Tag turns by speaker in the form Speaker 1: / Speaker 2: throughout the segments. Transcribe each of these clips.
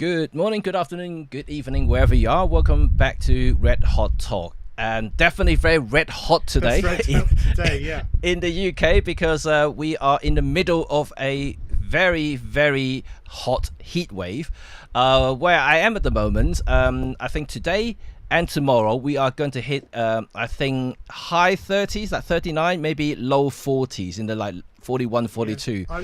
Speaker 1: Good morning, good afternoon, good evening, wherever you are. Welcome back to Red Hot Talk. And definitely very red hot today, in the UK because we are in the middle of a very, very hot heat wave. Where I am at the moment, I think today and tomorrow we are going to hit, I think, high 30s, like 39, maybe low 40s in the like 41, 42.
Speaker 2: Yeah.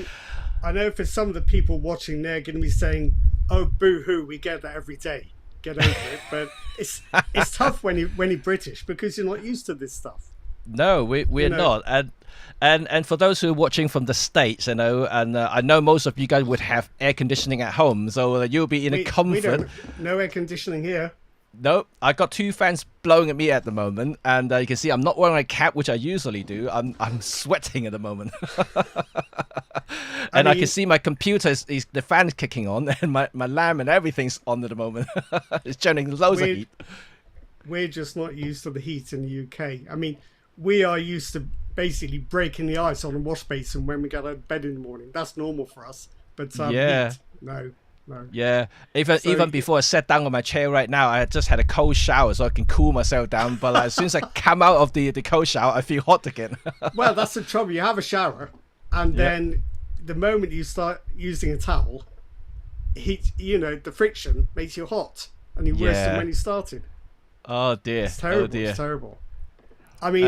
Speaker 2: I know for some of the people watching, they're going to be saying, "Oh, boo-hoo, we get that every day. Get over it." But it's tough when you're British because you're not used to this stuff.
Speaker 1: No, we're not. And for those who are watching from the States, I know most of you guys would have air conditioning at home, so you'll be in a comfort.
Speaker 2: No air conditioning here.
Speaker 1: Nope, I got two fans blowing at me at the moment, and you can see I'm not wearing a cap, which I usually do. I'm sweating at the moment, and I can see my computer is the fan's kicking on, and my lamp and everything's on at the moment. It's generating loads of heat.
Speaker 2: We're just not used to the heat in the UK. I mean, we are used to basically breaking the ice on a wash basin when we get out of bed in the morning. That's normal for us. But heat, no.
Speaker 1: Yeah, even before I sat down on my chair right now, I just had a cold shower so I can cool myself down. But as soon as I come out of the cold shower, I feel hot again.
Speaker 2: Well, that's the trouble. You have a shower, and then the moment you start using a towel, the friction makes you hot, and you're worse than when you started.
Speaker 1: Oh dear!
Speaker 2: It's terrible.
Speaker 1: Oh dear!
Speaker 2: It's terrible. I mean,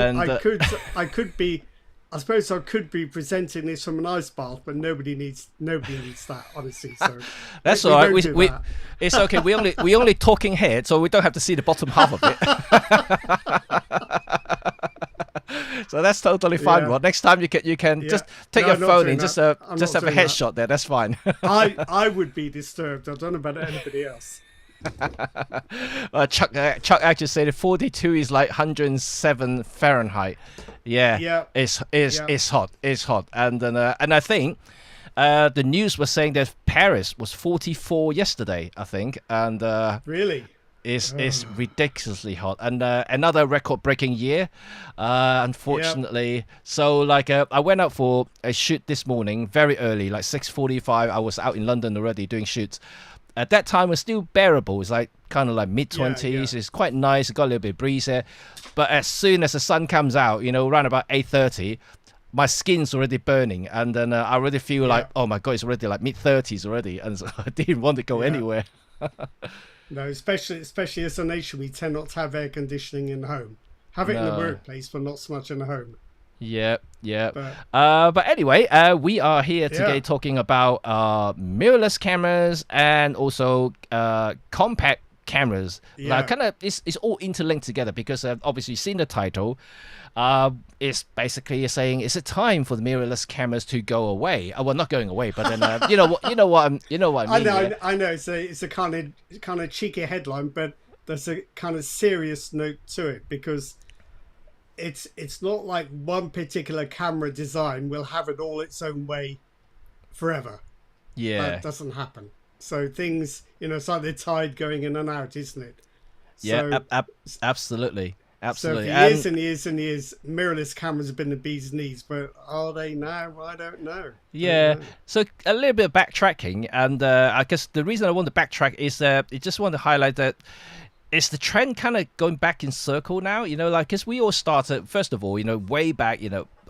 Speaker 2: I suppose I could be presenting this from an ice bath, but nobody needs that, honestly. So
Speaker 1: that's all right. It's okay. We only talking head, so we don't have to see the bottom half of it. So that's totally fine. Well, next time you can just take your phone and just have a headshot there. That's fine.
Speaker 2: I would be disturbed. I don't know about anybody else.
Speaker 1: Chuck actually said 42 is like 107 Fahrenheit. It's hot. It's hot. And I think the news was saying that Paris was 44 yesterday, I think. And
Speaker 2: really,
Speaker 1: it's ridiculously hot. And another record-breaking year, unfortunately. So I went out for a shoot this morning, very early, like 6:45. I was out in London already doing shoots. At that time, it was still bearable. It's like kind of like mid-20s. It's quite nice. It got a little bit of breeze there. But as soon as the sun comes out, around about 8:30, my skin's already burning. And then I already feel like, oh my God, it's already like mid-30s already. And so I didn't want to go anywhere.
Speaker 2: No, especially as a nation, we tend not to have air conditioning in the home. Have it in the workplace, but not so much in the home.
Speaker 1: Yeah. But anyway, we are here today talking about mirrorless cameras and also compact cameras. It's all interlinked together because obviously you've seen the title. It's basically saying it's a time for the mirrorless cameras to go away. Well, not going away, but then you know what I mean.
Speaker 2: I know. It's a kind of cheeky headline, but there's a kind of serious note to it because it's not like one particular camera design will have it all its own way forever. That doesn't happen. So things, it's like the tide going in and out, isn't it?
Speaker 1: Absolutely.
Speaker 2: So for years and years and years, mirrorless cameras have been the bee's knees, but are they now? I don't know.
Speaker 1: So a little bit of backtracking, and I guess the reason I want to backtrack is I just want to highlight that it's the trend kind of going back in circle now, because we all started, first of all, way back,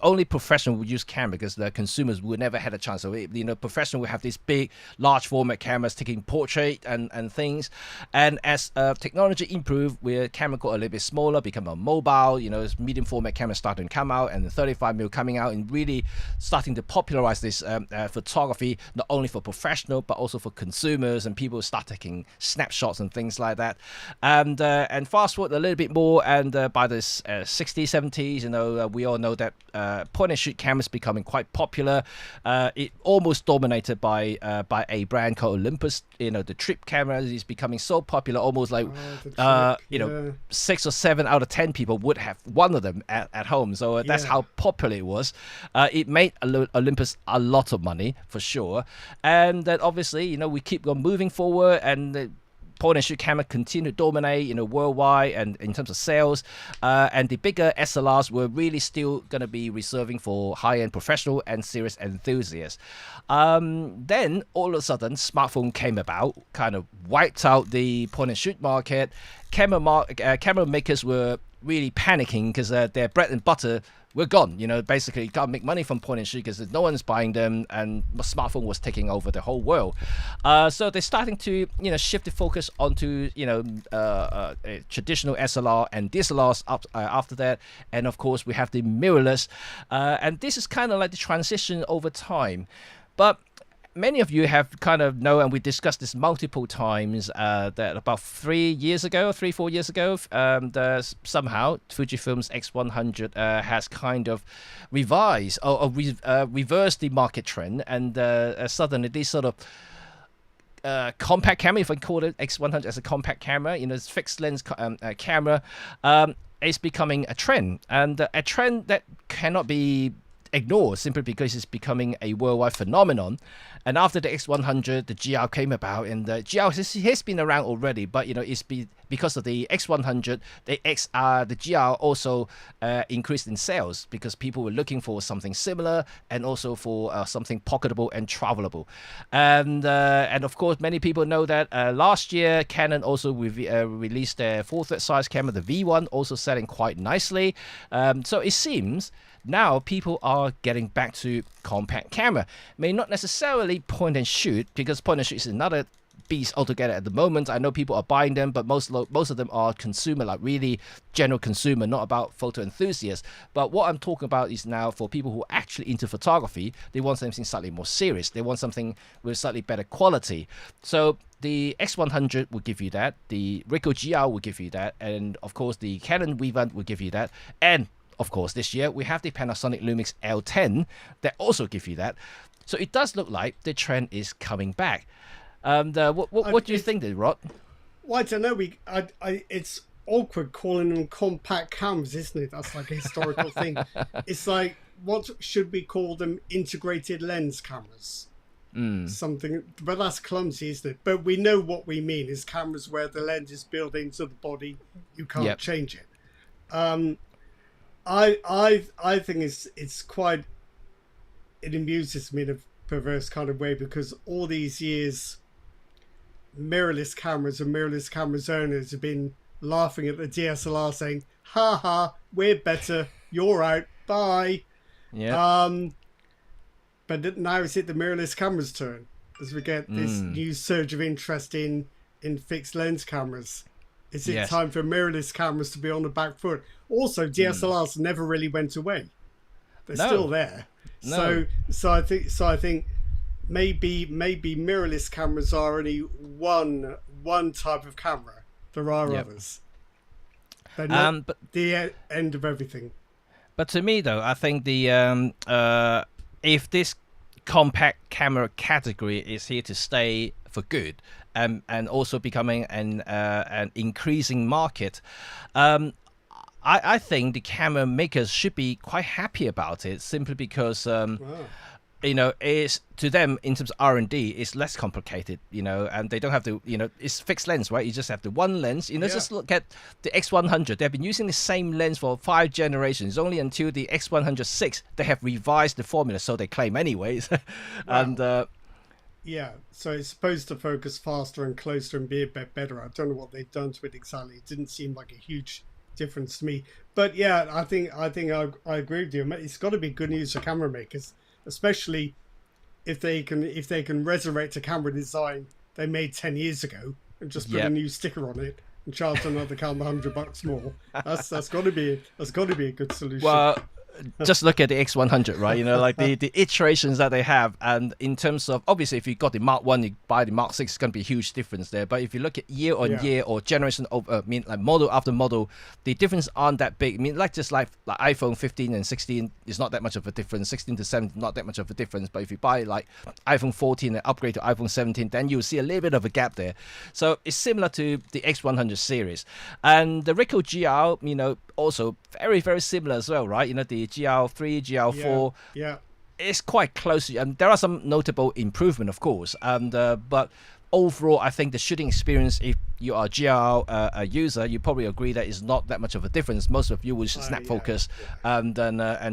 Speaker 1: only professional would use camera because the consumers would never had a chance. So, professional would have these big, large format cameras taking portrait and things. And as technology improved, where camera got a little bit smaller, become a mobile, as medium format cameras starting to come out and the 35mm coming out and really starting to popularize this photography, not only for professional, but also for consumers, and people start taking snapshots and things like that. And fast forward a little bit more, and by the 60s, 70s, we all know that point and shoot cameras becoming quite popular. It almost dominated by a brand called Olympus. The trip cameras is becoming so popular, almost like 6 or 7 out of 10 people would have one of them at home. So that's how popular it was. It made Olympus a lot of money for sure, and then obviously we keep on moving forward and point and shoot camera continue to dominate, worldwide and in terms of sales, and the bigger SLRs were really still going to be reserving for high-end professional and serious enthusiasts. Then all of a sudden, smartphone came about, kind of wiped out the point and shoot market. Camera makers were really panicking because their bread and butter were gone. Basically, you can't make money from point and shoot because no one's buying them, and the smartphone was taking over the whole world. So they're starting to, shift the focus onto, traditional SLR and DSLRs after that. And of course, we have the mirrorless. And this is kind of like the transition over time. But many of you have kind of know, and we discussed this multiple times, that about 4 years ago, somehow Fujifilm's X100 has kind of revised or reversed the market trend, and suddenly this sort of compact camera, if I call it X100 as a compact camera, it's fixed lens camera, is becoming a trend, and a trend that cannot be ignored simply because it's becoming a worldwide phenomenon. And after the X100, the GR came about, and the GR has been around already, but it's because of the X100, the GR also increased in sales because people were looking for something similar and also for something pocketable and travelable. And of course, many people know that last year Canon also released their full third size camera, the V1, also selling quite nicely. So it seems now people are getting back to compact camera. May not necessarily point and shoot, because point and shoot is another beast altogether at the moment. I know people are buying them, but most of them are consumer, like really general consumer, not about photo enthusiasts. But what I'm talking about is now for people who are actually into photography. They want something slightly more serious. They want something with slightly better quality. So the X100 will give you that. The Ricoh GR will give you that. And of course, the Canon V1 will give you that. And of course, this year we have the Panasonic Lumix L10 that also give you that. So it does look like the trend is coming back. What do you think, then, Rod?
Speaker 2: Well, I don't know. It's awkward calling them compact cams, isn't it? That's like a historical thing. It's like, what should we call them? Integrated lens cameras. Something, but that's clumsy, isn't it? But we know what we mean. Is cameras where the lens is built into the body, you can't change it. I think it's quite. It amuses me in a perverse kind of way, because all these years, mirrorless cameras and mirrorless cameras owners have been laughing at the DSLR, saying, "Ha ha, we're better. You're out. Bye."
Speaker 1: Yeah.
Speaker 2: But now it's the mirrorless camera's turn as we get this new surge of interest in fixed lens cameras. Is it time for mirrorless cameras to be on the back foot? Also, DSLRs never really went away; they're still there.
Speaker 1: No.
Speaker 2: So I think maybe mirrorless cameras are only one type of camera. There are others. They're not the end of everything.
Speaker 1: But to me, though, I think the if this compact camera category is here to stay for good, and also becoming an increasing market, I think the camera makers should be quite happy about it, simply because it's, to them, in terms of R&D, it's less complicated, and they don't have to, it's fixed lens, right? You just have the one lens. Just look at the X100. They've been using the same lens for 5 generations. Only until the X106 they have revised the formula, so they claim anyways. And
Speaker 2: so it's supposed to focus faster and closer and be a bit better. I don't know what they've done to it exactly. It didn't seem like a huge difference to me. But yeah, I think I agree with you. It's got to be good news for camera makers, especially if they can resurrect a camera design they made 10 years ago and just put a new sticker on it and charge another camera $100 more. That's got to be a good solution.
Speaker 1: Well, just look at the X100, right? Like the iterations that they have, and in terms of, obviously, if you got the Mark 1, you buy the Mark 6, it's going to be a huge difference there. But if you look at year on year or generation over, like model after model, the difference aren't that big. Just like iPhone 15 and 16 is not that much of a difference. 16 to 17, not that much of a difference. But if you buy like iPhone 14 and upgrade to iPhone 17, then you'll see a little bit of a gap there. So it's similar to the X100 series, and the Ricoh GR, also very, very similar as well, right? The GR3, GR4, it's quite close. And there are some notable improvement, of course. But overall, I think the shooting experience, if you are a GR a user, you probably agree that it's not that much of a difference. Most of you will snap focus and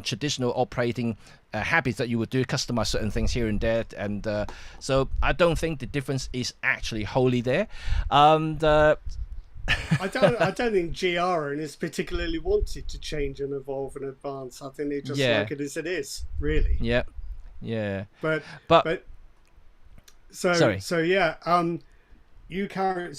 Speaker 1: traditional operating habits that you would do, customize certain things here and there, and so I don't think the difference is actually wholly there. And
Speaker 2: I don't think GR is particularly wanted to change and evolve and advance. I think they just like it as it is, really.
Speaker 1: Yeah, yeah.
Speaker 2: But so yeah. You carry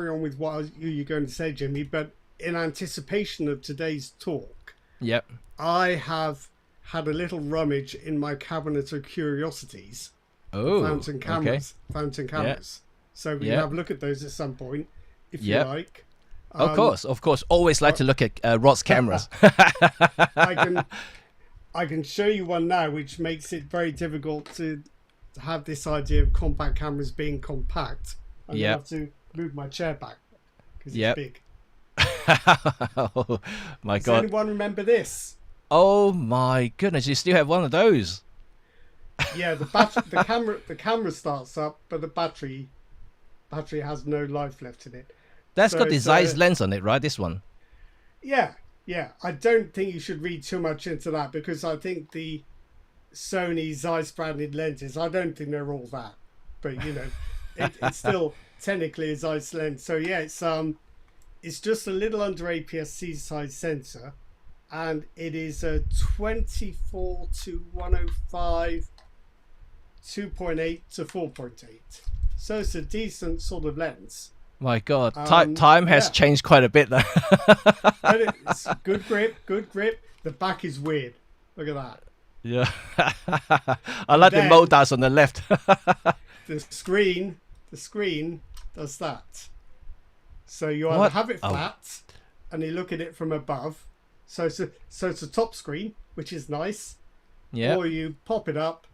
Speaker 2: on with what you're going to say, Jimmy. But in anticipation of today's talk,
Speaker 1: yep,
Speaker 2: I have had a little rummage in my cabinet of curiosities.
Speaker 1: Oh,
Speaker 2: fountain cameras.
Speaker 1: Okay.
Speaker 2: Fountain cameras. So we can have a look at those at some point, if you like.
Speaker 1: Of course. Always like to look at Rod's cameras.
Speaker 2: I can show you one now, which makes it very difficult to have this idea of compact cameras being compact. I'm gonna have to move my chair back because it's big.
Speaker 1: Oh my God!
Speaker 2: Does anyone remember this?
Speaker 1: Oh my goodness! You still have one of those?
Speaker 2: Yeah, the camera starts up, but the battery has no life left in it.
Speaker 1: That's got the Zeiss lens on it, right? This one.
Speaker 2: Yeah. I don't think you should read too much into that, because I think the Sony Zeiss branded lenses, I don't think they're all that. But you know, it's still technically a Zeiss lens. So yeah, it's just a little under APS-C size sensor, and it is a 24 to 105, 2.8 to 4.8. So it's a decent sort of lens.
Speaker 1: My God, time has changed quite a bit there.
Speaker 2: It's good grip. The back is weird. Look at that.
Speaker 1: Yeah. I like the molders on the left.
Speaker 2: the screen does that. So you either have it flat and you look at it from above. So it's a top screen, which is nice.
Speaker 1: Yeah.
Speaker 2: Or you pop it up.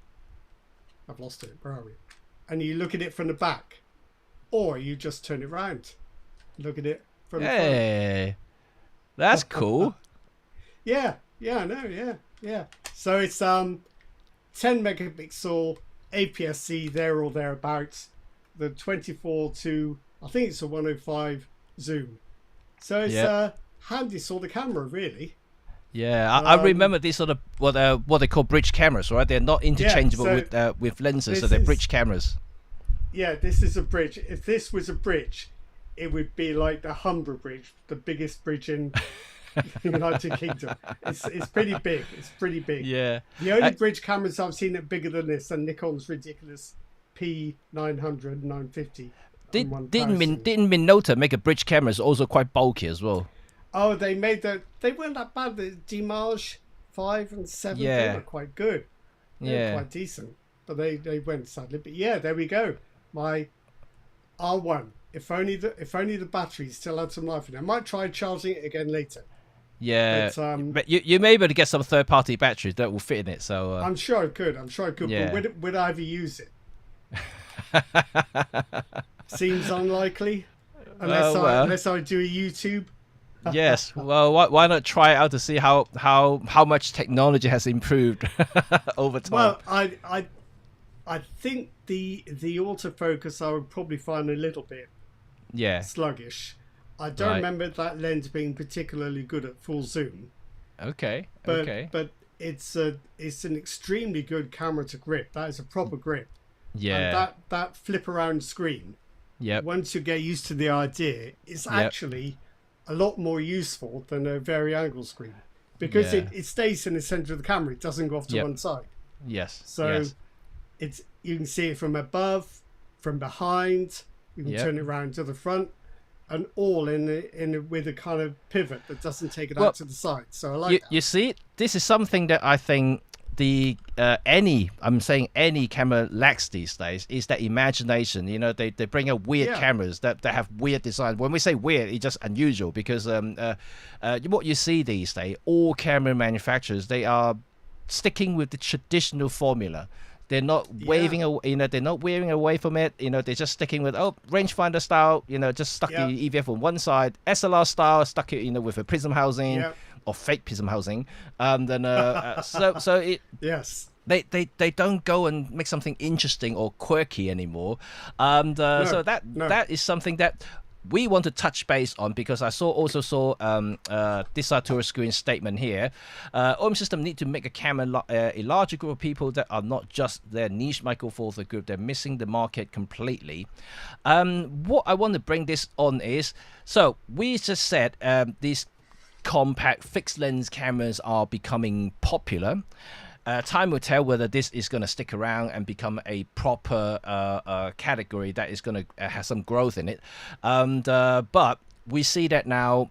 Speaker 2: I've lost it. Where are we? And you look at it from the back. Or you just turn it round. Look at it from the front.
Speaker 1: Hey, that's cool.
Speaker 2: Yeah. So it's 10 megapixel APS-C there or thereabouts. The 24 to, I think it's a 105 zoom. So it's a handy sort of camera, really.
Speaker 1: Yeah, I remember these sort of what they call bridge cameras, right? They're not interchangeable with lenses, so they're bridge cameras.
Speaker 2: Yeah, this is a bridge. If this was a bridge, it would be like the Humber Bridge, the biggest bridge in the United Kingdom. It's pretty big. It's pretty big.
Speaker 1: Yeah.
Speaker 2: The only bridge cameras I've seen that are bigger than this are Nikon's ridiculous P900, 950.
Speaker 1: Didn't Minolta make a bridge camera? It's also quite bulky as well.
Speaker 2: Oh, they weren't that bad. The Dimage 5 and 7, they were quite good. They were quite decent. But they went sadly. But yeah, there we go. My R1. If only the battery still had some life in it. I might try charging it again later.
Speaker 1: Yeah, but you may be able to get some third-party batteries that will fit in it. So
Speaker 2: I'm sure I could.
Speaker 1: Yeah.
Speaker 2: But would I ever use it? Seems unlikely, unless I do a YouTube.
Speaker 1: Yes. Well, why not try it out to see how much technology has improved over time?
Speaker 2: Well, I think the autofocus I would probably find a little bit sluggish. I don't remember that lens being particularly good at full zoom.
Speaker 1: Okay.
Speaker 2: But it's an extremely good camera to grip. That is a proper grip.
Speaker 1: Yeah.
Speaker 2: And that flip around screen.
Speaker 1: Yeah.
Speaker 2: Once you get used to the idea, it's actually a lot more useful than a vari-angle screen, because it stays in the center of the camera. It doesn't go off to one side.
Speaker 1: Yes.
Speaker 2: So you can see it from above, from behind. You can turn it around to the front, and all with a kind of pivot that doesn't take it out to the side. So I like that.
Speaker 1: You see, this is something that I think any camera lacks these days, is that imagination. You know, they bring out weird cameras that have weird design. When we say weird, it's just unusual, because what you see these days, all camera manufacturers, they are sticking with the traditional formula. They're not waving away, they're not wearing away from it. They're just sticking with rangefinder style. Just stuck the EVF on one side, SLR style, stuck it with a prism housing or fake prism housing. Then they don't go and make something interesting or quirky anymore. So that is something that we want to touch base on, because I also saw this Arturo screen statement here. OM System need to make a camera a larger group of people that are not just their niche Micro Four Thirds group. They're missing the market completely. What I want to bring this on is, so we just said these compact fixed lens cameras are becoming popular. Time will tell whether this is going to stick around and become a proper category that is going to have some growth in it. But we see that now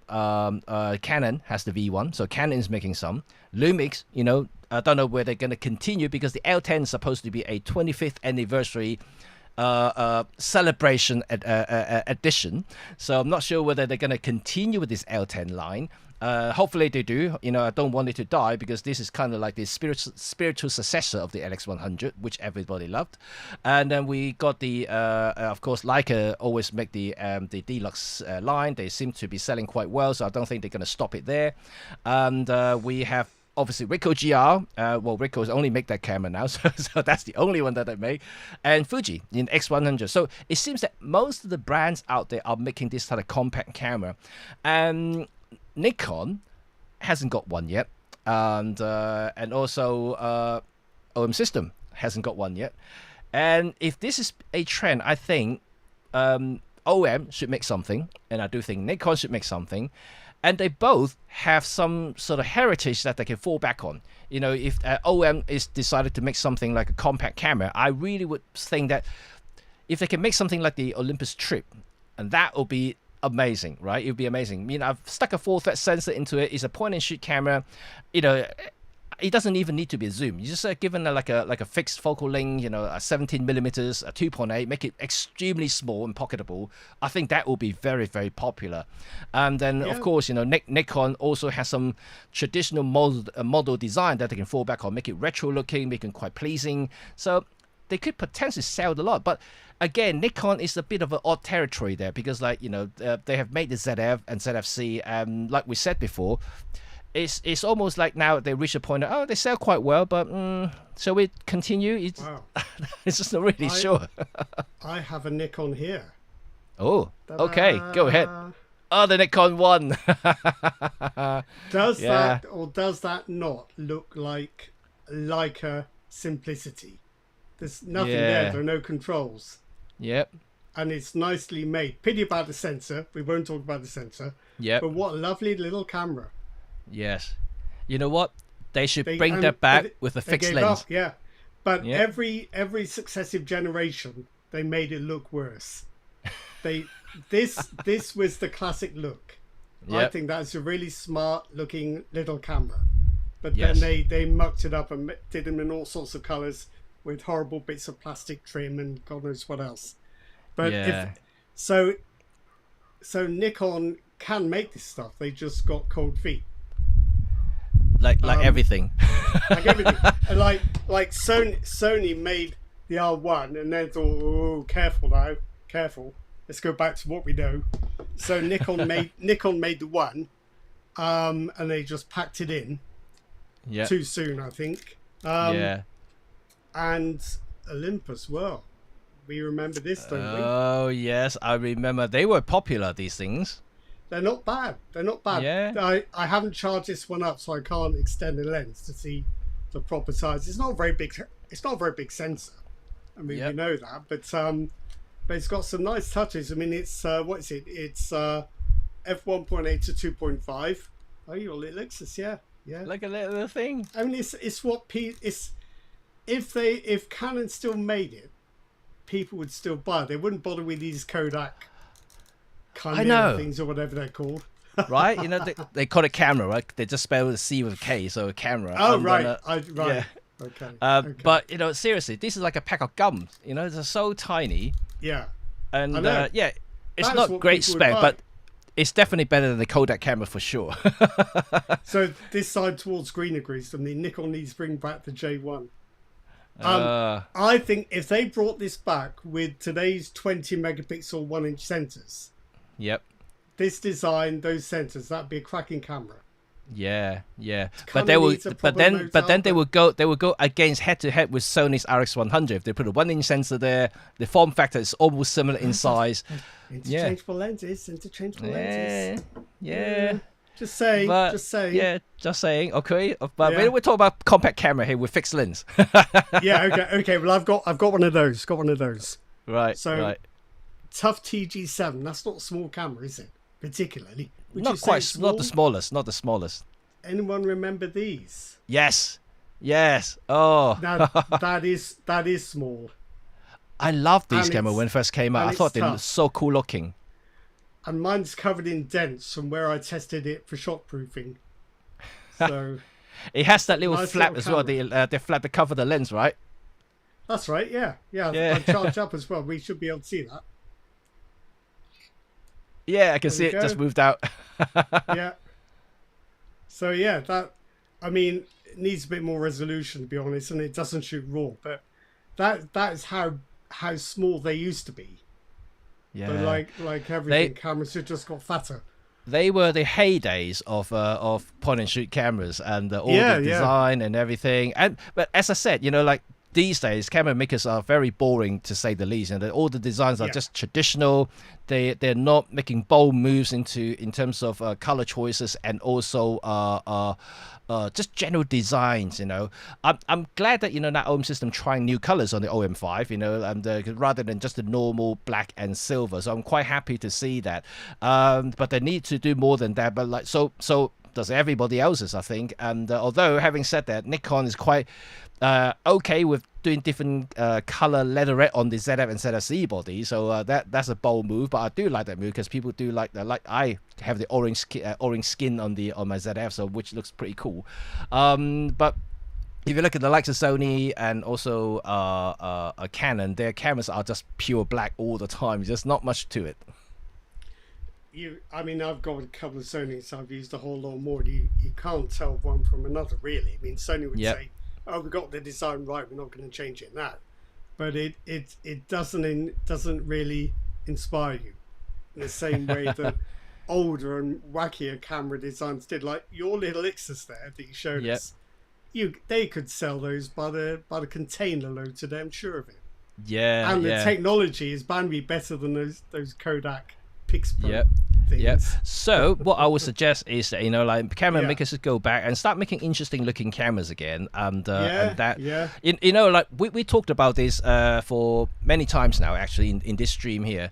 Speaker 1: Canon has the V1, so Canon is making some. Lumix, you know, I don't know whether they're going to continue, because the L10 is supposed to be a 25th anniversary celebration edition. So I'm not sure whether they're going to continue with this L10 line. Hopefully they do. You know, I don't want it to die, because this is kind of like the spiritual successor of the LX100, which everybody loved. And then we got the, of course, Leica always make the deluxe line. They seem to be selling quite well, so I don't think they're going to stop it there. And we have obviously Ricoh GR. Well, Ricoh's only make that camera now, so that's the only one that they make. And Fuji in X100. So it seems that most of the brands out there are making this kind of compact camera. And Nikon hasn't got one yet, and also OM System hasn't got one yet. And if this is a trend, I think OM should make something, and I do think Nikon should make something. And they both have some sort of heritage that they can fall back on. You know, if OM is decided to make something like a compact camera, I really would think that if they can make something like the Olympus Trip, and that will be amazing, right? It would be amazing. I mean, I've stuck a 4-thread sensor into it. It's a point-and-shoot camera. You know, it doesn't even need to be a zoom. You just given like a fixed focal length, you know, a 17 millimeters, a 2.8, make it extremely small and pocketable. I think that will be very, very popular. And then, of course, you know, Nikon also has some traditional model design that they can fall back on, make it retro-looking, make it quite pleasing. So they could potentially sell a lot, but again, Nikon is a bit of an odd territory there, because, like, you know, they have made the ZF and ZFC, and like we said before, it's almost like now they reach a point of, oh, they sell quite well, but shall we continue? It's just not really sure.
Speaker 2: I have a Nikon here.
Speaker 1: Oh, okay, go ahead. Oh, the Nikon one.
Speaker 2: Does that or does that not look like Leica simplicity? There's nothing there. There are no controls.
Speaker 1: Yep.
Speaker 2: And it's nicely made. Pity about the sensor. We won't talk about the sensor.
Speaker 1: Yep.
Speaker 2: But what a lovely little camera.
Speaker 1: Yes. You know what? They should bring that back with a fixed lens.
Speaker 2: Yeah. But every successive generation, they made it look worse. This was the classic look. Yep. I think that's a really smart looking little camera. But then they mucked it up and did them in all sorts of colors, with horrible bits of plastic trim and God knows what else. But so Nikon can make this stuff. They just got cold feet.
Speaker 1: Like everything.
Speaker 2: Like everything. And like Sony made the R1 and then thought, oh, careful now, careful. Let's go back to what we know. So Nikon made the one, and they just packed it in. Yeah. Too soon, I think. And Olympus, well, we remember this, don't we?
Speaker 1: Oh, yes, I remember. They were popular, these things.
Speaker 2: They're not bad. They're not bad.
Speaker 1: Yeah.
Speaker 2: I haven't charged this one up, so I can't extend the lens to see the proper size. It's not a very big sensor. I mean, we know that, but it's got some nice touches. I mean, it's what is it? It's f1.8 to 2.5. Oh, your little Lexus, yeah.
Speaker 1: Like a little thing.
Speaker 2: I mean, it's what if Canon still made it, people would still buy it. They wouldn't bother with these Kodak kind of things or whatever they're called.
Speaker 1: Right? You know, they call it camera, right? They just spell the C with a K, so a camera.
Speaker 2: Oh, right.
Speaker 1: Yeah.
Speaker 2: Okay.
Speaker 1: But, you know, seriously, this is like a pack of gum. You know, they're so tiny.
Speaker 2: Yeah.
Speaker 1: And, it's not great spec, but it's definitely better than the Kodak camera for sure.
Speaker 2: So this side towards greener grease, and the Nikon needs to bring back the J1. I think if they brought this back with today's 20 megapixel 1-inch sensors,
Speaker 1: yep,
Speaker 2: this design, those sensors, that'd be a cracking camera.
Speaker 1: Yeah, yeah. But
Speaker 2: Kinda
Speaker 1: they will,
Speaker 2: needs a proper motor,
Speaker 1: but then
Speaker 2: but
Speaker 1: they will go against head to head with Sony's RX100. If they put a 1-inch sensor there, the form factor is almost similar in size. Yeah,
Speaker 2: interchangeable lenses, interchangeable
Speaker 1: yeah,
Speaker 2: lenses.
Speaker 1: yeah.
Speaker 2: Just saying,
Speaker 1: But
Speaker 2: just saying.
Speaker 1: yeah, just saying. Okay, but
Speaker 2: Yeah.
Speaker 1: we're talking about compact camera here with fixed lens.
Speaker 2: Yeah, okay. Well, I've got one of those. Got one of those.
Speaker 1: Right,
Speaker 2: So
Speaker 1: right.
Speaker 2: tough TG7. That's not a small camera, is it? Particularly. Would you
Speaker 1: Not
Speaker 2: say
Speaker 1: quite,
Speaker 2: it's
Speaker 1: not the
Speaker 2: small?
Speaker 1: smallest, not the smallest.
Speaker 2: Anyone remember these?
Speaker 1: Yes, yes. Oh,
Speaker 2: Now that is small,
Speaker 1: I loved these
Speaker 2: and
Speaker 1: cameras
Speaker 2: it's
Speaker 1: when it first came out.
Speaker 2: and
Speaker 1: I thought
Speaker 2: it's
Speaker 1: they looked
Speaker 2: tough.
Speaker 1: so cool looking.
Speaker 2: And mine's covered in dents from where I tested it for shockproofing. So
Speaker 1: It has that little
Speaker 2: Nice
Speaker 1: flap
Speaker 2: little
Speaker 1: as well. The flap to cover the lens, right?
Speaker 2: that's right. Yeah.
Speaker 1: Yeah.
Speaker 2: I charged up as well. We should be able to see that.
Speaker 1: Yeah, I can
Speaker 2: There
Speaker 1: see
Speaker 2: we
Speaker 1: it
Speaker 2: go.
Speaker 1: just moved out.
Speaker 2: Yeah. So yeah, I mean, it needs a bit more resolution to be honest, and it doesn't shoot raw. But that is how small they used to be.
Speaker 1: Yeah.
Speaker 2: But like everything, cameras have just got fatter.
Speaker 1: They were the heydays of point and shoot cameras and all
Speaker 2: Yeah,
Speaker 1: the
Speaker 2: yeah.
Speaker 1: design and everything. But as I said, like these days, camera makers are very boring to say the least, and all the designs are
Speaker 2: Yeah.
Speaker 1: just traditional. They're not making bold moves in terms of color choices and also just general designs. I'm glad that that OM system trying new colors on the OM5. And rather than just the normal black and silver. So I'm quite happy to see that. But they need to do more than that. But so does everybody else's, I think. And although having said that, Nikon is quite okay with doing different color leatherette on the ZF and ZFC body, so that's a bold move. But I do like that move because people do like I have the orange skin on my ZF, so which looks pretty cool. But if you look at the likes of Sony and also a Canon, their cameras are just pure black all the time. There's not much to it.
Speaker 2: I mean, I've got a couple of Sonys, so I've used a whole lot more. You can't tell one from another, really. I mean, Sony would
Speaker 1: Yep.
Speaker 2: say, "Oh, we got the design right. We're not going to change it now," but it doesn't really inspire you in the same way that older and wackier camera designs did. Like your little Ixus there that you showed
Speaker 1: Yep.
Speaker 2: us, they could sell those by the container load today. I'm sure of it.
Speaker 1: Yeah,
Speaker 2: And the
Speaker 1: yeah.
Speaker 2: technology is bound to be better than those Kodak Pixpro
Speaker 1: Yep.
Speaker 2: things.
Speaker 1: Yep. So what I would suggest is that like camera
Speaker 2: Yeah.
Speaker 1: makers should go back and start making interesting looking cameras again, and that
Speaker 2: yeah.
Speaker 1: like we talked about this for many times now actually in this stream here.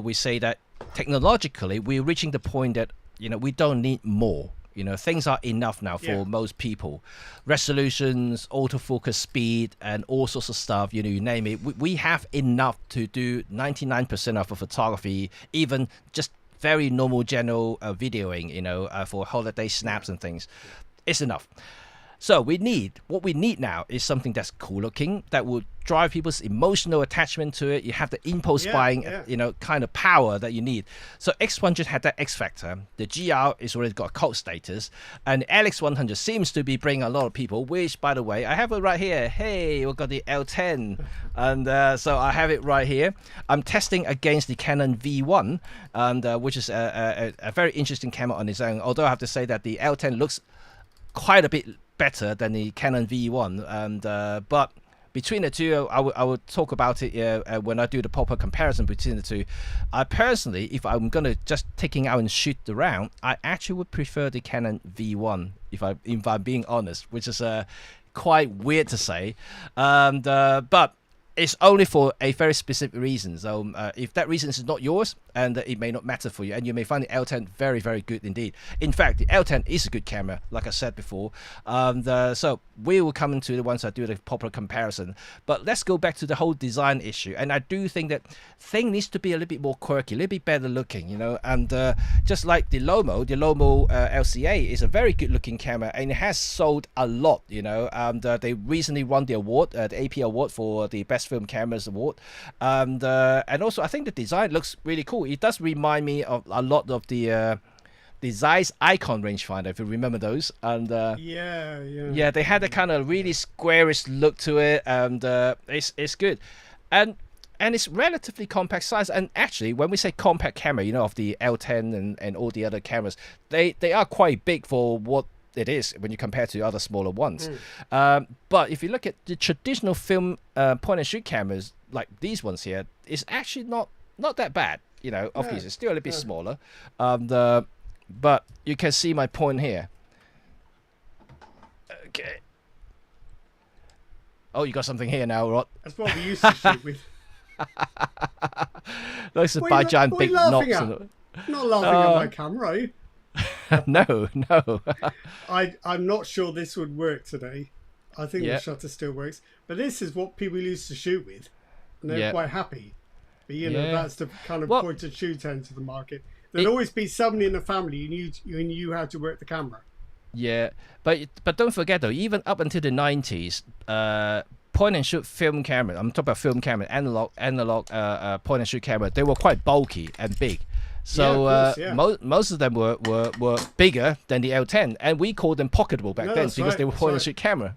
Speaker 1: We say that technologically we're reaching the point that we don't need more. Things are enough now for
Speaker 2: Yeah.
Speaker 1: most people. Resolutions, autofocus speed, and all sorts of stuff, you name it. We have enough to do 99% of the photography, even just very normal general videoing, for holiday snaps and things. It's enough. So what we need now is something that's cool looking, that will drive people's emotional attachment to it. You have the impulse buying, kind of power that you need. So X100 had that X factor. The GR is already got cult status, and the LX100 seems to be bringing a lot of people. Which, by the way, I have it right here. Hey, we've got the L10, and so I have it right here. I'm testing against the Canon V1, and which is a very interesting camera on its own. Although I have to say that the L10 looks quite a bit better than the Canon V1, and but between the two, I would talk about it when I do the proper comparison between the two. I personally, if I'm gonna just taking out and shoot around, I actually would prefer the Canon V1 if I'm being honest, which is quite weird to say, and but it's only for a very specific reason. So if that reason is not yours, and it may not matter for you, and you may find the L10 very, very good indeed. In fact, the L10 is a good camera, like I said before. So we will come into the ones that do the proper comparison. But let's go back to the whole design issue. And I do think that thing needs to be a little bit more quirky, a little bit better looking, And just like the Lomo LCA is a very good looking camera, and it has sold a lot, And they recently won the award, the AP award for the Best Film Cameras Award. And also, I think the design looks really cool. It does remind me of a lot of the Zeiss Icon rangefinder, if you remember those. And yeah, they had a kind of really squarish look to it, and it's good. And and it's relatively compact size. And actually, when we say compact camera, you know, of the L10 and all the other cameras, they are quite big for what it is when you compare to other smaller ones. But if you look at the traditional film point and shoot cameras like these ones here, it's actually not that bad. You know, obviously it's still a little bit smaller. But you can see my point here. Okay. Oh, you got something here now, Rod.
Speaker 2: That's what we used to shoot with.
Speaker 1: Those are by giant big knobs.
Speaker 2: Not laughing at my camera, are you?
Speaker 1: No.
Speaker 2: I'm not sure this would work today. I think the shutter still works. But this is what people used to shoot with. And they're quite happy. But, you know, that's the kind of point and shoot end to the market. There'd always be somebody in the family who knew how to work the camera. Yeah,
Speaker 1: but don't forget though, even up until the 90s, point and shoot film camera, I'm talking about film camera, analog point and shoot camera, they were quite bulky and big. So most of them were bigger than the L10, and we called them pocketable back then because they were point and shoot camera.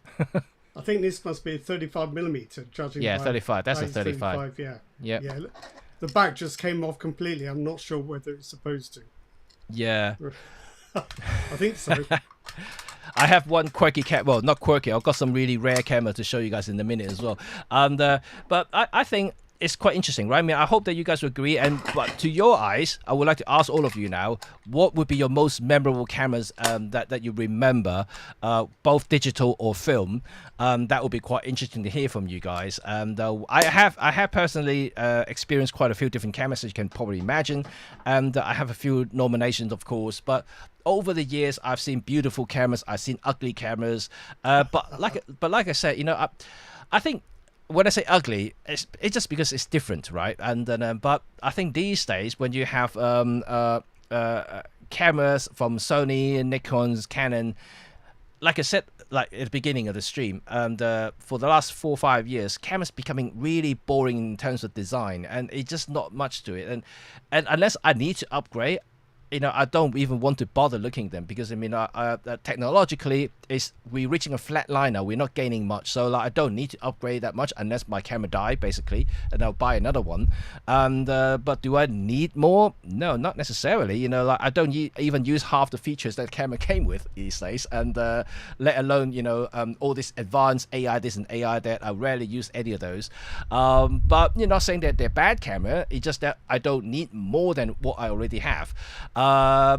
Speaker 2: I think this must be a 35mm, judging by
Speaker 1: 35. That's a 35.
Speaker 2: Yeah. The back just came off completely. I'm not sure whether it's supposed to.
Speaker 1: Yeah.
Speaker 2: I think so.
Speaker 1: I have one quirky well, not quirky. I've got some really rare camera to show you guys in a minute as well. And but I think it's quite interesting, right? I mean, I hope that you guys will agree. But to your eyes, I would like to ask all of you now, what would be your most memorable cameras that you remember, both digital or film? That would be quite interesting to hear from you guys. And I have personally experienced quite a few different cameras, as you can probably imagine. And I have a few nominations, of course, but over the years, I've seen beautiful cameras. I've seen ugly cameras. But like I said, you know, I think when I say ugly, it's just because it's different, right? And then, but I think these days, when you have cameras from Sony, Nikon's, Canon, like I said, like at the beginning of the stream, and for the last 4 or 5 years, cameras becoming really boring in terms of design, and it's just not much to it. And unless I need to upgrade, you know, I don't even want to bother looking at them because I mean, technologically, we're reaching a flat line now. We're not gaining much, so like I don't need to upgrade that much unless my camera die basically, and I'll buy another one. And but do I need more? No, not necessarily. You know, like I don't even use half the features that camera came with these days, and let alone all this advanced AI this and AI that. I rarely use any of those. But you're not saying that they're bad camera. It's just that I don't need more than what I already have.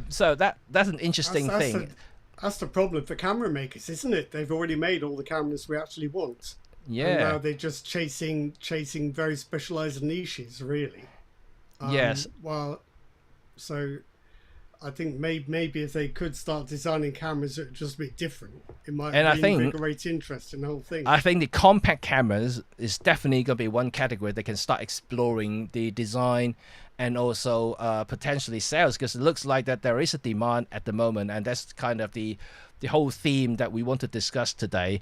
Speaker 1: So that's an interesting thing.
Speaker 2: That's the problem for camera makers, isn't it? They've already made all the cameras we actually want.
Speaker 1: Yeah.
Speaker 2: And now they're just chasing very specialized niches, really.
Speaker 1: Yes.
Speaker 2: Well, so I think maybe if they could start designing cameras that would just be different, it might reinvigorate interest in the whole thing.
Speaker 1: I think the compact cameras is definitely going to be one category they can start exploring the design and also potentially sales, because it looks like that there is a demand at the moment, and that's kind of the whole theme that we want to discuss today.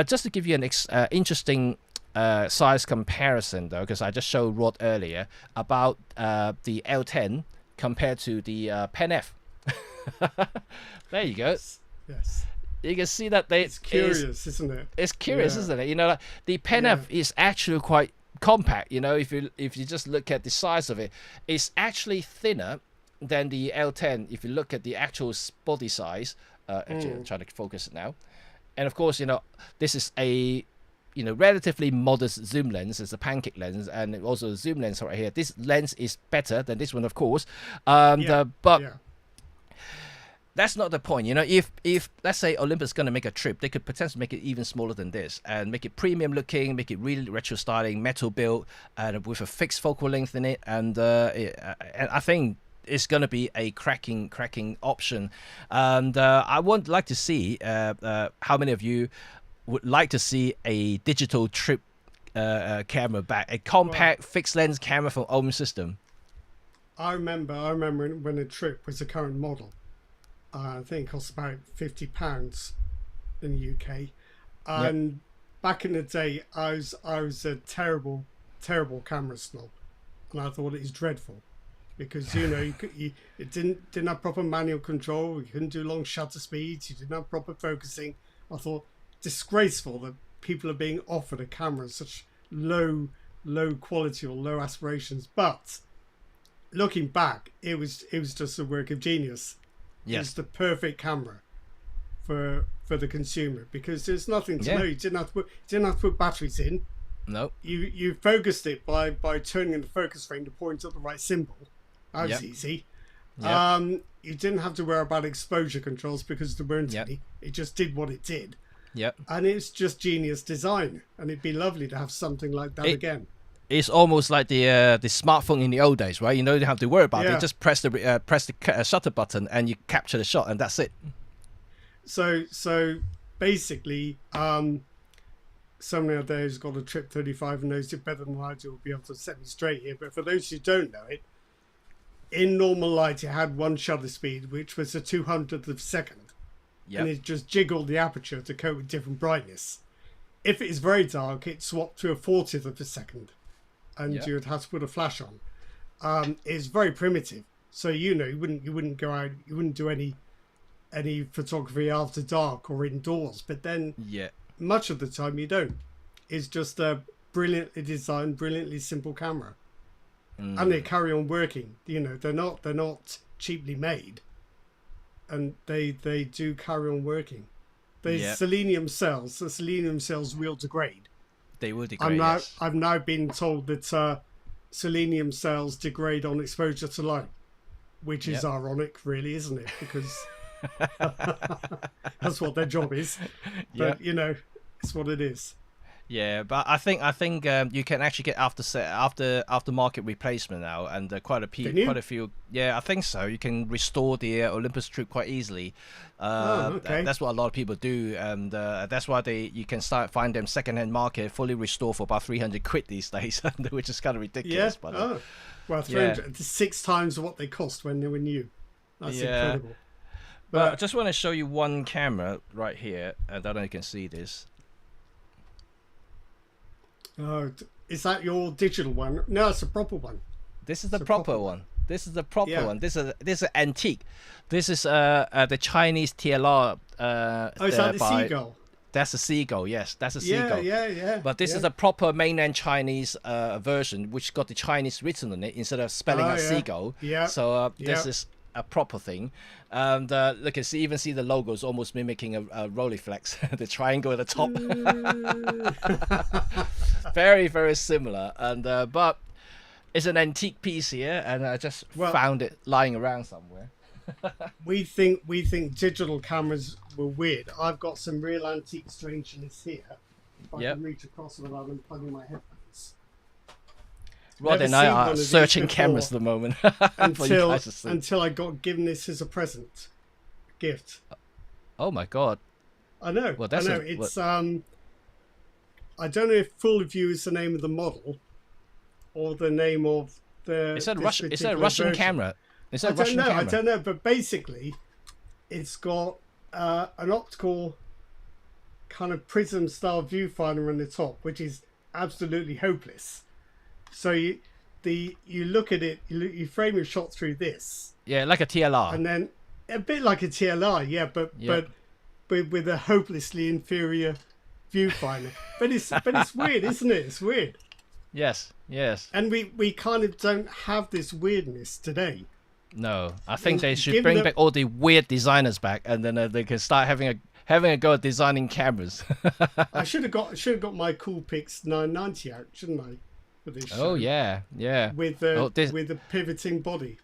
Speaker 1: Just to give you an interesting size comparison, though, because I just showed Rod earlier about the L10 compared to the Pen F. There you go.
Speaker 2: Yes.
Speaker 1: You can see that it's
Speaker 2: curious, isn't it?
Speaker 1: It's curious, isn't it? You know, like, the Pen F is actually quite compact. You know, if you just look at the size of it, it's actually thinner than the L10 if you look at the actual body size. Actually, I'm trying to focus it now. And of course, you know, this is a relatively modest zoom lens. It's a pancake lens, and also a zoom lens right here. This lens is better than this one, of course. That's not the point. You know, if let's say Olympus is going to make a trip, they could potentially make it even smaller than this and make it premium looking, make it really retro styling, metal build, and with a fixed focal length in it. And I think it's going to be a cracking option. And I would like to see how many of you would like to see a digital trip camera back, a compact fixed lens camera from Ohm System.
Speaker 2: I remember when a trip was a current model. I think it cost about £50 in the UK. And back in the day, I was a terrible camera snob, and I thought it was dreadful because it didn't have proper manual control. You couldn't do long shutter speeds. You didn't have proper focusing. I thought disgraceful that people are being offered a camera at such low low quality or low aspirations. But looking back, it was just a work of genius.
Speaker 1: Yes.
Speaker 2: It's the perfect camera for the consumer, because there's nothing to know. You didn't have to put batteries in.
Speaker 1: No.
Speaker 2: You focused it by turning the focus frame to point at the right symbol. That was easy. Yep. You didn't have to worry about exposure controls because there weren't any. It just did what it did.
Speaker 1: Yep.
Speaker 2: And it's just genius design, and it'd be lovely to have something like that again.
Speaker 1: It's almost like the smartphone in the old days, right? You don't have to worry about it. Just press the shutter button and you capture the shot, and that's it.
Speaker 2: So basically, someone out there who's got a Trip 35 and knows it better than I do will be able to set me straight here. But for those who don't know it, in normal light, it had one shutter speed, which was a 200th of a second. And it just jiggled the aperture to cope with different brightness. If it is very dark, it swapped to a 40th of a second, and you would have to put a flash on. It's very primitive, so you wouldn't go out, you wouldn't do any photography after dark or indoors. But then much of the time you don't. It's just a brilliantly designed, brilliantly simple camera, and they carry on working. They're not cheaply made. And they do carry on working. The selenium cells will degrade.
Speaker 1: They will degrade.
Speaker 2: I've now been told that selenium cells degrade on exposure to light, which is ironic, really, isn't it? Because that's what their job is. But it's what it is.
Speaker 1: Yeah, but I think you can actually get aftermarket replacement now, and quite a few. Yeah, I think so. You can restore the Olympus Trip quite easily. That's what a lot of people do, and that's why you can find them secondhand market fully restored for about 300 quid these days, which is kind of ridiculous.
Speaker 2: Yeah. Well, 300 6 times what they cost when they were new. That's incredible.
Speaker 1: But I just want to show you one camera right here, and I don't know if you can see this.
Speaker 2: Oh, is that your digital one? No, it's a proper one.
Speaker 1: This is the proper one. This is the proper one. This is an antique. This is the Chinese TLR.
Speaker 2: Is that the Seagull?
Speaker 1: That's a Seagull. Yes, that's a Seagull.
Speaker 2: Yeah.
Speaker 1: But this is a proper mainland Chinese version, which got the Chinese written on it instead of spelling out Seagull.
Speaker 2: Yeah.
Speaker 1: So this is a proper thing, and look, even see the logo is almost mimicking a Rolleiflex, the triangle at the top. Very, very similar, and but it's an antique piece here, and I just found it lying around somewhere.
Speaker 2: we think digital cameras were weird. I've got some real antique strangeness here. If I can reach across without unplugging my headphones.
Speaker 1: Rod and I are searching cameras at the moment
Speaker 2: until I got given this as a gift.
Speaker 1: Oh my god!
Speaker 2: I know.
Speaker 1: Well,
Speaker 2: it's I don't know if Full View is the name of the model or the name of the.
Speaker 1: Is that a Russian camera? Is that a Russian camera?
Speaker 2: I don't know. But basically, it's got an optical kind of prism style viewfinder on the top, which is absolutely hopeless. So you look at it, you frame your shot through this.
Speaker 1: Yeah, like a TLR.
Speaker 2: And then a bit like a TLR, but with a hopelessly inferior viewfinder. but it's weird, isn't it? It's weird.
Speaker 1: Yes.
Speaker 2: And we kind of don't have this weirdness today.
Speaker 1: No, I think they should bring back all the weird designers back, and then they can start having a go at designing cameras.
Speaker 2: I should have got my Coolpix 990 out, shouldn't I? For this show.
Speaker 1: Oh yeah.
Speaker 2: With the pivoting body.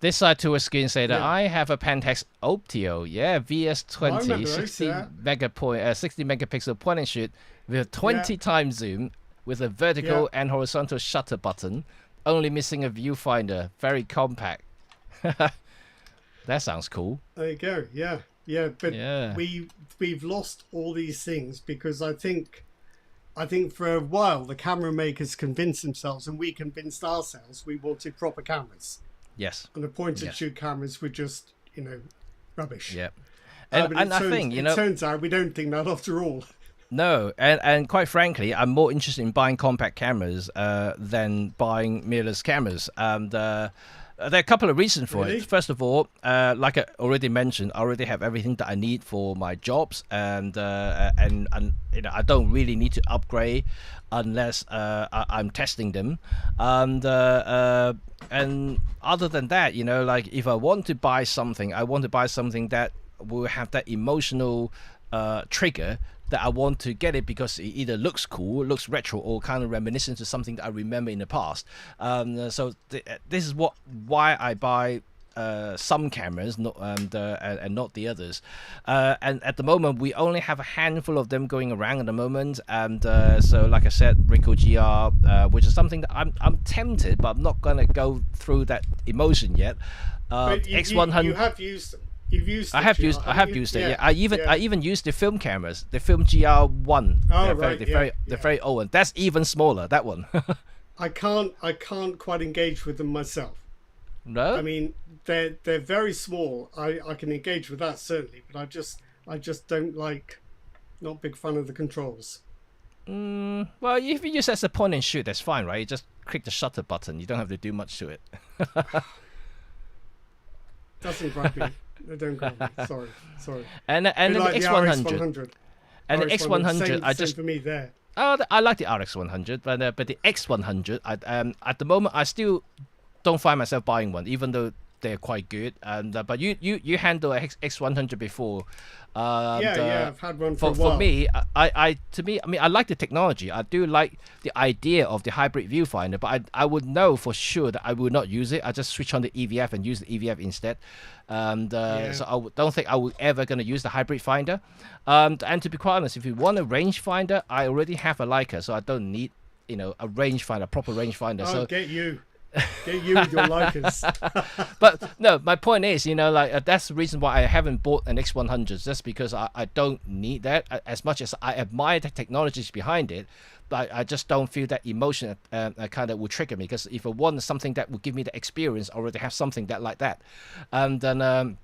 Speaker 1: This side to a screen say that I have a Pentax Optio, VS20, 60 megapixel point and shoot with a 20 times zoom with a vertical and horizontal shutter button, only missing a viewfinder, very compact. That sounds cool.
Speaker 2: There you go. Yeah, but we've lost all these things because I think for a while the camera makers convinced themselves, and we convinced ourselves, we wanted proper cameras.
Speaker 1: Yes.
Speaker 2: And the point and shoot cameras were just, rubbish.
Speaker 1: Yeah. And I think,
Speaker 2: it turns out we don't think that after all.
Speaker 1: No, and quite frankly, I'm more interested in buying compact cameras than buying mirrorless cameras. And There are a couple of reasons for
Speaker 2: Really?
Speaker 1: it. First of all, like I already mentioned, I already have everything that I need for my jobs, and you know, I don't really need to upgrade unless I'm testing them, and other than that, you know, like if I want to buy something, I want to buy something that will have that emotional trigger, that I want to get it because it either looks cool, looks retro, or kind of reminiscent to something that I remember in the past. So this is why I buy some cameras, not and not the others. And at the moment, we only have a handful of them going around at the moment. And so, like I said, Ricoh GR, which is something that I'm tempted, but I'm not gonna go through that emotion yet.
Speaker 2: But
Speaker 1: X100.
Speaker 2: you have used them. You've used.
Speaker 1: I have used it. Yeah, I even used the film cameras, the Film GR1.
Speaker 2: Oh,
Speaker 1: they're
Speaker 2: right.
Speaker 1: They're very old one. That's even smaller. That one.
Speaker 2: I can't quite engage with them myself.
Speaker 1: No.
Speaker 2: I mean, they're very small. I can engage with that certainly, but I just don't like. Not big fan of the controls.
Speaker 1: Well, if you use as a point and shoot, that's fine, right? You just click the shutter button. You don't have to do much to it.
Speaker 2: Doesn't grab me. They don't grab me. Sorry.
Speaker 1: And the
Speaker 2: like
Speaker 1: X100. And the X100, I just
Speaker 2: same for me there.
Speaker 1: Oh, I like the RX100, but the X100, at the moment I still don't find myself buying one, even though they're quite good. And but you handled X100 before.
Speaker 2: I've had one for a while.
Speaker 1: For me, I mean, I like the technology. I do like the idea of the hybrid viewfinder, but I would know for sure that I will not use it. I just switch on the EVF and use the EVF instead. So don't think I will ever going to use the hybrid finder. And to be quite honest, if you want a rangefinder, I already have a Leica, so I don't need, you know, a rangefinder, proper rangefinder.
Speaker 2: Oh,
Speaker 1: So
Speaker 2: get you with your Leicas.
Speaker 1: but no, my point is, you know, like that's the reason why I haven't bought an X100, just because I don't need that. As much as I admire the technologies behind it, but I just don't feel that emotion kind of will trigger me. Because if I want something that will give me the experience, I already have something that like that. And then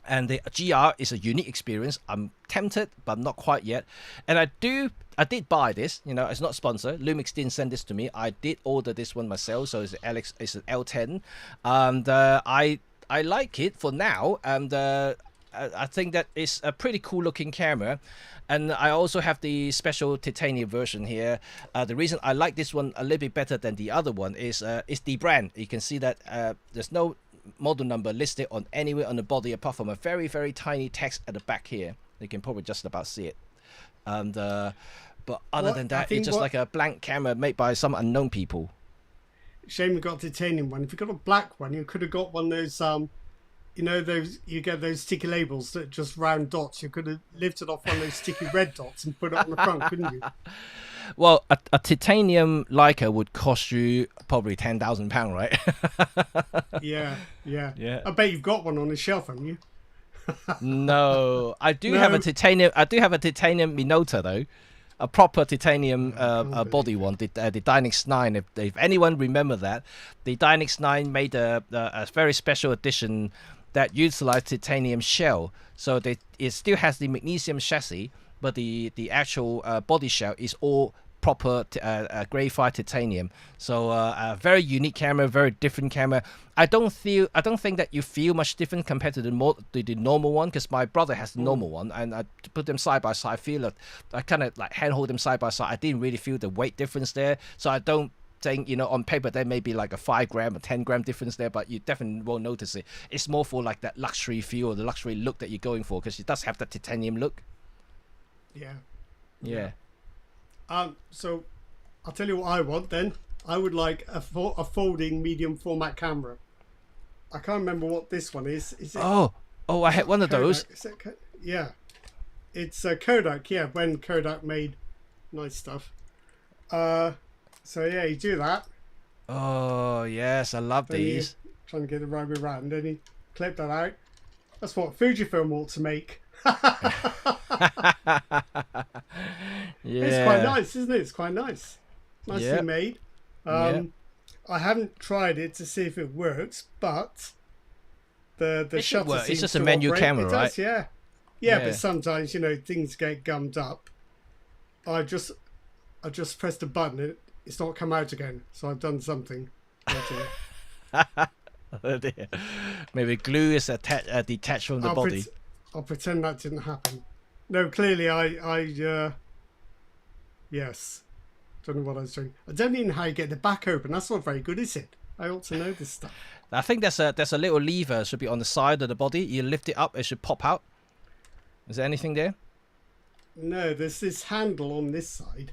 Speaker 1: and the GR is a unique experience. I'm tempted, but not quite yet. And I did buy this. You know, it's not sponsored. Lumix didn't send this to me. I did order this one myself. So it's an L10, and I like it for now. And I think that it's a pretty cool looking camera. And I also have the special titanium version here. The reason I like this one a little bit better than the other one is the brand. You can see that there's no model number listed on anywhere on the body apart from a very, very tiny text at the back here. You can probably just about see it. And but other than that, it's just like a blank camera made by some unknown people.
Speaker 2: Shame we got a titanium one. If you got a black one, you could have got one of those you know, those, you get those sticky labels that just round dots. You could have lifted off one of those sticky red dots and put it on the front, couldn't you?
Speaker 1: Well, a titanium Leica would cost you probably £10,000, right?
Speaker 2: Yeah.
Speaker 1: Yeah.
Speaker 2: I bet you've got one on the shelf, haven't you?
Speaker 1: No, I do have a titanium. I do have a titanium Minota though, a proper titanium body one. The Dynix 9. If anyone remember that, the Dynix 9 made a very special edition that utilized titanium shell. So it still has the magnesium chassis, but the actual body shell is all proper graphite titanium. So a very unique camera, very different camera. I don't think that you feel much different compared to the normal one, because my brother has the normal one, and I put them side by side. I feel that I kind of like handhold them side by side. I didn't really feel the weight difference there, so I don't think, you know, on paper there may be like a 5 gram or 10 gram difference there, but you definitely won't notice it. It's more for like that luxury feel or the luxury look that you're going for, because it does have that titanium look. Yeah.
Speaker 2: So I'll tell you what I want then. I would like a folding medium format camera. I can't remember what this one is. Is it?
Speaker 1: Oh, I had one of
Speaker 2: Kodak?
Speaker 1: those.
Speaker 2: Is it yeah, it's Kodak. Yeah, when Kodak made nice stuff. So yeah, you do that.
Speaker 1: Oh yes, I love
Speaker 2: Then
Speaker 1: these.
Speaker 2: Trying to get the right way around. Then you clip that out. That's what Fujifilm ought to make.
Speaker 1: Yeah,
Speaker 2: It's quite nice, isn't it? It's quite nice. Nicely
Speaker 1: Yep.
Speaker 2: made.
Speaker 1: Yep.
Speaker 2: I haven't tried it to see if it works, but the
Speaker 1: It should
Speaker 2: shutter
Speaker 1: work. It's
Speaker 2: seems
Speaker 1: just a
Speaker 2: to
Speaker 1: manual
Speaker 2: operate.
Speaker 1: camera,
Speaker 2: It
Speaker 1: right?
Speaker 2: does, yeah.
Speaker 1: Yeah.
Speaker 2: But sometimes, you know, things get gummed up. I just pressed a button and it's not come out again. So I've done something.
Speaker 1: Oh dear. Maybe glue is detached from the body.
Speaker 2: I'll pretend that didn't happen. No, clearly yes. Don't know what I was doing. I don't even know how you get the back open. That's not very good, is it? I ought to know this stuff.
Speaker 1: I think there's a little lever should be on the side of the body. You lift it up, it should pop out. Is there anything there?
Speaker 2: No, there's this handle on this side.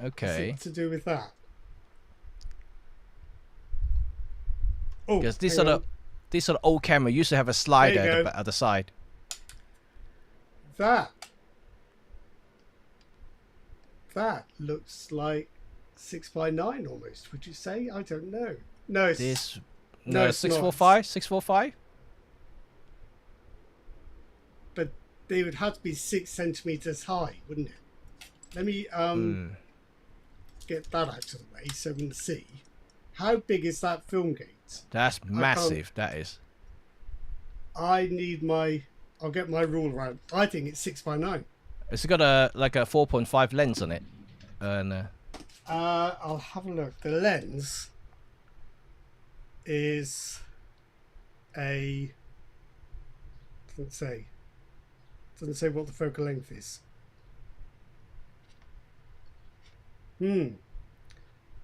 Speaker 1: Okay.
Speaker 2: What's it to do with that? Oh,
Speaker 1: because this sort of old camera used to have a slider at the side.
Speaker 2: That looks like 6x9 almost. Would you say? I don't know. No, it's,
Speaker 1: no, 645, 645.
Speaker 2: But they would have to be 6 centimeters high, wouldn't it? Let me get that out of the way so we can see. How big is that film gate?
Speaker 1: That's massive. That is.
Speaker 2: I need my. I'll get my ruler out. I think it's 6x9.
Speaker 1: It's got a 4.5 lens on it, and
Speaker 2: I'll have a look. The lens is a. Doesn't say what the focal length is.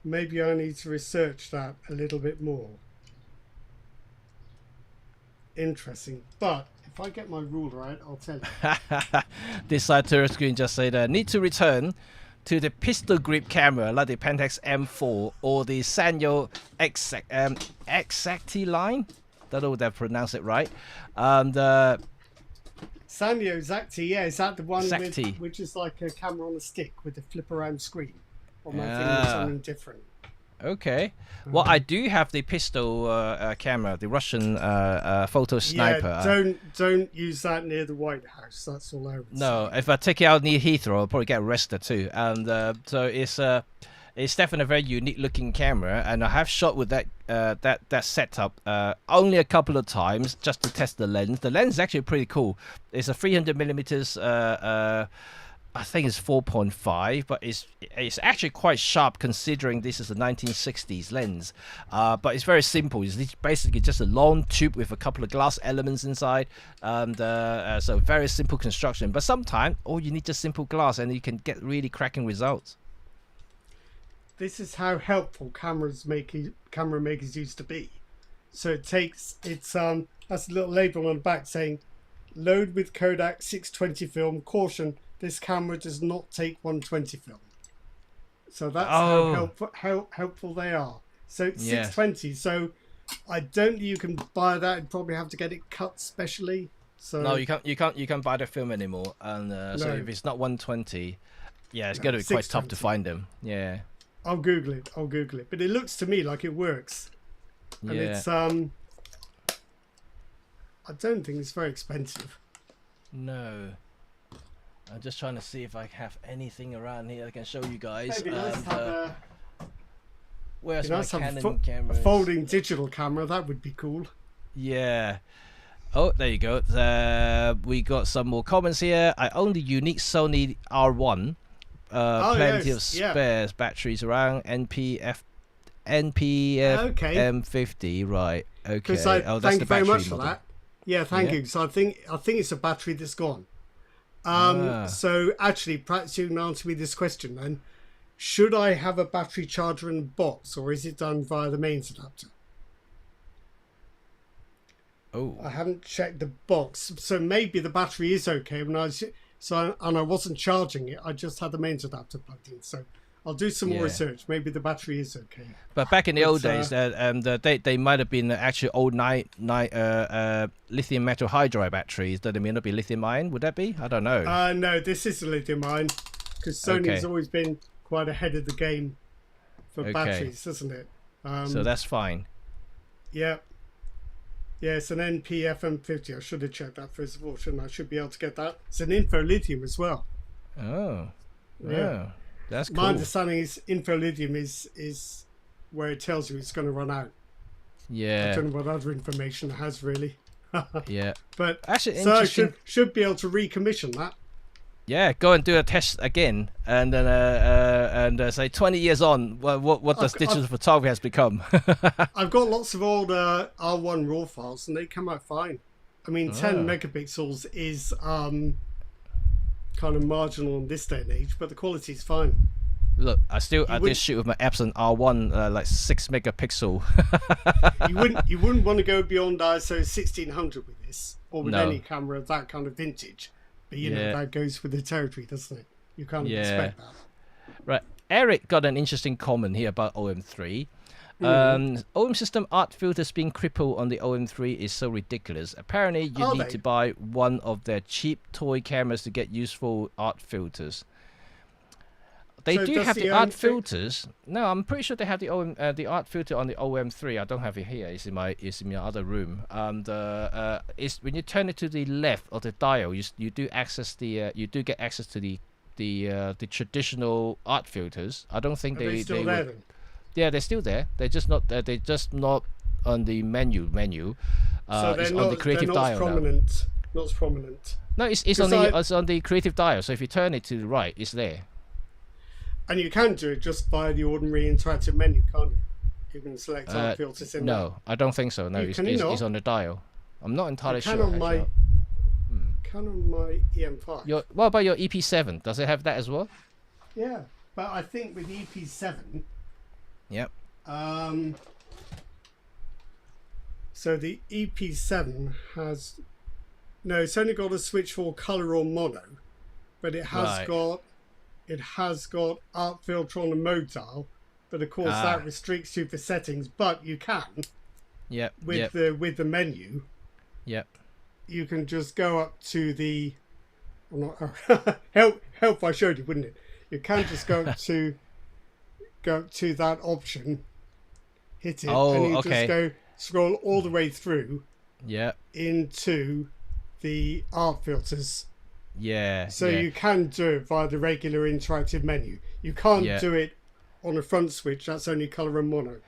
Speaker 2: Maybe I need to research that a little bit more. Interesting, but if I get my ruler out, I'll tell you.
Speaker 1: This side turret screen just said, need to return to the pistol grip camera like the Pentax M4 or the Sanyo Exacti line. Don't know if I pronounced it right. And
Speaker 2: Sanyo Exacti, yeah, is that the one which is like a camera on a stick with a flip around screen? Or am I thinking something different?
Speaker 1: Okay. Well, I do have the pistol camera, the Russian photo sniper.
Speaker 2: Yeah, don't use that near the White House. That's all I would say.
Speaker 1: No, if I take it out near Heathrow, I'll probably get arrested too. And so it's definitely a very unique looking camera, and I have shot with that setup only a couple of times just to test the lens. The lens is actually pretty cool. It's a 300 millimeters. I think it's 4.5, but it's actually quite sharp considering this is a 1960s lens. But it's very simple. It's basically just a long tube with a couple of glass elements inside, and so very simple construction. But sometimes all you need just simple glass, and you can get really cracking results.
Speaker 2: This is how helpful camera makers used to be. So that's a little label on the back saying, "Load with Kodak 620 film. Caution: this camera does not take 120 film." So that's how helpful they are. So it's 620. So I don't think you can buy that. You'd probably have to get it cut specially. So
Speaker 1: no, you can't buy the film anymore. And so if it's not 120, it's going to be quite tough to find them. Yeah.
Speaker 2: I'll Google it. But it looks to me like it works. And it's I don't think it's very expensive.
Speaker 1: No. I'm just trying to see if I have anything around here I can show you guys.
Speaker 2: Maybe let's have
Speaker 1: where's my Canon camera?
Speaker 2: A folding digital camera, that would be cool.
Speaker 1: Yeah. Oh, there you go. We got some more comments here. I own the unique Sony R1. Plenty of spares batteries around. NPF M50. Right. Okay.
Speaker 2: Thank you very much for that. Yeah, thank you. So I think it's a battery that's gone. So actually, perhaps you can answer me this question then. Should I have a battery charger in the box, or is it done via the mains adapter?
Speaker 1: Oh,
Speaker 2: I haven't checked the box, so maybe the battery is okay. And I wasn't charging it. I just had the mains adapter plugged in. So I'll do some more research. Maybe the battery is okay.
Speaker 1: But back in the old days, they might have been actually old lithium metal hydride batteries. That may not be lithium ion. Would that be? I don't know.
Speaker 2: No, this is a lithium ion because Sony's always been quite ahead of the game for batteries, isn't it?
Speaker 1: So that's fine.
Speaker 2: Yeah. Yeah, it's an NPFM50. I should have checked that first of all, shouldn't I? I should be able to get that. It's an info lithium as well.
Speaker 1: Oh, yeah. That's cool.
Speaker 2: My understanding is info lithium is where it tells you it's going to run out.
Speaker 1: Yeah.
Speaker 2: I don't know what other information it has really.
Speaker 1: Yeah.
Speaker 2: But
Speaker 1: actually,
Speaker 2: so I should be able to recommission that.
Speaker 1: Yeah, go and do a test again, and then and say 20 years on, what does digital photography has become?
Speaker 2: I've got lots of old R1 RAW files, and they come out fine. I mean, 10 megapixels is kind of marginal in this day and age, but the quality is fine.
Speaker 1: Look, I did shoot with my Epson R1 like 6 megapixel.
Speaker 2: you wouldn't want to go beyond ISO 1600 with this, or with any camera of that kind of vintage. But you know, that goes with the territory, doesn't it? You can't expect that.
Speaker 1: Right. Eric got an interesting comment here about OM3. OM system art filters being crippled on the OM3 is so ridiculous. Apparently, you need to buy one of their cheap toy cameras to get useful art filters. They do have the art filters. No, I'm pretty sure they have the art filter on the OM3. I don't have it here. It's in my other room. And it's when you turn it to the left of the dial, you do get access to the traditional art filters. I don't think they
Speaker 2: still there then?
Speaker 1: Yeah, they're still there. They're just not on the menu.
Speaker 2: So
Speaker 1: it's on the creative dial
Speaker 2: prominent, now. Not as prominent.
Speaker 1: No, it's on the creative dial. So if you turn it to the right, it's there.
Speaker 2: And you can do it just by the ordinary interactive menu, can't you? You can select art filters in there.
Speaker 1: No, I don't think so. No, it's on the dial. I'm not entirely sure.
Speaker 2: Canon my EM5.
Speaker 1: What about your EP7? Does it have that as well?
Speaker 2: Yeah, but I think with EP7...
Speaker 1: Yep.
Speaker 2: So the EP7 has... No, it's only got a switch for color or mono, but it has got art filter on the mode dial, but of course that restricts you for settings. But you can, with the menu, you can just go up to the. Help! If I showed you, wouldn't it? You can just go up to that option, hit it, and you just go scroll all the way through, into the art filters. So you can do it via the regular interactive menu. You can't do it on a front switch. That's only color and mono.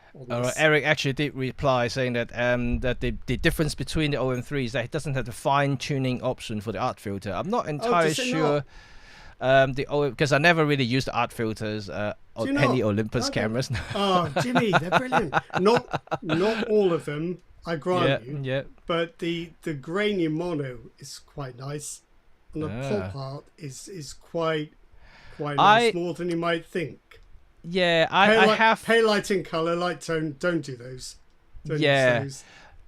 Speaker 1: Eric actually did reply saying that that the difference between the OM3 is that it doesn't have the fine tuning option for the art filter. I'm not entirely sure. Because I never really used the art filters on any Olympus cameras.
Speaker 2: Oh, Jimmy, they're brilliant. Not all of them, I grant you.
Speaker 1: Yeah.
Speaker 2: But the grainy mono is quite nice. And the pop art is quite nice, more than you might think.
Speaker 1: Yeah, I have
Speaker 2: pale light and color, light tone. Don't do those. Don't use those.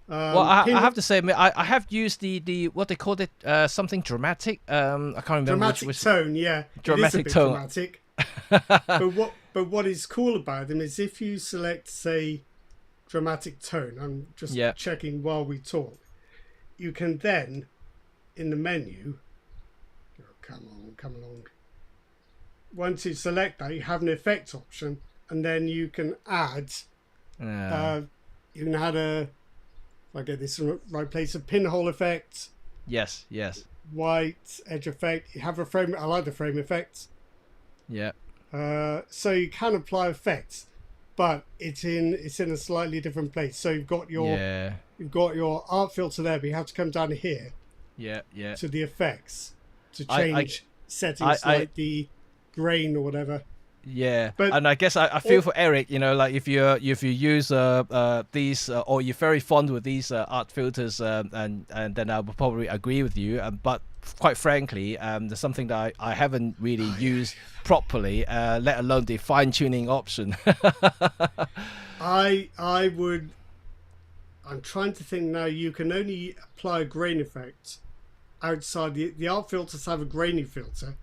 Speaker 1: Well, I have to say, I have used the what they called it, something dramatic. I can't remember.
Speaker 2: Dramatic tone, yeah.
Speaker 1: Dramatic tone.
Speaker 2: Dramatic. but what is cool about them is if you select, say, dramatic tone. I'm just checking while we talk. You can then, in the menu. Come along. Once you select that, you have an effect option, and then you can add. You can add if I get this in the right place, a pinhole effect.
Speaker 1: Yes.
Speaker 2: White edge effect. You have a frame. I like the frame effect.
Speaker 1: Yeah.
Speaker 2: So you can apply effects, but it's in a slightly different place. So you've got your art filter there, but you have to come down here.
Speaker 1: Yeah.
Speaker 2: To the effects. To change settings like the grain or whatever.
Speaker 1: Yeah, and I guess I feel for Eric. You know, like if you use these or you're very fond with these art filters, and then I would probably agree with you. But quite frankly, there's something that I haven't really used properly, let alone the fine tuning option.
Speaker 2: I would. I'm trying to think now. You can only apply a grain effect outside the art filters have a grainy filter,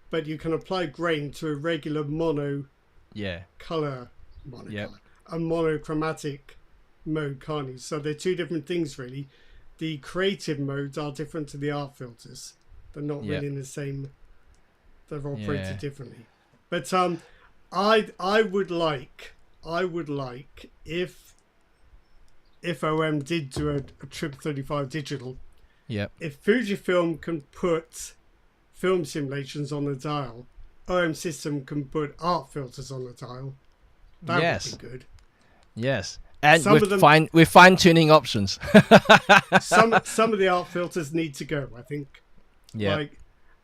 Speaker 2: but you can apply grain to a regular mono color, a monochromatic mode, can't you? So they're two different things really. The creative modes are different to the art filters. They're not really in the same. They're operated differently. But I would like if OM did do a Trip 35 digital. If Fujifilm can put film simulations on the dial, OM system can put art filters on the dial. That would be good.
Speaker 1: Yes, and with fine tuning options.
Speaker 2: some of the art filters need to go, I think.
Speaker 1: Yeah.
Speaker 2: Like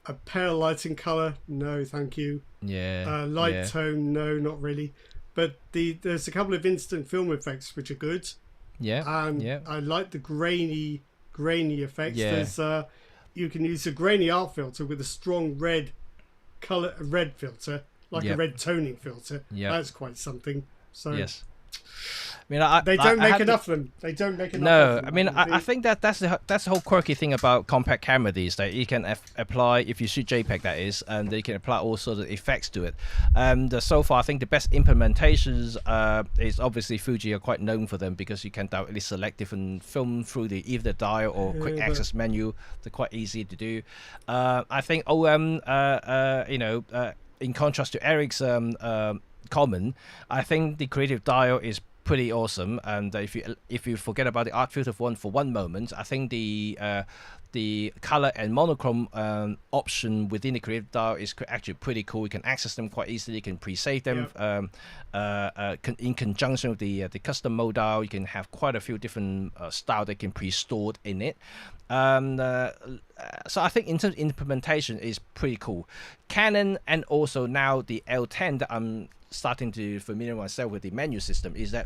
Speaker 2: A pale lighting color, no, thank you.
Speaker 1: Yeah.
Speaker 2: Light tone, no, not really. But there's a couple of instant film effects which are good.
Speaker 1: Yeah.
Speaker 2: And
Speaker 1: Yeah.
Speaker 2: I like the grainy effects.
Speaker 1: Yeah.
Speaker 2: There's you can use a grainy art filter with a strong red filter, like a red toning filter.
Speaker 1: Yeah.
Speaker 2: That's quite something. So
Speaker 1: Yes. I mean,
Speaker 2: they don't make enough of them. They don't make enough.
Speaker 1: No,
Speaker 2: of them.
Speaker 1: I mean, I think that's the whole quirky thing about compact camera these days. You can apply, if you shoot JPEG, that is, and you can apply all sorts of effects to it. So far, I think the best implementations is obviously Fuji are quite known for them, because you can directly select different film through either the dial or quick access menu. They're quite easy to do. I think in contrast to Eric's comment, I think the creative dial is pretty awesome. And if you forget about the art filter for one moment, I think the color and monochrome option within the creative dial is actually pretty cool. You can access them quite easily. You can pre-save them in conjunction with the custom mode dial. You can have quite a few different styles that can pre-stored in it. So I think in terms of implementation is pretty cool. Canon and also now the L10 that I'm starting to familiar myself with the menu system is that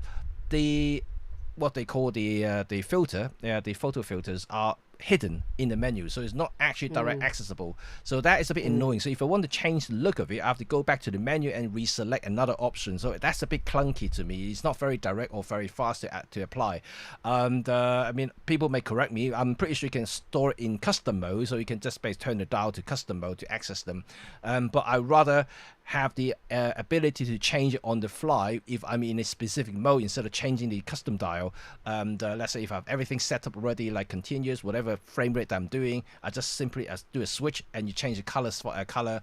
Speaker 1: what they call the filter, the photo filters are hidden in the menu, so it's not actually direct accessible. So that is a bit annoying. So if I want to change the look of it, I have to go back to the menu and reselect another option. So that's a bit clunky to me. It's not very direct or very fast to apply. And I mean, people may correct me. I'm pretty sure you can store it in custom mode, so you can just turn the dial to custom mode to access them. But I rather have the ability to change it on the fly if I'm in a specific mode, instead of changing the custom dial. Let's say if I have everything set up already, like continuous, whatever frame rate that I'm doing, I just simply do a switch and you change the colors for a color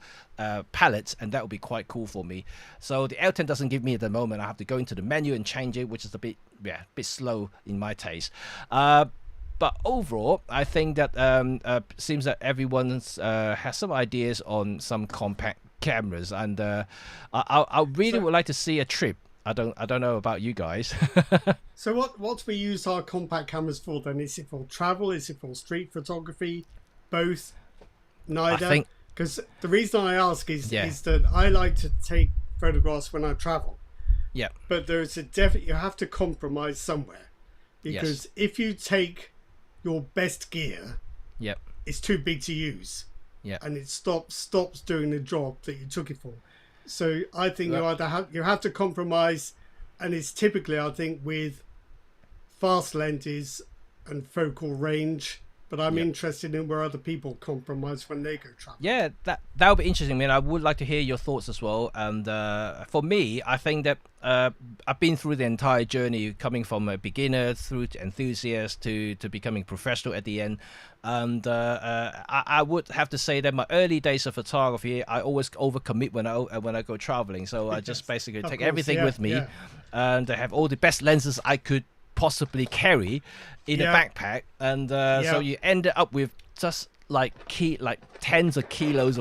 Speaker 1: palette, and that would be quite cool for me. So the L10 doesn't give me at the moment. I have to go into the menu and change it, which is a bit slow in my taste. But overall, I think that seems that everyone's has some ideas on some compact cameras, and I really would like to see a trip. I don't know about you guys.
Speaker 2: So what we use our compact cameras for then? Is it for travel? Is it for street photography? Both? Neither? Because the reason I ask is that I like to take photographs when I travel.
Speaker 1: Yeah.
Speaker 2: But there's you have to compromise somewhere, because if you take your best gear, it's too big to use.
Speaker 1: Yeah.
Speaker 2: And it stops doing the job that you took it for. So I think you have to compromise, and it's typically, I think, with fast lenses and focal range. But I'm interested in where other people compromise when they go travel.
Speaker 1: Yeah, that would be interesting. I mean, I would like to hear your thoughts as well. And for me, I think that I've been through the entire journey, coming from a beginner through to enthusiast to becoming professional at the end. And I would have to say that my early days of photography, I always overcommit when I go traveling. So I just basically take everything with me, and I have all the best lenses I could possibly carry in a backpack, and so you end up with just like tens of kilos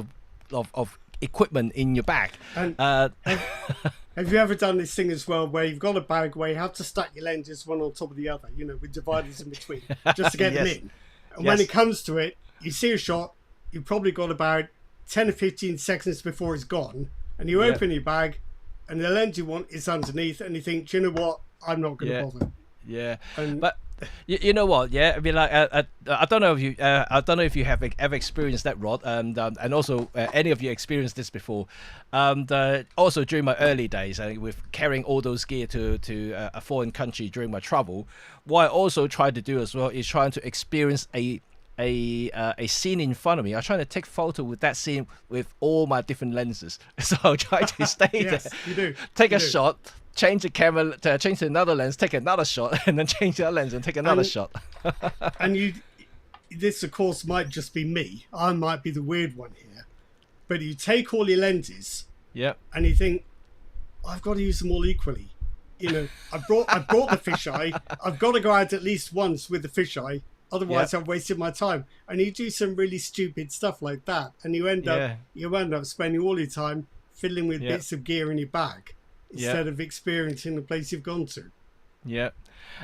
Speaker 1: of equipment in your bag. And
Speaker 2: have you ever done this thing as well, where you've got a bag where you have to stack your lenses one on top of the other, with dividers in between, just to get them in? And when it comes to it, you see a shot, you've probably got about 10 or 15 seconds before it's gone, and you open your bag, and the lens you want is underneath, and you think, do you know what? I'm not going to bother.
Speaker 1: Yeah, but you know what? Yeah, I mean, like I don't know if you have ever experienced that, Rod, and also any of you experienced this before. Also during my early days, with carrying all those gear to a foreign country during my travel, what I also tried to do as well is trying to experience a scene in front of me. I'm trying to take photo with that scene with all my different lenses. So I'll try to stay there.
Speaker 2: You do.
Speaker 1: Take a shot. Change the camera, change to another lens, take another shot, and then change that lens and take another shot.
Speaker 2: And this of course might just be me. I might be the weird one here, but you take all your lenses, and you think, I've got to use them all equally. I brought the fisheye. I've got to go out at least once with the fisheye, otherwise I've wasted my time. And you do some really stupid stuff like that, and you end up spending all your time fiddling with bits of gear in your bag, instead of experiencing the place you've gone to.
Speaker 1: Yeah.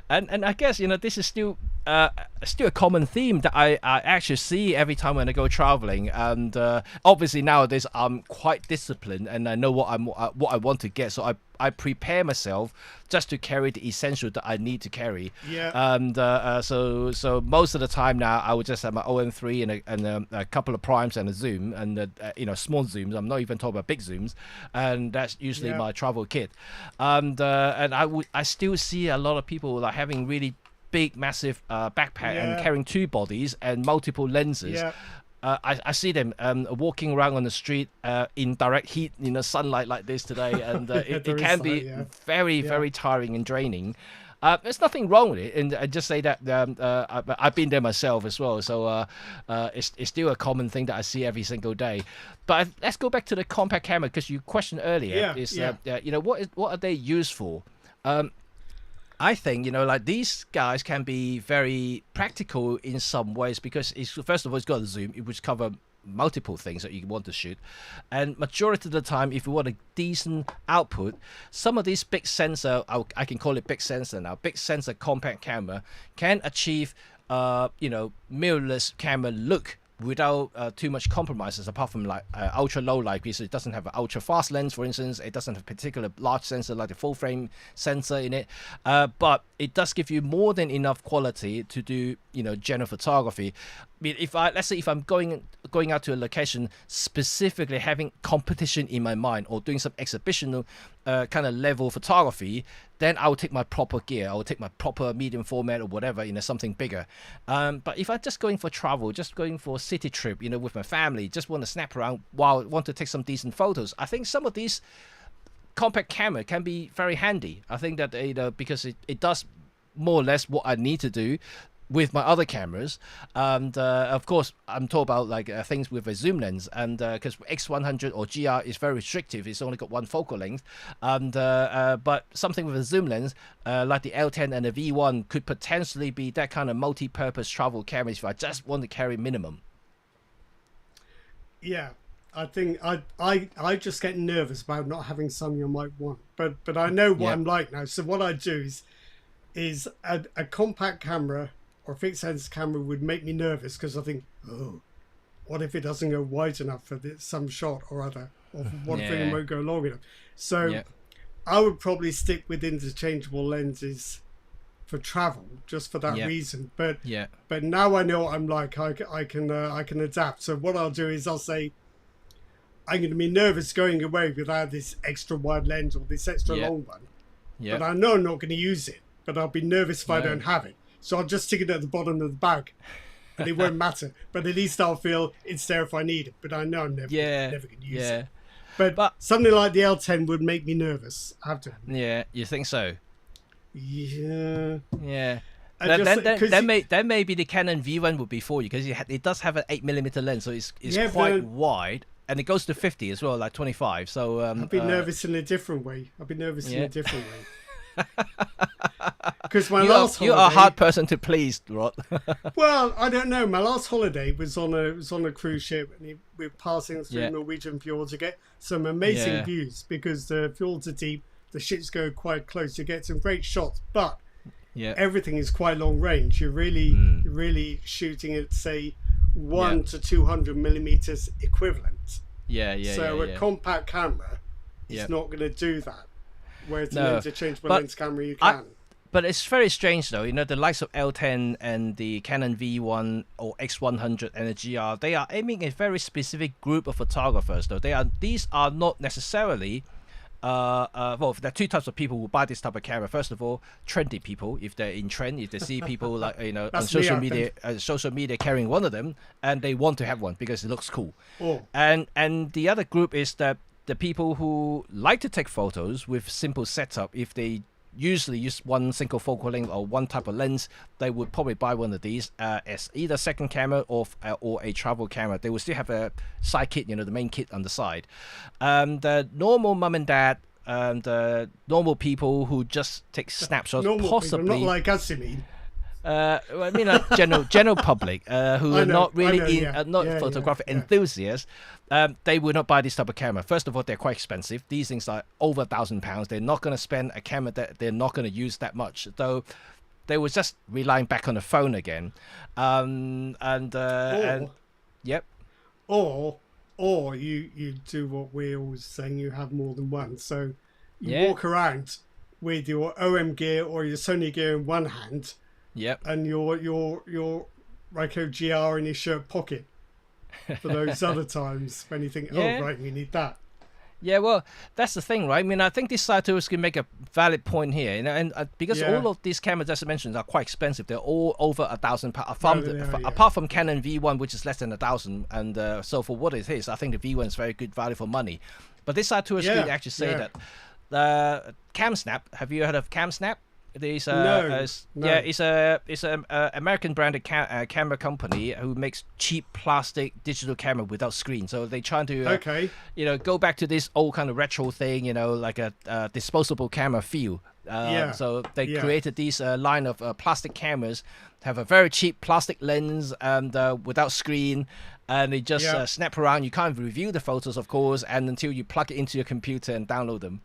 Speaker 1: And I guess this is still a common theme that I actually see every time when I go traveling. And obviously nowadays I'm quite disciplined and I know what I want to get, so I prepare myself just to carry the essential that I need to carry.
Speaker 2: Yeah.
Speaker 1: And so most of the time now I would just have my OM3 and a couple of primes and a zoom and small zooms. I'm not even talking about big zooms, and that's usually my travel kit. And I still see a lot of people like having really big, massive backpack and carrying two bodies and multiple lenses.
Speaker 2: Yeah.
Speaker 1: I see them walking around on the street in direct heat, sunlight like this today, and it can be very tiring and draining. There's nothing wrong with it, and I just say that I've been there myself as well, so it's still a common thing that I see every single day. But let's go back to the compact camera, because you questioned earlier what are they used for? I think like these guys can be very practical in some ways, because first of all it's got a zoom, which cover multiple things that you want to shoot, and majority of the time if you want a decent output, some of these big sensor, I can call it big sensor now, big sensor compact camera can achieve mirrorless camera look without too much compromises, apart from like ultra low light, because it doesn't have an ultra fast lens, for instance. It doesn't have a particular large sensor like the full frame sensor in it, but it does give you more than enough quality to do general photography. I mean, let's say if I'm going out to a location specifically having competition in my mind, or doing some exhibitional kind of level photography, then I will take my proper gear. I will take my proper medium format or whatever, something bigger. But if I'm just going for travel, just going for a city trip, with my family, just want to snap around while want to take some decent photos, I think some of these compact camera can be very handy. I think that because it does more or less what I need to do with my other cameras. And of course I'm talking about like things with a zoom lens, and because X100 or GR is very restrictive, it's only got one focal length, and but something with a zoom lens like the L10 and the V1 could potentially be that kind of multi-purpose travel camera if I just want to carry minimum.
Speaker 2: Yeah, I think I just get nervous about not having something I might want, but I know what I'm like now. So what I do is a compact camera or a fixed lens camera would make me nervous, because I think, oh, what if it doesn't go wide enough for some shot or other, or what if it won't go long enough? So I would probably stick with interchangeable lenses for travel, just for that reason. But now I know what I'm like. I can adapt. So what I'll do is I'll say, I'm going to be nervous going away without this extra wide lens or this extra long one. But I know I'm not going to use it. But I'll be nervous if I don't have it. So I'll just stick it at the bottom of the bag, and it won't matter. But at least I'll feel it's there if I need it. But I know I'm never going to use it. But something like the L10 would make me nervous. I have to.
Speaker 1: Yeah, you think so?
Speaker 2: Yeah.
Speaker 1: Yeah. Then maybe the Canon V1 would be for you, because it does have an 8mm lens, so it's quite wide, and it goes to 50 as well, like 25. So
Speaker 2: I'd be nervous in a different way. Because my last holiday,
Speaker 1: you're a hard person to please, Rod.
Speaker 2: Well, I don't know. My last holiday was on a cruise ship, and we were passing through Norwegian fjords to get some amazing views, because the fjords are deep, the ships go quite close. You get some great shots, but everything is quite long range. You're really shooting at, say, 1 to 200 millimeters equivalent. So a compact camera is not going to do that. Whereas an interchangeable lens camera, you can.
Speaker 1: But it's very strange though, the likes of L10 and the Canon V1 or X100 and the GR, they are aiming a very specific group of photographers though. These are not necessarily well, there are two types of people who buy this type of camera. First of all, trendy people, if they're in trend, if they see people like on social media carrying one of them, and they want to have one because it looks cool. And the other group is that the people who like to take photos with simple setup. If they usually use one single focal length or one type of lens, they would probably buy one of these as either second camera or a travel camera. They will still have a side kit, the main kit on the side. The normal mum and dad and normal people who just take snapshots,
Speaker 2: normal
Speaker 1: possibly
Speaker 2: people, not like us, you mean?
Speaker 1: I mean, like general public who are not really photographic enthusiasts. They will not buy this type of camera. First of all, they're quite expensive. These things are over £1,000. They're not going to spend a camera that they're not going to use that much. Though they were just relying back on the phone again. Yep.
Speaker 2: Or you do what we're always saying, you have more than one. So you walk around with your OM gear or your Sony gear in one hand.
Speaker 1: Yep.
Speaker 2: And your Ricoh GR in your shirt pocket for those other times when you think, oh, right, we need that.
Speaker 1: Yeah, well, that's the thing, right? I mean, I think this side tours can make a valid point here, you know, and because all of these cameras, as I mentioned, are quite expensive. They're all over £1,000, apart from Canon V1, which is less than 1,000. And so for what it is, I think the V1 is very good value for money. But this side tours can actually say that CamSnap. Have you heard of CamSnap? It's it's a American branded camera company who makes cheap plastic digital camera without screen. So they trying to go back to this old kind of retro thing, you know, like a disposable camera feel. So they created these line of plastic cameras, have a very cheap plastic lens and without screen, and they just snap around. You can't review the photos, of course, and until you plug it into your computer and download them.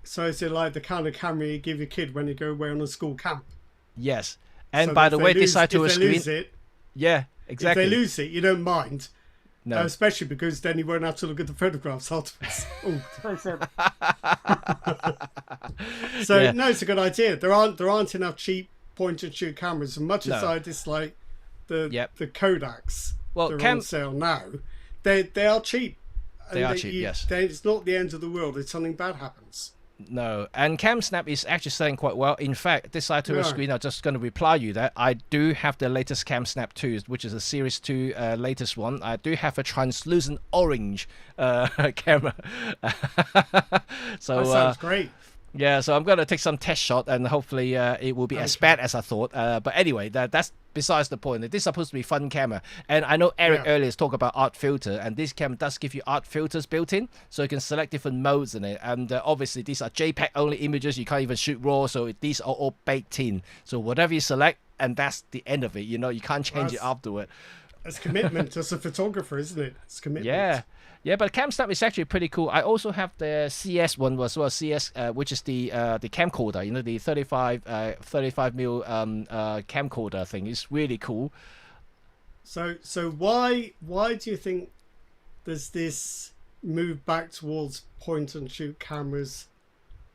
Speaker 2: So is it like the kind of camera you give your kid when you go away on a school camp?
Speaker 1: Yes. And so by the way, this side to a screen. Yeah, exactly.
Speaker 2: If they lose it, you don't mind.
Speaker 1: No.
Speaker 2: Especially because then you won't have to look at the photographs afterwards. No, it's a good idea. There aren't enough cheap point and shoot cameras. As much as I dislike the Kodaks that are on sale now, they are cheap.
Speaker 1: They are cheap, yes.
Speaker 2: It's not the end of the world if something bad happens.
Speaker 1: No, and CamSnap is actually selling quite well. In fact, this side to a screen, I'm just going to reply you that I do have the latest CamSnap 2, which is a Series 2 latest one. I do have a translucent orange camera. So
Speaker 2: that sounds great.
Speaker 1: Yeah, so I'm going to take some test shot and hopefully it will be as bad as I thought. But anyway, that's besides the point. This is supposed to be fun camera. And I know Eric earlier talked about art filter, and this camera does give you art filters built in, so you can select different modes in it. And obviously these are JPEG only images. You can't even shoot RAW, so these are all baked in. So whatever you select, and that's the end of it. You know, you can't change it afterward.
Speaker 2: It's commitment as a photographer, isn't it? It's commitment.
Speaker 1: Yeah, but CamSnap is actually pretty cool. I also have the CS one as well, CS, which is the camcorder, you know, the 35 mil camcorder thing. It's really cool.
Speaker 2: So why do you think there's this move back towards point and shoot cameras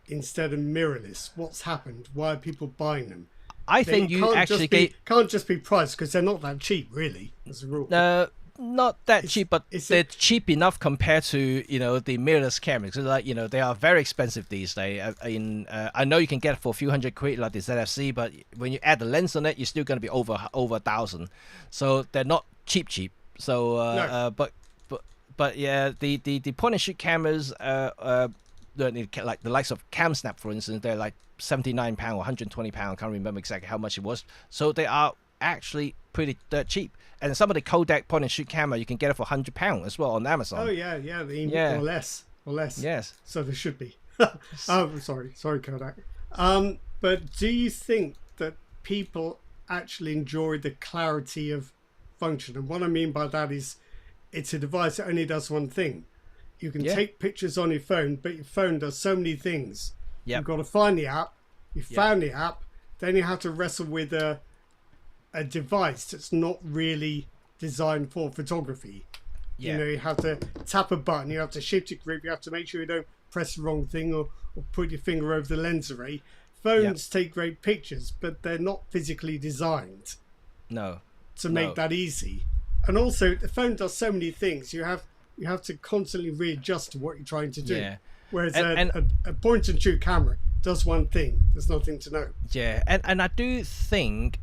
Speaker 2: instead of mirrorless? What's happened? Why are people buying them?
Speaker 1: I think you actually
Speaker 2: can't just be price, because they're not that cheap, really, as a rule.
Speaker 1: Not that cheap, but they're cheap enough compared to, you know, the mirrorless cameras. Like, you know, they are very expensive these days. I know you can get it for a few £100 like the ZFC, but when you add the lens on it, you're still going to be over 1,000. So they're not cheap. So but yeah, the point and shoot cameras, like the likes of CamSnap, for instance, they're like £79 or £120. I can't remember exactly how much it was. So they are actually pretty dirt cheap. And some of the Kodak point and shoot camera, you can get it for £100 as well on Amazon.
Speaker 2: Oh yeah, or less.
Speaker 1: Yes.
Speaker 2: So there should be. Sorry Kodak. But do you think that people actually enjoy the clarity of function? And what I mean by that is, it's a device that only does one thing. You can take pictures on your phone, but your phone does so many things. You've got to find the app. You found the app, then you have to wrestle with a device that's not really designed for photography. You know, you have to tap a button, you have to shift your grip, you have to make sure you don't press the wrong thing or put your finger over the lens array. Phones take great pictures, but they're not physically designed to make that easy. And also, the phone does so many things. You have to constantly readjust to what you're trying to do. Whereas a point and shoot camera does one thing. There's nothing to know.
Speaker 1: And I do think,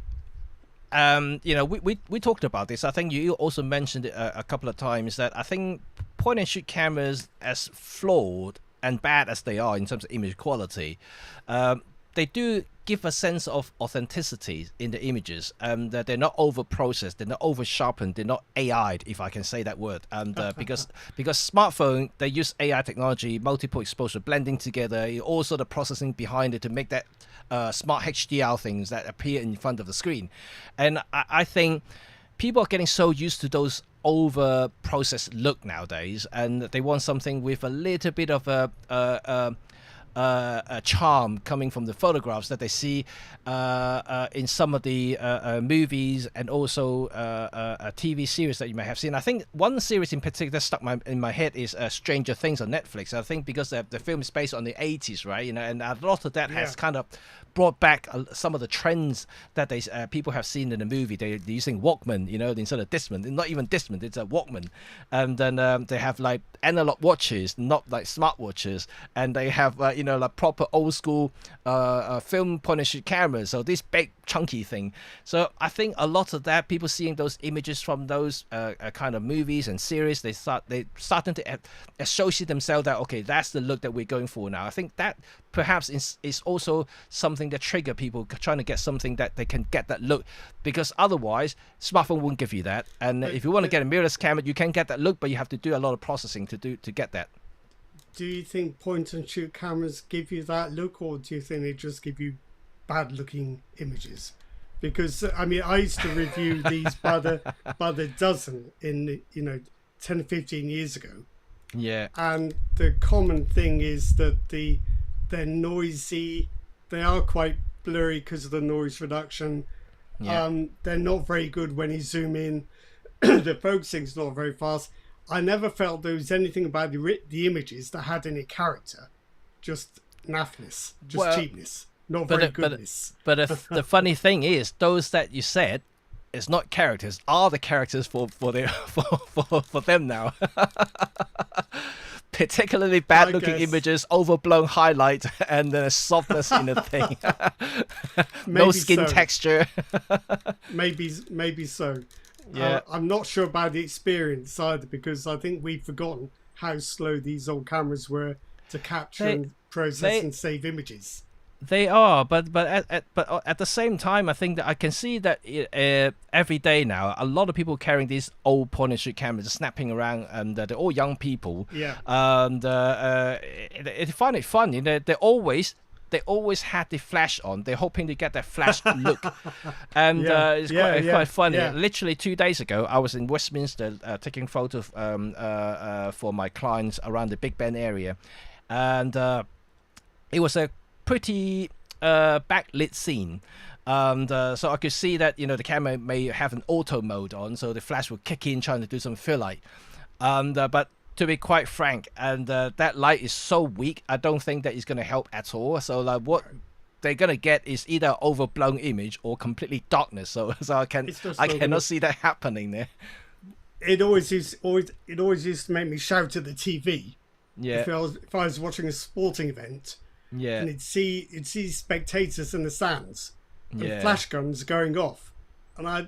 Speaker 1: you know, we talked about this. I think you also mentioned it a couple of times, that I think point and shoot cameras, as flawed and bad as they are in terms of image quality, they do give a sense of authenticity in the images, and they're not over processed, they're not over sharpened, they're not AI'd, if I can say that word. And because smartphone, they use AI technology, multiple exposure, blending together, also the processing behind it to make that smart HDR things that appear in front of the screen. And I think people are getting so used to those over processed look nowadays, and they want something with a little bit of a charm coming from the photographs that they see in some of the movies, and also a TV series that you may have seen. I think one series in particular that stuck in my head is Stranger Things on Netflix. I think because the film is based on the 80s, right? You know, and a lot of that has kind of brought back some of the trends that they people have seen in the movie. They're using Walkman, you know, instead of Discman. Not even Discman, it's a Walkman. And then they have like analog watches, not like smartwatches, and they have you know, like proper old school film point-and-shoot cameras. So this big chunky thing. So I think a lot of that, people seeing those images from those kind of movies and series, they starting to associate themselves that, okay, that's the look that we're going for now. I think that perhaps is also something that trigger people trying to get something that they can get that look, because otherwise smartphone won't give you that. And if you want to get a mirrorless camera, you can get that look, but you have to do a lot of processing to get that.
Speaker 2: Do you think point and shoot cameras give you that look, or do you think they just give you bad looking images? Because I mean, I used to review these by the dozen in, you know, 10 15 years ago.
Speaker 1: Yeah.
Speaker 2: And the common thing is that they're noisy, they are quite blurry because of the noise reduction.
Speaker 1: Yeah.
Speaker 2: They're not very good when you zoom in. The focusing's not very fast. I never felt there was anything about the images that had any character. Just naffness, just cheapness, not very goodness.
Speaker 1: But the funny thing is, those that you said is not characters, are the characters for them now. Particularly bad looking images, overblown highlight, and the softness in the thing. No skin texture. maybe so. Yeah. I'm not sure about the experience either, because I think we've forgotten how slow these old cameras were to capture and process and save images. They are, but at the same time, I think that I can see that every day now, a lot of people carrying these old point-and-shoot cameras, snapping around, and they're all young people.
Speaker 2: Yeah.
Speaker 1: And they find it fun. You know, they always had the flash on. They're hoping to get that flash look, and it's quite funny. Yeah. Literally 2 days ago, I was in Westminster taking photos for my clients around the Big Ben area, and it was a pretty backlit scene. And so I could see that, you know, the camera may have an auto mode on, so the flash will kick in trying to do some fill light. And but to be quite frank, and that light is so weak, I don't think that it's going to help at all. So like, what they're going to get is either overblown image or completely darkness. So I cannot see that happening there.
Speaker 2: It always used to make me shout at the TV.
Speaker 1: Yeah.
Speaker 2: If I was watching a sporting event.
Speaker 1: Yeah.
Speaker 2: And you'd see spectators in the stands, and flash guns going off, and I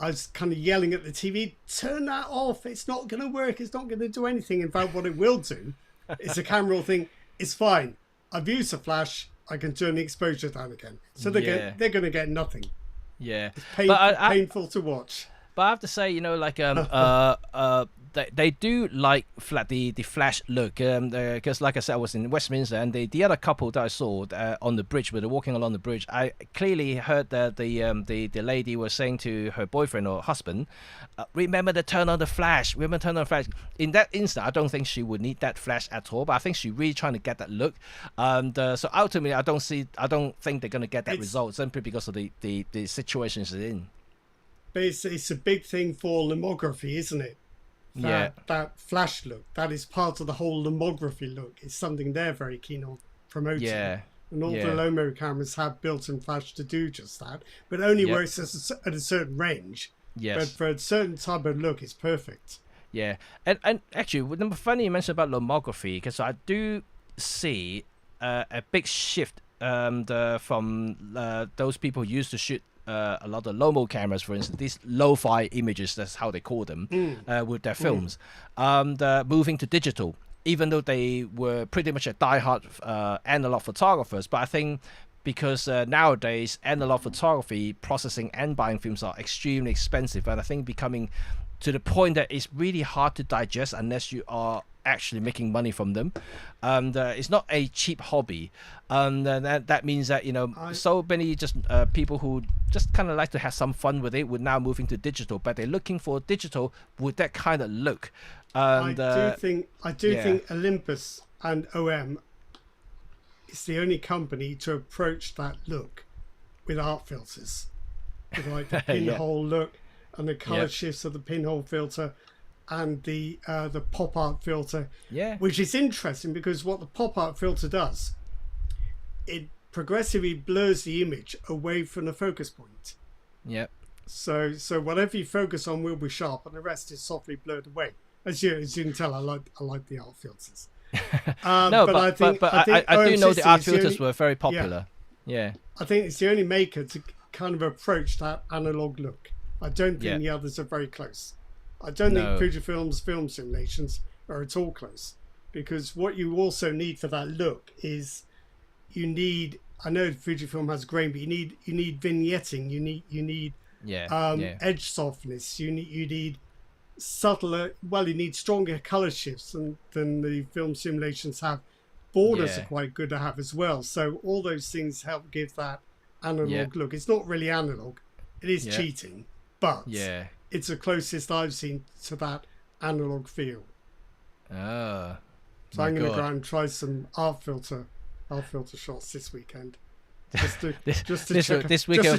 Speaker 2: was kind of yelling at the TV, turn that off, it's not going to work, it's not going to do anything. In fact, what it will do is the camera will think, it's fine, I've used a flash, I can turn the exposure down again. So they're going to get nothing.
Speaker 1: Yeah.
Speaker 2: It's painful to watch.
Speaker 1: But I have to say, you know, like they do like the flash look, because like I said, I was in Westminster, and the other couple that I saw on the bridge, where they're walking along the bridge, I clearly heard that the lady was saying to her boyfriend or husband, remember to turn on the flash, In that instant, I don't think she would need that flash at all, but I think she's really trying to get that look. And so ultimately, I don't think they're going to get that result, simply because of the situations they're in.
Speaker 2: But it's a big thing for lomography, isn't it? That flash look, that is part of the whole lomography look. It's something they're very keen on promoting.
Speaker 1: Yeah.
Speaker 2: And all the Lomo cameras have built-in flash to do just that, but only where it's at a certain range.
Speaker 1: Yes.
Speaker 2: But for a certain type of look, it's perfect.
Speaker 1: Yeah. And actually, funny you mentioned about lomography, because I do see a big shift from those people who used to shoot a lot of Lomo cameras, for instance, these lo-fi images, that's how they call them, with their films, moving to digital. even though they were pretty much a diehard analog photographers. But I think because nowadays analog photography processing and buying films are extremely expensive, and I think becoming to the point that it's really hard to digest unless you are actually making money from them. It's not a cheap hobby. That means that, you know, so many just people who just kind of like to have some fun with it would now move into digital, but they're looking for digital with that kind of look. And
Speaker 2: I do think Olympus and OM is the only company to approach that look with art filters, with like the pinhole look and the color shifts of the pinhole filter and the pop art filter, which is interesting because what the pop art filter does, it progressively blurs the image away from the focus point. So whatever you focus on will be sharp and the rest is softly blurred away. As you can tell, I like the art filters.
Speaker 1: No, but I think I do know the art filters were very popular. I
Speaker 2: think it's the only maker to kind of approach that analog look. I don't think the others are very close. I don't think Fujifilm's film simulations are at all close, because what you also need for that look is you need. I know Fujifilm has grain, but you need vignetting. You need edge softness. You need subtler. Well, you need stronger color shifts than the film simulations have. Borders are quite good to have as well. So all those things help give that analog look. It's not really analog. It is cheating, but it's the closest I've seen to that analog feel. So I'm going to go and try some art filter shots this weekend. Just to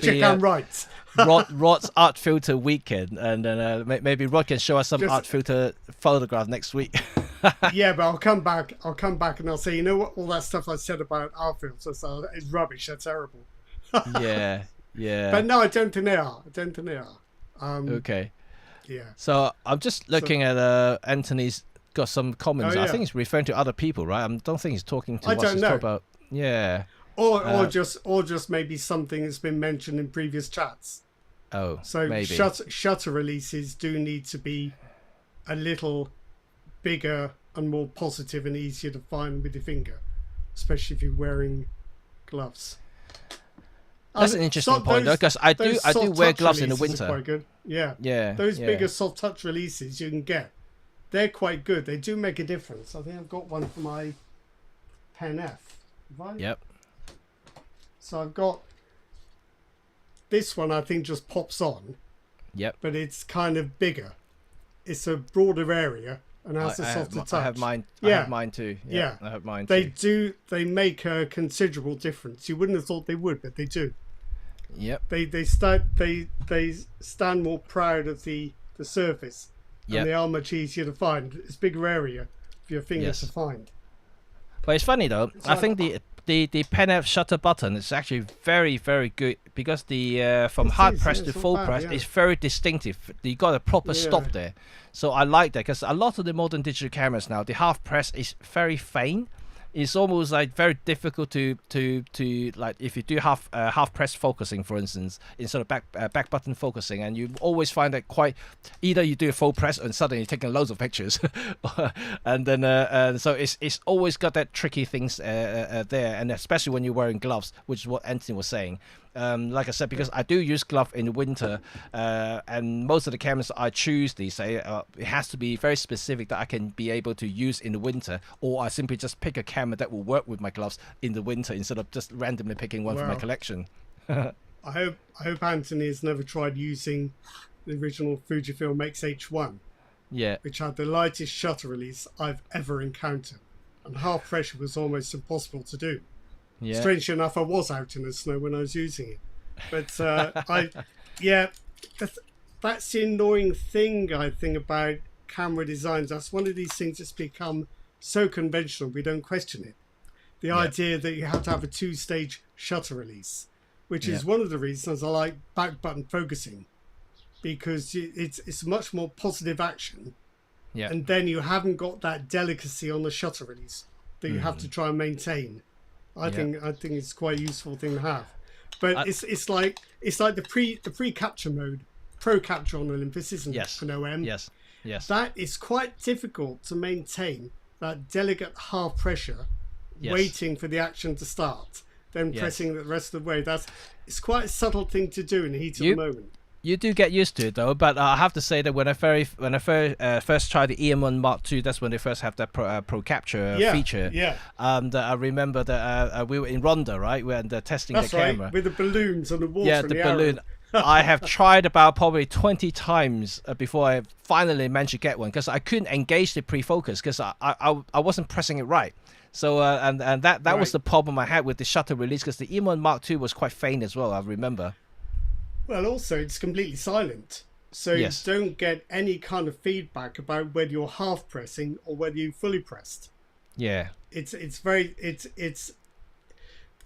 Speaker 2: check I'm right.
Speaker 1: Rod's art filter weekend, and then maybe Rod can show us some art filter photograph next week.
Speaker 2: But I'll come back and I'll say, you know what, all that stuff I said about art filters is rubbish. They're terrible. But no, I don't think they are.
Speaker 1: Okay. So I'm just looking at Anthony's got some comments. I think he's referring to other people, right? I don't think he's talking to us.
Speaker 2: I don't know.
Speaker 1: About,
Speaker 2: or just maybe something that's been mentioned in previous chats.
Speaker 1: So maybe
Speaker 2: shutter releases do need to be a little bigger and more positive and easier to find with your finger, especially if you're wearing gloves.
Speaker 1: That's an interesting point, though, because I do wear gloves in the winter.
Speaker 2: Quite good. Those bigger soft touch releases you can get, they're quite good. They do make a difference. I think I've got one for my Pen F. So I've got this one. I think just pops on. But it's kind of bigger. It's a broader area and has a softer touch. I
Speaker 1: have mine. I have mine too. I have mine too.
Speaker 2: They make a considerable difference. You wouldn't have thought they would, but they do. They stand more proud of the surface, and they are much easier to find. It's a bigger area for your finger to find.
Speaker 1: But it's funny though. I think the Pen F shutter button is actually very, very good, because the from hard press to full press is very distinctive. You got a proper stop there. So I like that, because a lot of the modern digital cameras now, the half press is very faint. It's almost like very difficult to like, if you do half press focusing, for instance, instead of back button focusing, and you always find that quite, either you do a full press and suddenly you're taking loads of pictures, and then so it's always got that tricky things there, and especially when you're wearing gloves, which is what Anthony was saying. Like I said, because I do use glove in the winter, and most of the cameras I choose these days, it has to be very specific that I can be able to use in the winter, or I simply just pick a camera that will work with my gloves in the winter instead of just randomly picking one from my collection.
Speaker 2: I hope Anthony has never tried using the original Fujifilm X100, which had the lightest shutter release I've ever encountered, and half pressure was almost impossible to do. Strangely enough, I was out in the snow when I was using it, but that's the annoying thing, I think, about camera designs. That's one of these things that's become so conventional we don't question it. The idea that you have to have a 2-stage shutter release, which is one of the reasons I like back button focusing, because it's much more positive action, and then you haven't got that delicacy on the shutter release that you have to try and maintain. I think it's quite a useful thing to have, but it's like the pre capture mode, pro capture on Olympus, isn't it? An OM.
Speaker 1: Yes.
Speaker 2: That is quite difficult to maintain that delicate half pressure,
Speaker 1: Yes.
Speaker 2: waiting for the action to start, then
Speaker 1: Yes.
Speaker 2: pressing the rest of the way. It's quite a subtle thing to do in the heat of the moment.
Speaker 1: You do get used to it though, but I have to say that when I first tried the EM1 Mark II, that's when they first have that pro capture feature.
Speaker 2: Yeah,
Speaker 1: And I remember that we were in Ronda, right? We were testing
Speaker 2: that's
Speaker 1: the camera.
Speaker 2: right, with the balloons and the water.
Speaker 1: Yeah,
Speaker 2: and
Speaker 1: the
Speaker 2: arrow.
Speaker 1: balloon. I have tried about probably 20 times before I finally managed to get one, because I couldn't engage the pre-focus because I wasn't pressing it right. So and that was
Speaker 2: Right.
Speaker 1: the problem I had with the shutter release, because the EM1 Mark II was quite faint as well, I remember.
Speaker 2: Well, also it's completely silent, so
Speaker 1: Yes.
Speaker 2: you don't get any kind of feedback about whether you're half pressing or whether you fully pressed.
Speaker 1: Yeah.
Speaker 2: It's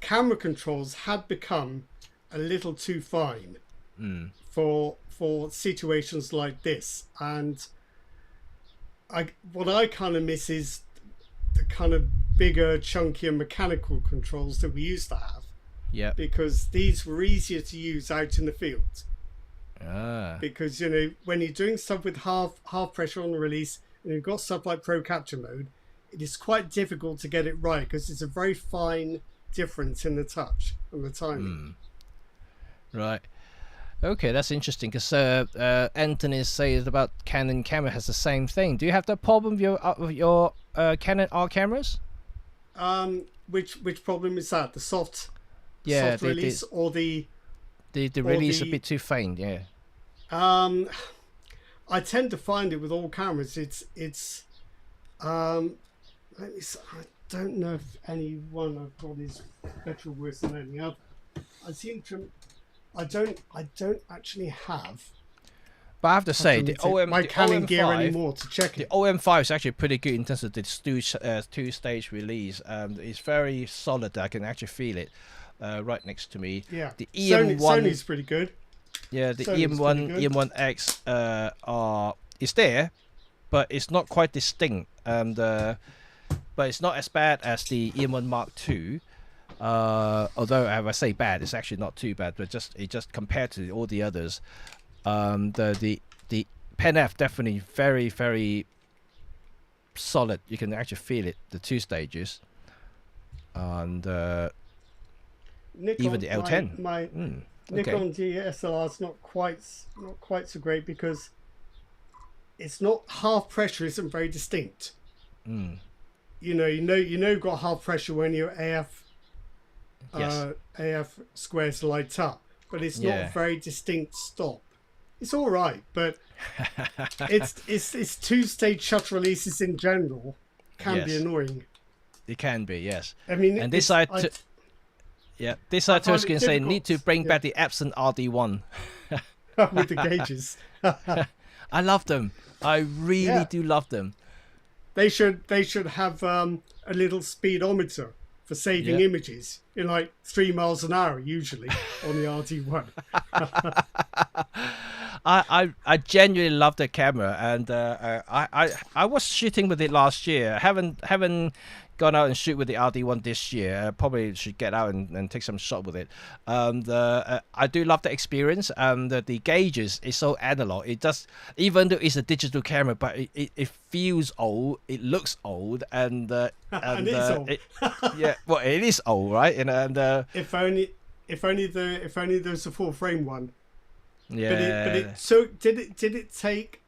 Speaker 2: camera controls have become a little too fine for situations like this, and what I kind of miss is the kind of bigger, chunkier mechanical controls that we used to have,
Speaker 1: Yeah.
Speaker 2: because these were easier to use out in the field.
Speaker 1: Ah.
Speaker 2: Because, you know, when you're doing stuff with half pressure on the release and you've got stuff like pro capture mode, it is quite difficult to get it right because it's a very fine difference in the touch and the timing.
Speaker 1: Right. Okay, that's interesting, because Anthony says about Canon camera has the same thing. Do you have that problem with your Canon R cameras?
Speaker 2: Which problem is that? The soft release or the
Speaker 1: release a bit too faint? Yeah.
Speaker 2: I tend to find it with all cameras. It's let me see, I don't know if any one I've got is better or worse than any other. I don't actually have
Speaker 1: But I have to say, the
Speaker 2: my Canon gear
Speaker 1: OM5
Speaker 2: anymore to check
Speaker 1: The
Speaker 2: it.
Speaker 1: OM5 is actually pretty good in terms of the two-stage release. It's very solid. I can actually feel it right next to me.
Speaker 2: Yeah,
Speaker 1: The EM1,
Speaker 2: Sony's pretty good.
Speaker 1: yeah, the
Speaker 2: Sony's
Speaker 1: EM1,
Speaker 2: pretty good.
Speaker 1: EM1X is there, but it's not quite distinct, and but it's not as bad as the EM1 Mark II. Although if I say bad, it's actually not too bad, but just compared to all the others. The Pen F definitely very, very solid. You can actually feel it, the two stages, and
Speaker 2: Nikon,
Speaker 1: even the L10.
Speaker 2: My
Speaker 1: okay.
Speaker 2: Nikon DSLR is not quite so great because it's not half pressure isn't very distinct. You know you've got half pressure when your AF squares light up, but it's not a very distinct stop. It's all right, but it's two-stage shutter releases in general can be annoying.
Speaker 1: It can be, yes.
Speaker 2: I mean,
Speaker 1: and this side, this side
Speaker 2: find
Speaker 1: to
Speaker 2: it
Speaker 1: can say
Speaker 2: difficult.
Speaker 1: need to bring back the absent RD1.
Speaker 2: with the gauges.
Speaker 1: I love them. I really do love them.
Speaker 2: They should have a little speedometer for saving images in like 3 miles an hour usually on the RD1.
Speaker 1: I genuinely love the camera, and I was shooting with it last year. I haven't gone out and shoot with the RD1 this year. I probably should get out and take some shot with it. I do love the experience. The gauges is so analog. It does, even though it's a digital camera, but it feels old. It looks old, and
Speaker 2: And it's old.
Speaker 1: Well, it is old, right? And
Speaker 2: if only there was a full frame one.
Speaker 1: yeah,
Speaker 2: But it so did it take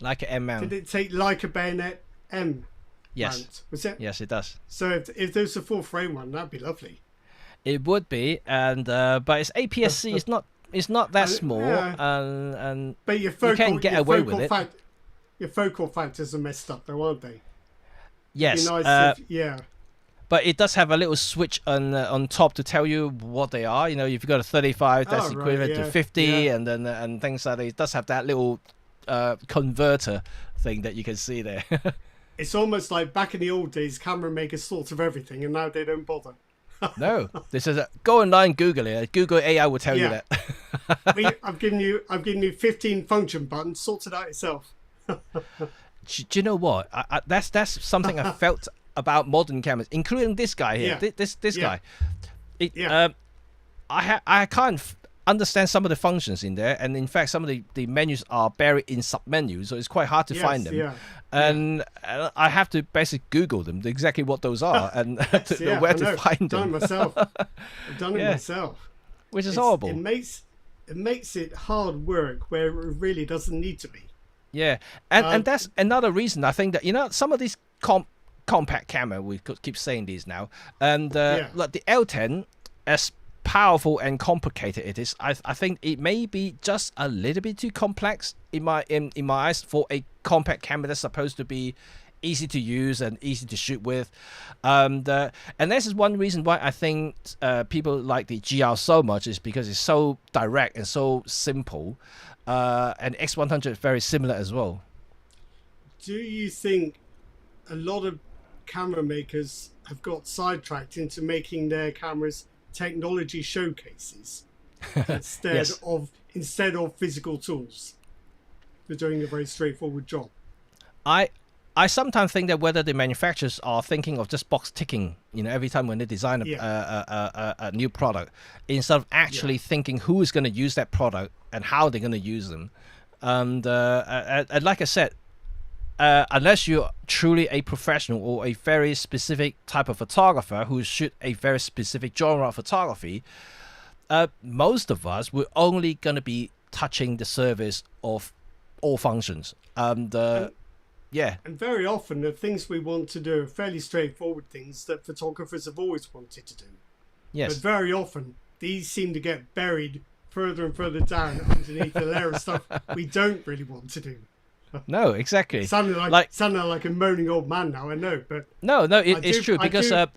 Speaker 1: like an M mount.
Speaker 2: did it take like a bayonet M
Speaker 1: Yes,
Speaker 2: mount? Was it?
Speaker 1: yes, it does.
Speaker 2: So if there's a full frame one, that'd be lovely.
Speaker 1: It would be, and but it's APS-C. It's not that small,
Speaker 2: yeah.
Speaker 1: and
Speaker 2: But your focal,
Speaker 1: can't get
Speaker 2: your
Speaker 1: away
Speaker 2: focal
Speaker 1: with it.
Speaker 2: Your focal factors are messed up, though, aren't they?
Speaker 1: yes,
Speaker 2: Be nice if,
Speaker 1: but it does have a little switch on top to tell you what they are. You know, if you've got a 35, that's
Speaker 2: Oh, right,
Speaker 1: equivalent to
Speaker 2: yeah,
Speaker 1: 50,
Speaker 2: yeah.
Speaker 1: and then and things like that. It does have that little converter thing that you can see there.
Speaker 2: It's almost like back in the old days, camera makers thought of everything, and now they don't bother.
Speaker 1: No, this is go online, Google it. Google AI will tell you
Speaker 2: Yeah.
Speaker 1: that.
Speaker 2: I've given you 15 function buttons. Sort it out yourself.
Speaker 1: Do you know what? That's something I felt about modern cameras, including this guy here.
Speaker 2: Yeah.
Speaker 1: This
Speaker 2: Yeah.
Speaker 1: guy.
Speaker 2: Yeah.
Speaker 1: understand some of the functions in there, and in fact some of the menus are buried in sub-menus, so it's quite hard to find them. And I have to basically Google them, exactly what those are, and to know where to find them.
Speaker 2: I've done it myself.
Speaker 1: Which is horrible.
Speaker 2: It makes it hard work where it really doesn't need to be.
Speaker 1: Yeah, and that's another reason I think that, some of these compact camera, we could keep saying these now, and like the L10, as powerful and complicated it is, I think it may be just a little bit too complex in my eyes for a compact camera that's supposed to be easy to use and easy to shoot with. And this is one reason why I think people like the GR so much, is because it's so direct and so simple. And X100 is very similar as well.
Speaker 2: Do you think a lot of camera makers have got sidetracked into making their cameras technology showcases instead of physical tools? They're doing a very straightforward job.
Speaker 1: I sometimes think that whether the manufacturers are thinking of just box ticking, every time when they design a new product, instead of actually thinking who is going to use that product and how they're going to use them. And like I said, unless you're truly a professional or a very specific type of photographer who shoot a very specific genre of photography, most of us were only going to be touching the surface of all functions. And very often the things we want to do are fairly straightforward things that photographers have always wanted to do. Yes.
Speaker 2: But very often these seem to get buried further and further down underneath the layer of stuff we don't really want to do.
Speaker 1: No, exactly.
Speaker 2: Sounding like a moaning old man now, I know, but
Speaker 1: no, it's true, because
Speaker 2: I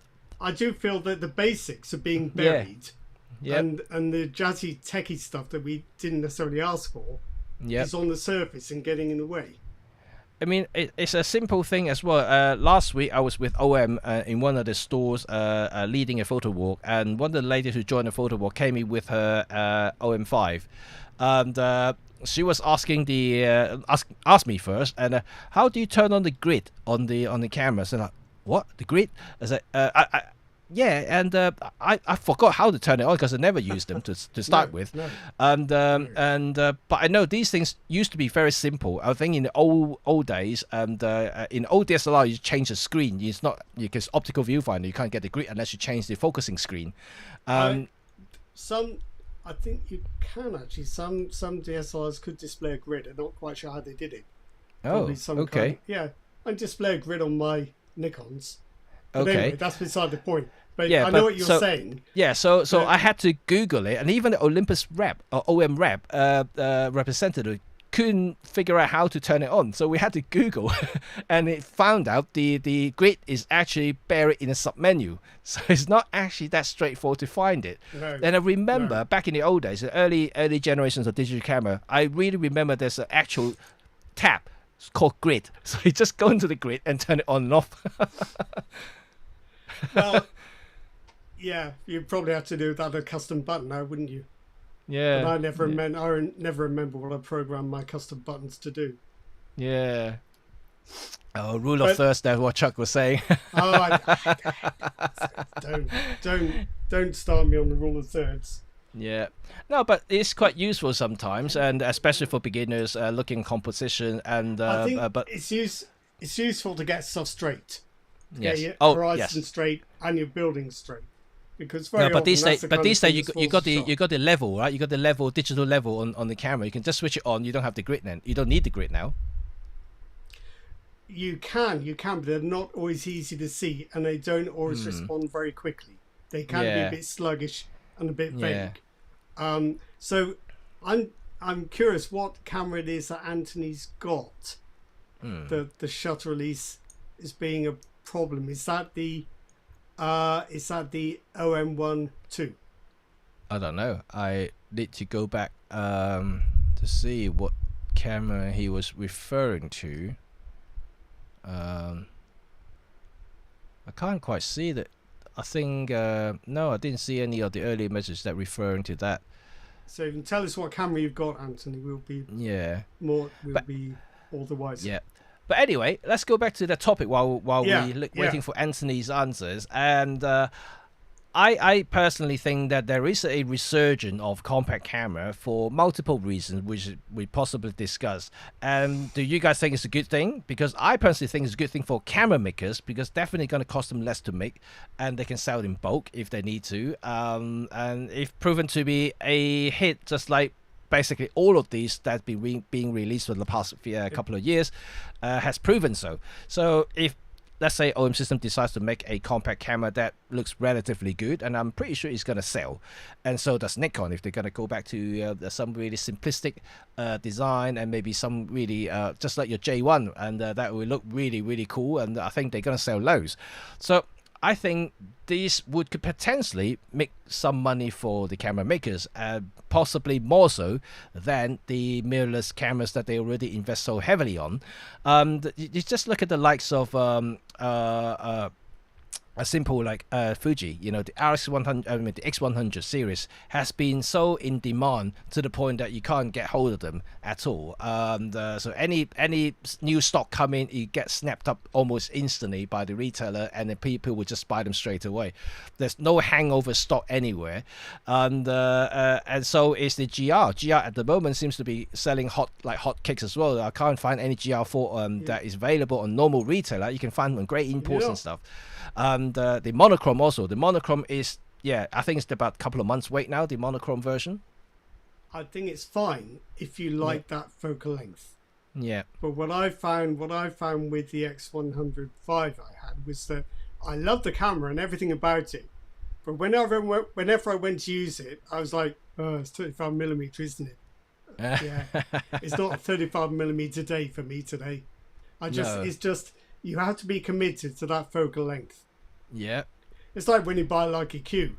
Speaker 2: do feel that the basics are being buried, and the jazzy techie stuff that we didn't necessarily ask for is on the surface and getting in the way.
Speaker 1: I mean, it's a simple thing as well. Last week I was with OM in one of the stores leading a photo walk, and one of the ladies who joined the photo walk came in with her OM5, and she was asking asked me first, and how do you turn on the grid on the cameras? And what, the grid? I said, I forgot how to turn it on because I never used them to start with. But I know these things used to be very simple. I think in the old days, and in old DSLR, you change the screen. It's not, because optical viewfinder, you can't get the grid unless you change the focusing screen.
Speaker 2: I think you can actually. Some DSLRs could display a grid. I'm not quite sure how they did it.
Speaker 1: Probably okay.
Speaker 2: I display a grid on my Nikons. But
Speaker 1: Okay.
Speaker 2: anyway, that's beside the point. But I know what you're saying.
Speaker 1: Yeah, so I had to Google it, and even the Olympus rep or OM rep representative couldn't figure out how to turn it on. So we had to Google, and it found out the grid is actually buried in a submenu. So it's not actually that straightforward to find it.
Speaker 2: No,
Speaker 1: and I remember back in the old days, the early generations of digital camera, I really remember there's an actual tab called grid. So you just go into the grid and turn it on and off.
Speaker 2: Well, yeah, you'd probably have to do that a custom button now, wouldn't you?
Speaker 1: Yeah.
Speaker 2: But I never remember what I programmed my custom buttons to do.
Speaker 1: Yeah. Oh, rule of thirds, that's what Chuck was saying.
Speaker 2: Don't start me on the rule of thirds.
Speaker 1: Yeah. No, but it's quite useful sometimes, and especially for beginners looking composition. And
Speaker 2: I think
Speaker 1: but
Speaker 2: it's useful to get stuff straight.
Speaker 1: Yes.
Speaker 2: Get your horizon
Speaker 1: yes.
Speaker 2: straight and your building straight. Because
Speaker 1: but these days you got the level, right? You got the digital level on the camera. You can just switch it on. You don't have the grid then. You don't need the grid now.
Speaker 2: You can, but they're not always easy to see, and they don't always respond very quickly. They can be a bit sluggish and a bit vague. So I'm curious what camera it is that Anthony's got. The shutter release is being a problem. Is that the OM1 II?
Speaker 1: I don't know. I need to go back to see what camera he was referring to. I can't quite see that. I think no, I didn't see any of the early images that referring to that.
Speaker 2: So you can tell us what camera you've got, Anthony. We'll be be all the wiser.
Speaker 1: Yeah. But anyway, let's go back to the topic while we waiting for Anthony's answers. And I personally think that there is a resurgence of compact camera for multiple reasons, which we possibly discuss. And do you guys think it's a good thing? Because I personally think it's a good thing for camera makers, because definitely going to cost them less to make, and they can sell it in bulk if they need to. And if proven to be a hit, just like basically all of these that been being released for the past couple of years, has proven so. So if let's say OM System decides to make a compact camera that looks relatively good, and I'm pretty sure it's going to sell. And so does Nikon if they're going to go back to some really simplistic design, and maybe some really just like your J1, and that will look really, really cool, and I think they're going to sell loads. So I think these could potentially make some money for the camera makers, possibly more so than the mirrorless cameras that they already invest so heavily on. You just look at the likes of a simple like Fuji, you know, the RX100, I mean the X100 series has been so in demand to the point that you can't get hold of them at all. So any new stock come in, it gets snapped up almost instantly by the retailer, and then people will just buy them straight away. There's no hangover stock anywhere, and so is the GR. GR at the moment seems to be selling hot cakes as well. I can't find any GR4 that is available on normal retailer. You can find them on great imports and stuff. And the monochrome also. The monochrome is, I think it's about a couple of months wait now, the monochrome version.
Speaker 2: I think it's fine if you like that focal length.
Speaker 1: Yeah.
Speaker 2: But what I found with the X100 V I had was that I loved the camera and everything about it. But whenever I went to use it, I was like, oh, it's 35mm, isn't it? Yeah. It's not a 35mm day for me today. It's just, you have to be committed to that focal length.
Speaker 1: Yeah.
Speaker 2: It's like when you buy like a Q.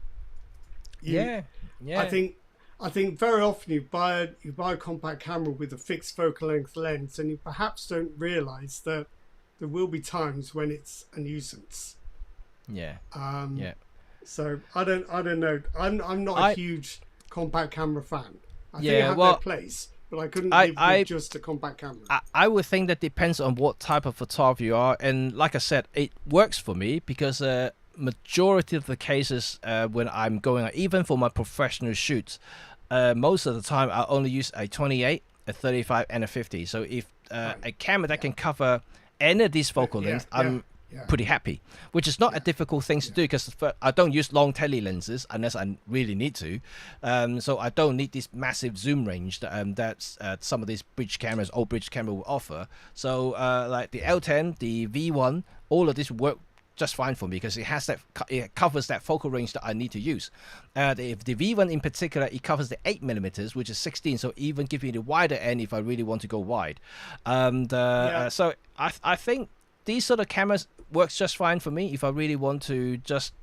Speaker 1: Yeah.
Speaker 2: I think very often you buy a compact camera with a fixed focal length lens, and you perhaps don't realise that there will be times when it's a nuisance.
Speaker 1: Yeah.
Speaker 2: So I don't know. I'm not a huge compact camera fan. I think it had their place, but I couldn't live with just a compact camera.
Speaker 1: I would think that depends on what type of photographer you are, and like I said, it works for me because majority of the cases when I'm going out, even for my professional shoots, most of the time I only use a 28, a 35, and a 50. So if a camera that can cover any of these focal lengths, I'm pretty happy, which is not a difficult thing to do, because I don't use long tele lenses unless I really need to, so I don't need this massive zoom range that some of these old bridge camera will offer. So like the L10, the V1, all of this work just fine for me because it covers that focal range that I need to use. The V1 in particular, it covers the 8mm, which is 16, so even give me the wider end if I really want to go wide. So I think these sort of cameras works just fine for me if I really want to just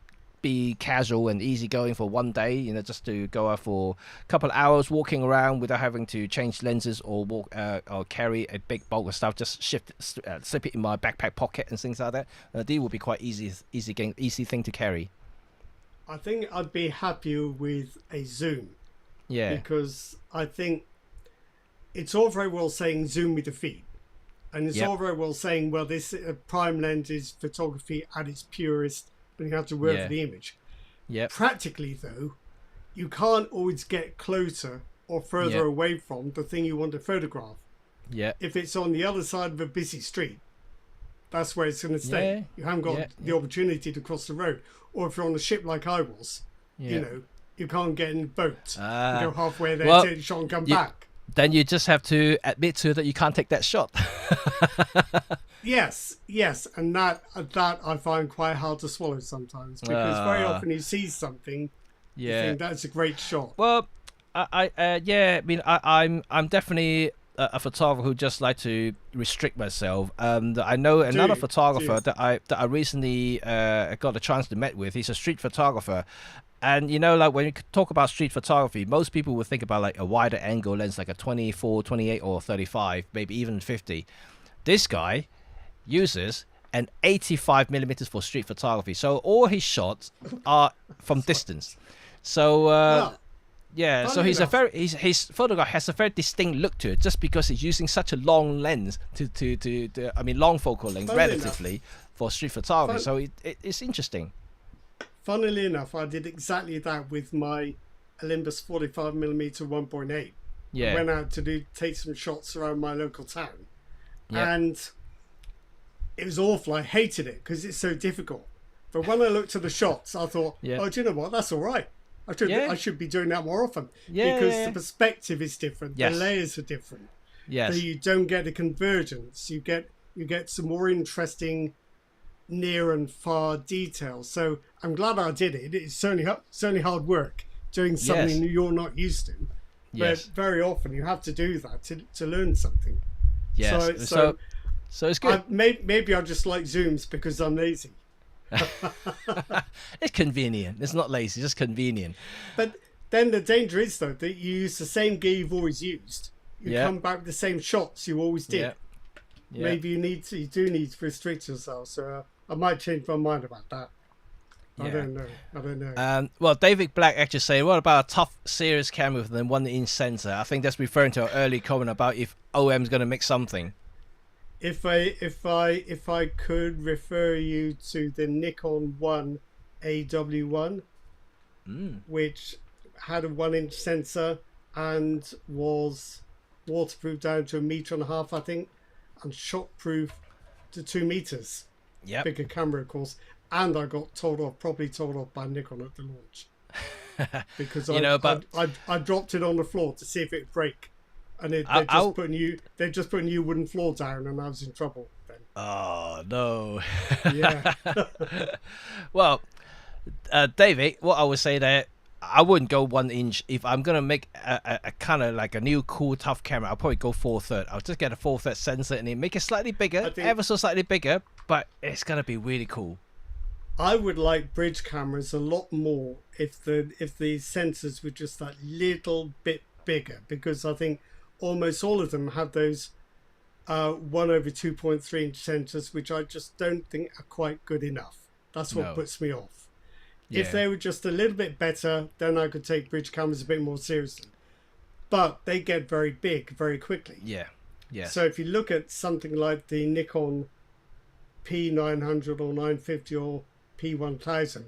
Speaker 1: be casual and easygoing for one day, you know, just to go out for a couple of hours walking around without having to change lenses or walk or carry a big bulk of stuff, just slip it in my backpack pocket and things like that. These will be quite easy thing to carry.
Speaker 2: I think I'd be happier with a zoom.
Speaker 1: Yeah.
Speaker 2: Because I think it's all very well saying zoom with the feet. And it's all very well saying, well, this prime lens is photography at its purest, but you have to work for the image.
Speaker 1: Yeah.
Speaker 2: Practically, though, you can't always get closer or further away from the thing you want to photograph.
Speaker 1: Yeah.
Speaker 2: If it's on the other side of a busy street, that's where it's going to stay.
Speaker 1: Yeah.
Speaker 2: You haven't got the opportunity to cross the road. Or if you're on a ship like I was, you know, you can't get in a boat and go halfway there, take a shot and come back.
Speaker 1: Then you just have to admit to that you can't take that shot.
Speaker 2: Yes, and that I find quite hard to swallow sometimes, because very often you see something, you think that's a great shot.
Speaker 1: Well, I'm definitely a photographer who just like to restrict myself. I know another photographer that I recently got a chance to meet with. He's a street photographer. And, you know, like when you talk about street photography, most people would think about like a wider angle lens, like a 24, 28 or 35, maybe even 50. This guy uses an 85mm for street photography. So all his shots are from distance. So, so his photograph has a very distinct look to it, just because he's using such a long lens long focal length relatively for street photography. So it's interesting.
Speaker 2: funnily enough, I did exactly that with my Olympus 45mm 1.8.
Speaker 1: Yeah.
Speaker 2: I went out to take some shots around my local town,
Speaker 1: Yeah.
Speaker 2: and it was awful. I hated it because it's so difficult. But when I looked at the shots, I thought,
Speaker 1: Yeah.
Speaker 2: oh, do you know what? That's all right. I should be doing that more often,
Speaker 1: Yeah,
Speaker 2: because the perspective is different.
Speaker 1: Yes.
Speaker 2: The layers are different.
Speaker 1: Yes.
Speaker 2: So you don't get a convergence. You get some more interesting near and far details. So I'm glad I did it. It's certainly hard work doing something
Speaker 1: Yes.
Speaker 2: you're not used to.
Speaker 1: Yes.
Speaker 2: But very often you have to do that to learn something.
Speaker 1: Yes. So it's good.
Speaker 2: Maybe I just like zooms because I'm lazy.
Speaker 1: It's convenient. It's not lazy, it's just convenient.
Speaker 2: But then the danger is, though, that you use the same gear you've always used. You
Speaker 1: Yeah.
Speaker 2: come back with the same shots you always did.
Speaker 1: Yeah. Yeah.
Speaker 2: Maybe you do need to restrict yourself. So I might change my mind about that. I
Speaker 1: Yeah.
Speaker 2: don't know.
Speaker 1: Well, David Black actually saying, what about a tough series camera with a 1-inch sensor? I think that's referring to our early comment about if OM's going to make something.
Speaker 2: If I could refer you to the Nikon 1 AW1, which had a 1-inch sensor and was waterproof down to 1.5 meters, I think, and shockproof to 2 meters.
Speaker 1: Yep.
Speaker 2: Bigger camera, of course. And I got properly told off by Nikon at the launch, because I dropped it on the floor to see if it'd break, and they just put a new wooden floor down, and I was in trouble then.
Speaker 1: Oh no.
Speaker 2: Yeah.
Speaker 1: Well, David, what I would say there, I wouldn't go 1-inch. If I'm gonna make a kind of like a new cool tough camera, I'll probably go 4/3. I'll just get a 4/3 sensor and then make it slightly bigger, ever so slightly bigger, but it's gonna be really cool.
Speaker 2: I would like bridge cameras a lot more if the sensors were just that little bit bigger, because I think almost all of them have those 1/2.3 inch sensors, which I just don't think are quite good enough. That's what puts me off.
Speaker 1: Yeah.
Speaker 2: If they were just a little bit better, then I could take bridge cameras a bit more seriously. But they get very big very quickly.
Speaker 1: Yeah. Yes.
Speaker 2: So if you look at something like the Nikon P900 or 950 or P1000,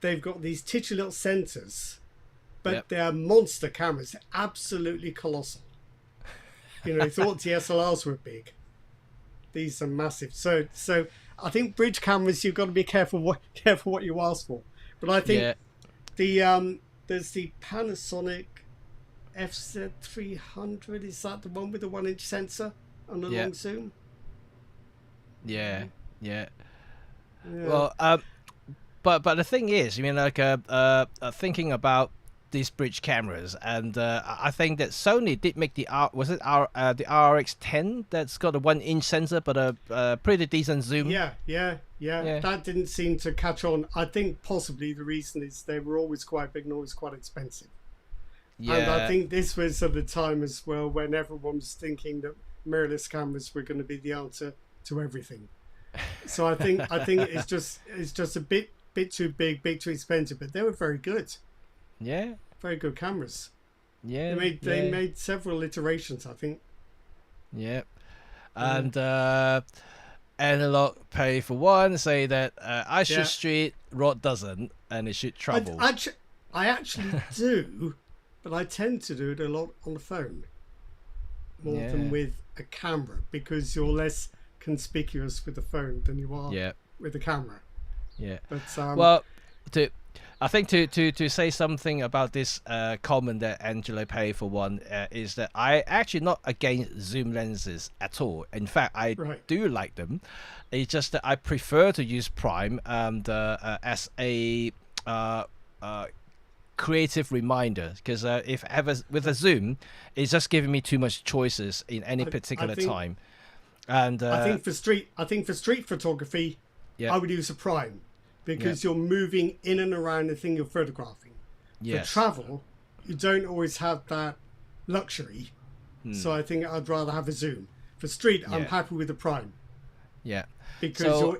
Speaker 2: they've got these titchy little sensors, but they're monster cameras, absolutely colossal. You know, you thought DSLRs were big. These are massive. So I think bridge cameras, you've got to be careful what you ask for. But I think there's the Panasonic FZ300. Is that the one with the 1-inch sensor and a long zoom?
Speaker 1: Yeah. Well, but the thing is, I mean, like, thinking about these bridge cameras, and I think that Sony did make the the RX10 that's got a 1-inch sensor but a pretty decent zoom.
Speaker 2: Yeah. That didn't seem to catch on. I think possibly the reason is they were always quite big and always quite expensive.
Speaker 1: Yeah.
Speaker 2: And I think this was at the time as well when everyone was thinking that mirrorless cameras were going to be the answer to everything. So I think it's just a bit too big, bit too expensive, but they were very good.
Speaker 1: Yeah.
Speaker 2: Very good cameras.
Speaker 1: Yeah.
Speaker 2: They made several iterations, I think.
Speaker 1: Yeah. And Analog Pay for One say that I should street, Rod doesn't, and it should travel.
Speaker 2: I actually do, but I tend to do it a lot on the phone more than with a camera, because you're less conspicuous with the phone than you are with the camera.
Speaker 1: Yeah.
Speaker 2: But
Speaker 1: well, I think to say something about this comment that Angelo Pay for One is that I actually not against zoom lenses at all. In fact, I do like them. It's just that I prefer to use prime and as a creative reminder, because if ever with a zoom, it's just giving me too much choices in any particular time. And
Speaker 2: I think for street photography, I would use a prime, because you're moving in and around the thing you're photographing. For travel, you don't always have that luxury. So I think I'd rather have a zoom. For street, I'm happy with the prime.
Speaker 1: Yeah.
Speaker 2: Because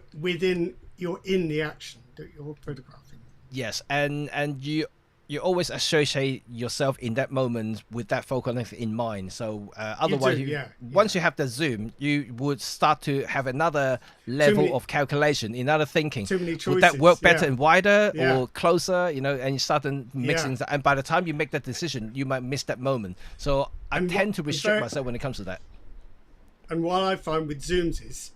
Speaker 2: you're in the action that you're photographing.
Speaker 1: Yes, and you you always associate yourself in that moment with that focal length in mind. So otherwise, once you have the zoom, you would start to have another level of calculation, another thinking.
Speaker 2: Too many choices.
Speaker 1: Would that work better and wider or closer? You know, and you start mixing. And by the time you make that decision, you might miss that moment. So I tend to restrict myself when it comes to that.
Speaker 2: And what I find with zooms is,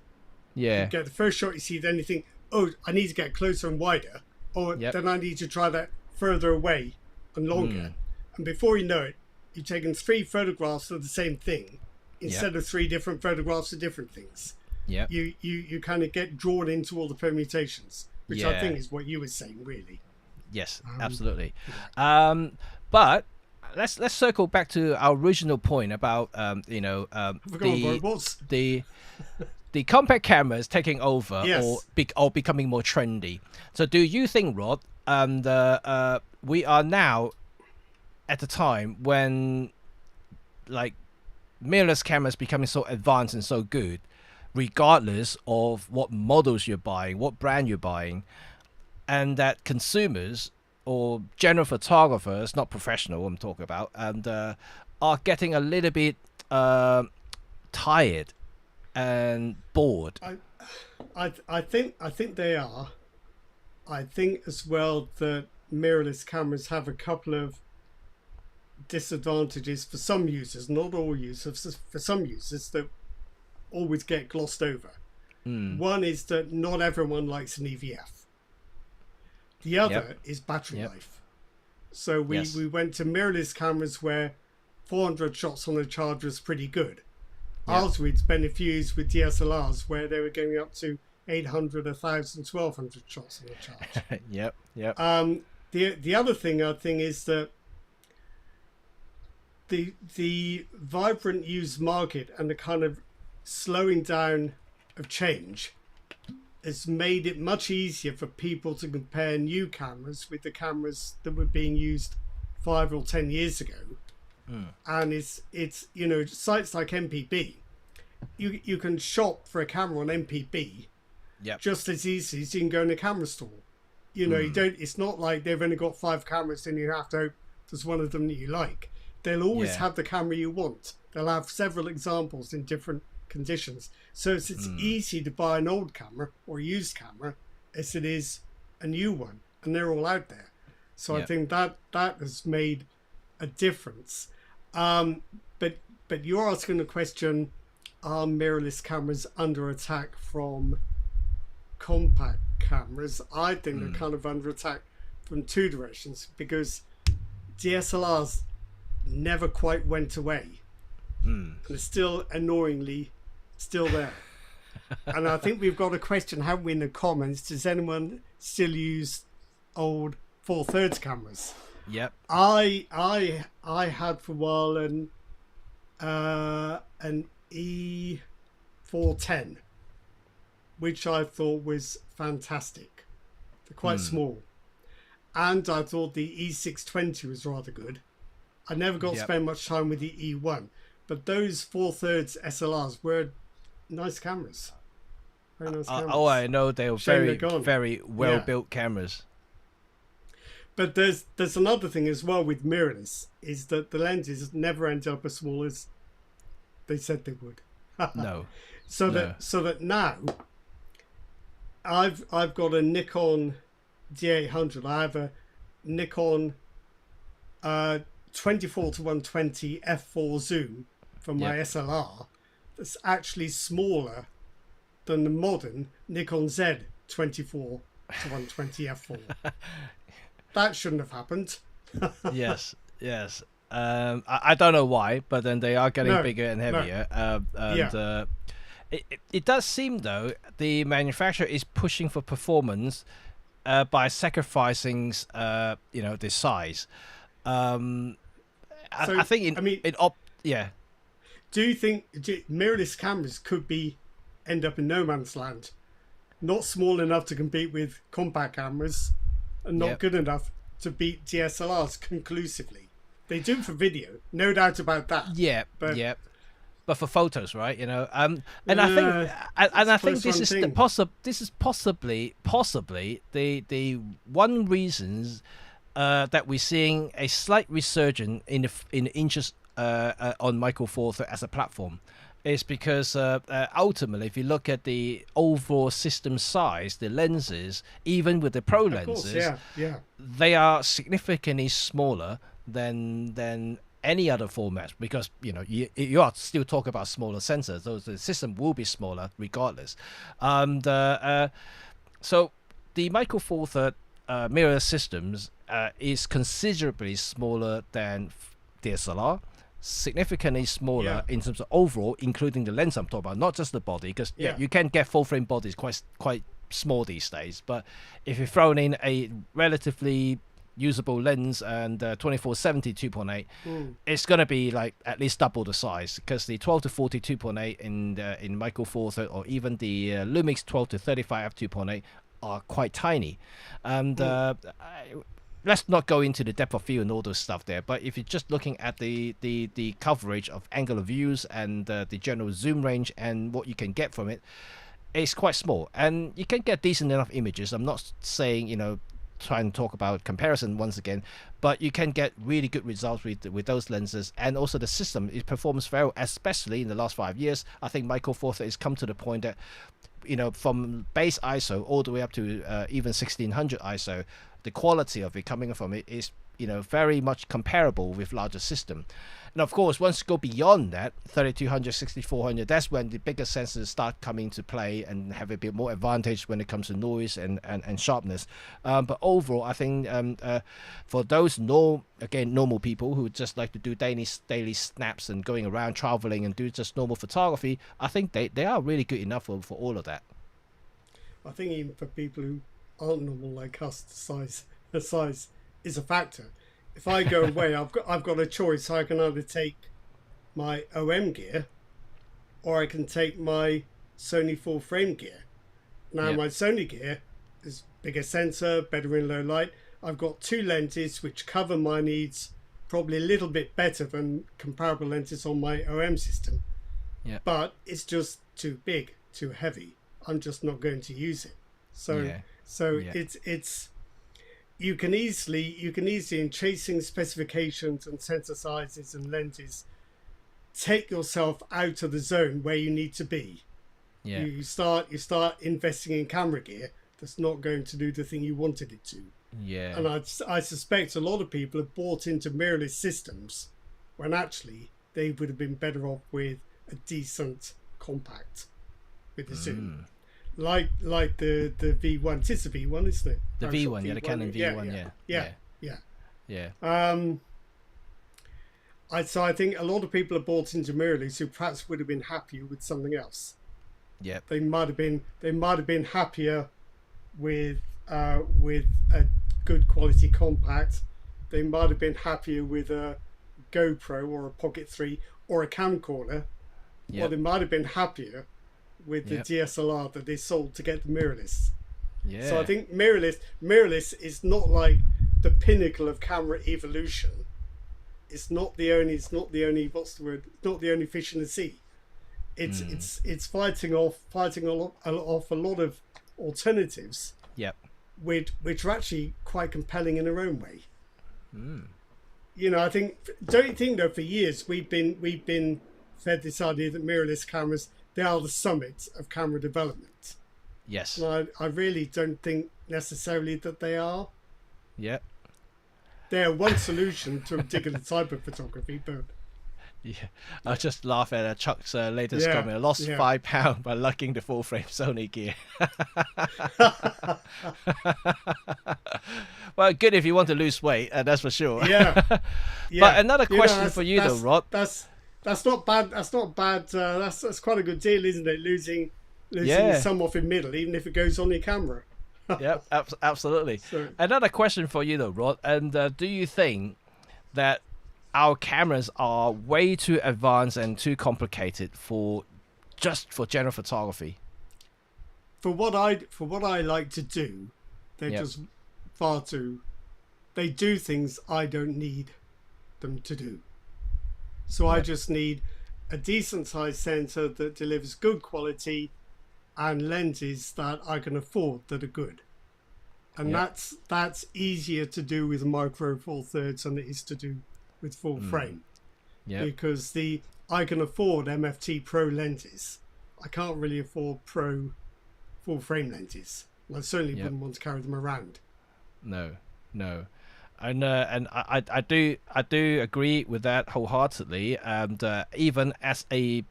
Speaker 2: you get the first shot you see, then you think, oh, I need to get closer and wider, or then I need to try that further away and longer. And before you know it, you've taken 3 photographs of the same thing instead of 3 different photographs of different things. You kind of get drawn into all the permutations, which I think is what you were saying, really.
Speaker 1: Yes, absolutely. But let's circle back to our original point about the compact cameras taking over or becoming more trendy. So do you think, Rod, we are now at a time when like mirrorless cameras becoming so advanced and so good, regardless of what models you're buying, what brand you're buying, and that consumers or general photographers, not professional I'm talking about, and are getting a little bit tired and bored?
Speaker 2: I think they are. I think as well that mirrorless cameras have a couple of disadvantages for some users, not all users, for some users that always get glossed over. One is that not everyone likes an EVF. The other is battery life. So we went to mirrorless cameras where 400 shots on a charge was pretty good. Afterwards, spent a few years with DSLRs where they were going up to 800, 1,000, 1,200 shots on a charge. The other thing I think is that the vibrant used market and the kind of slowing down of change has made it much easier for people to compare new cameras with the cameras that were being used 5 or 10 years ago. And it's sites like MPB, you can shop for a camera on MPB just as easy as you can go in a camera store. You don't. It's not like they've only got 5 cameras and you have to hope there's one of them that you like. They'll always have the camera you want. They'll have several examples in different conditions. So it's easy to buy an old camera or a used camera as it is a new one, and they're all out there. So I think that has made a difference. But you're asking the question: are mirrorless cameras under attack from compact cameras? I think they're kind of under attack from 2 directions, because DSLRs never quite went away, and they're still annoyingly still there. And I think we've got a question, haven't we, in the comments? Does anyone still use old 4/3 cameras? I had for a while an E410, which I thought was fantastic. They're quite small, and I thought the E620 was rather good. I never got to spend much time with the E1, but those 4/3 SLRs were nice cameras. Very nice cameras.
Speaker 1: Oh, I know, they were very well built cameras.
Speaker 2: But there's another thing as well with mirrorless, is that the lenses never end up as small as they said they would. So that now I've got a Nikon D800. I have a Nikon 24-120 f4 zoom for my SLR that's actually smaller than the modern Nikon Z 24-120 f4. That shouldn't have happened.
Speaker 1: yes. I don't know why, but then they are getting bigger and heavier. It does seem, though, the manufacturer is pushing for performance by sacrificing, the size. I think do you think mirrorless cameras could end up in no man's land? Not small enough to compete with compact cameras, and not good enough to beat DSLRs conclusively. They do for video, no doubt about that. But for photos, right? And I think this is possibly the one reason that we're seeing a slight resurgence in inches on Micro Four Thirds as a platform is because ultimately, if you look at the overall system size, the lenses, even with the pro lenses, they are significantly smaller than any other formats, because you are still talking about smaller sensors, so the system will be smaller regardless. So the Micro Four Thirds mirror systems is considerably smaller than DSLR, significantly smaller in terms of overall, including the lens I'm talking about, not just the body, because you can get full frame bodies quite small these days, but if you're throwing in a relatively usable lens and 24-70 2.8, it's going to be like at least double the size, because the 12 to 40 2.8 in Micro Four Thirds, or even the Lumix 12 to 35 f 2.8 are quite tiny. And let's not go into the depth of field and all those stuff there, but if you're just looking at the coverage of angular views and the general zoom range and what you can get from it, it's quite small, and you can get decent enough images. I'm not saying try and talk about comparison once again, but you can get really good results with those lenses. And also the system, it performs very well, especially in the last 5 years. I think Micro Four Thirds has come to the point that from base ISO all the way up to even 1600 ISO, the quality of it coming from it is very much comparable with larger system. And of course, once you go beyond that, 3200, 6400, that's when the bigger sensors start coming to play and have a bit more advantage when it comes to noise and sharpness. But overall, I think for those normal people who just like to do daily snaps and going around traveling and do just normal photography, I think they are really good enough for all of that.
Speaker 2: I think even for people who aren't normal like us, the size is a factor. If I go away, I've got a choice. I can either take my OM gear, or I can take my Sony full frame gear. Now my Sony gear is bigger sensor, better in low light. I've got two lenses which cover my needs probably a little bit better than comparable lenses on my OM system. Yeah. But it's just too big, too heavy. I'm just not going to use it. It's you can easily in chasing specifications and sensor sizes and lenses take yourself out of the zone where you need to be. Yeah. You start investing in camera gear that's not going to do the thing you wanted it to. Yeah. And I suspect a lot of people have bought into mirrorless systems when actually they would have been better off with a decent compact with the zoom. Like the V1. It's a V1, isn't it?
Speaker 1: The V1, the Canon V1, yeah.
Speaker 2: So I think a lot of people have bought into mirrorless who perhaps would have been happier with something else. Yeah. They might have been happier with a good quality compact. They might have been happier with a GoPro or a Pocket 3 or a camcorder. Or they might have been happier with the DSLR that they sold to get the mirrorless. Yeah. So I think mirrorless is not like the pinnacle of camera evolution. It's not the only what's the word? It's not the only fish in the sea. It's fighting off a lot of alternatives. Yep. Which are actually quite compelling in their own way. I think, don't you think though, for years we've been fed this idea that mirrorless cameras, they are the summit of camera development. Yes. And I really don't think necessarily that they are. Yeah. They're one solution to a particular type of photography, but...
Speaker 1: Yeah, I just laugh at Chuck's latest comment. I lost £5 by lugging the full frame Sony gear. Well, good if you want to lose weight, that's for sure. Yeah. But another question for you though, Rod.
Speaker 2: That's not bad. That's not bad. That's quite a good deal, isn't it? Losing some off in middle, even if it goes on your camera.
Speaker 1: Yeah, absolutely. So, another question for you though, Rod. And do you think that our cameras are way too advanced and too complicated for general photography?
Speaker 2: For what I like to do, they're just far too. They do things I don't need them to do. So I just need a decent size sensor that delivers good quality and lenses that I can afford that are good. And that's easier to do with micro four thirds than it is to do with full frame.
Speaker 1: Yeah.
Speaker 2: Because I can afford MFT Pro lenses. I can't really afford Pro full frame lenses. I certainly wouldn't want to carry them around.
Speaker 1: No. And I do agree with that wholeheartedly. And even as a